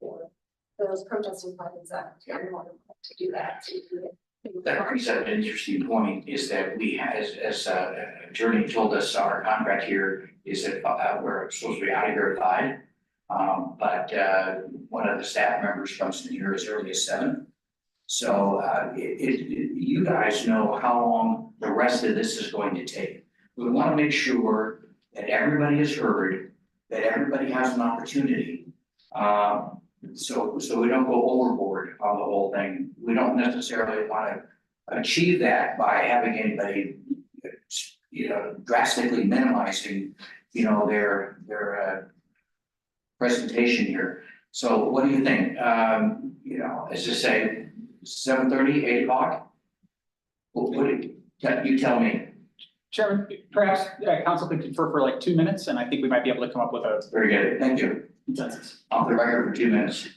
for those protesting parties, I'm more than willing to do that. So you can get That brings up an interesting point, is that we, as attorney told us, our contract here is that, we're supposed to be out of here at 5. But one of the staff members comes in here as early as 7. So, you guys know how long the rest of this is going to take. We want to make sure that everybody is heard, that everybody has an opportunity. So we don't go overboard on the whole thing. We don't necessarily want to achieve that by having anybody, drastically minimizing, their presentation here. So what do you think? As I say, 7:30, 8 o'clock? What do you tell me? Chairman, perhaps council could confer for like 2 minutes, and I think we might be able to come up with a Very good, thank you. consensus. Off the record for 2 minutes.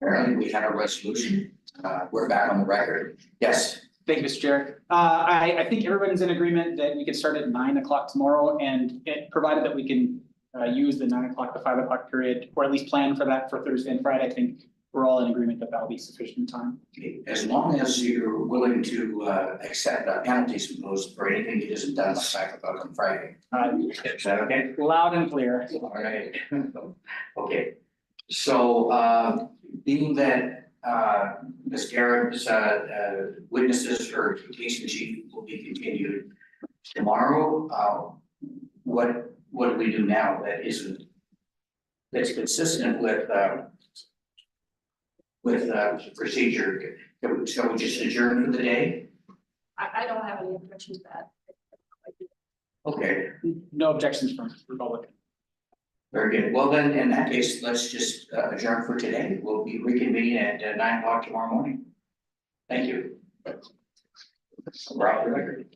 Apparently, we had a resolution. We're back on the record. Yes. Thank you, Mr. Chair. I think everyone's in agreement that we could start at 9 o'clock tomorrow, and provided that we can use the 9 o'clock to 5 o'clock period, or at least plan for that for Thursday and Friday. I think we're all in agreement that that'll be sufficient time. As long as you're willing to accept penalties imposed for anything that isn't done by 5 o'clock on Friday. Is that okay? Loud and clear. All right. Okay. So being that Ms. Garrett's witnesses or case in chief will be continued tomorrow, what do we do now that's consistent with procedure? Shall we just adjourn for the day? I don't have any objection to that. Okay, No objections from Republican. very good. Well, then, in that case, let's just adjourn for today. We'll be reconvening at 9 o'clock tomorrow morning. Thank you. We're off the record.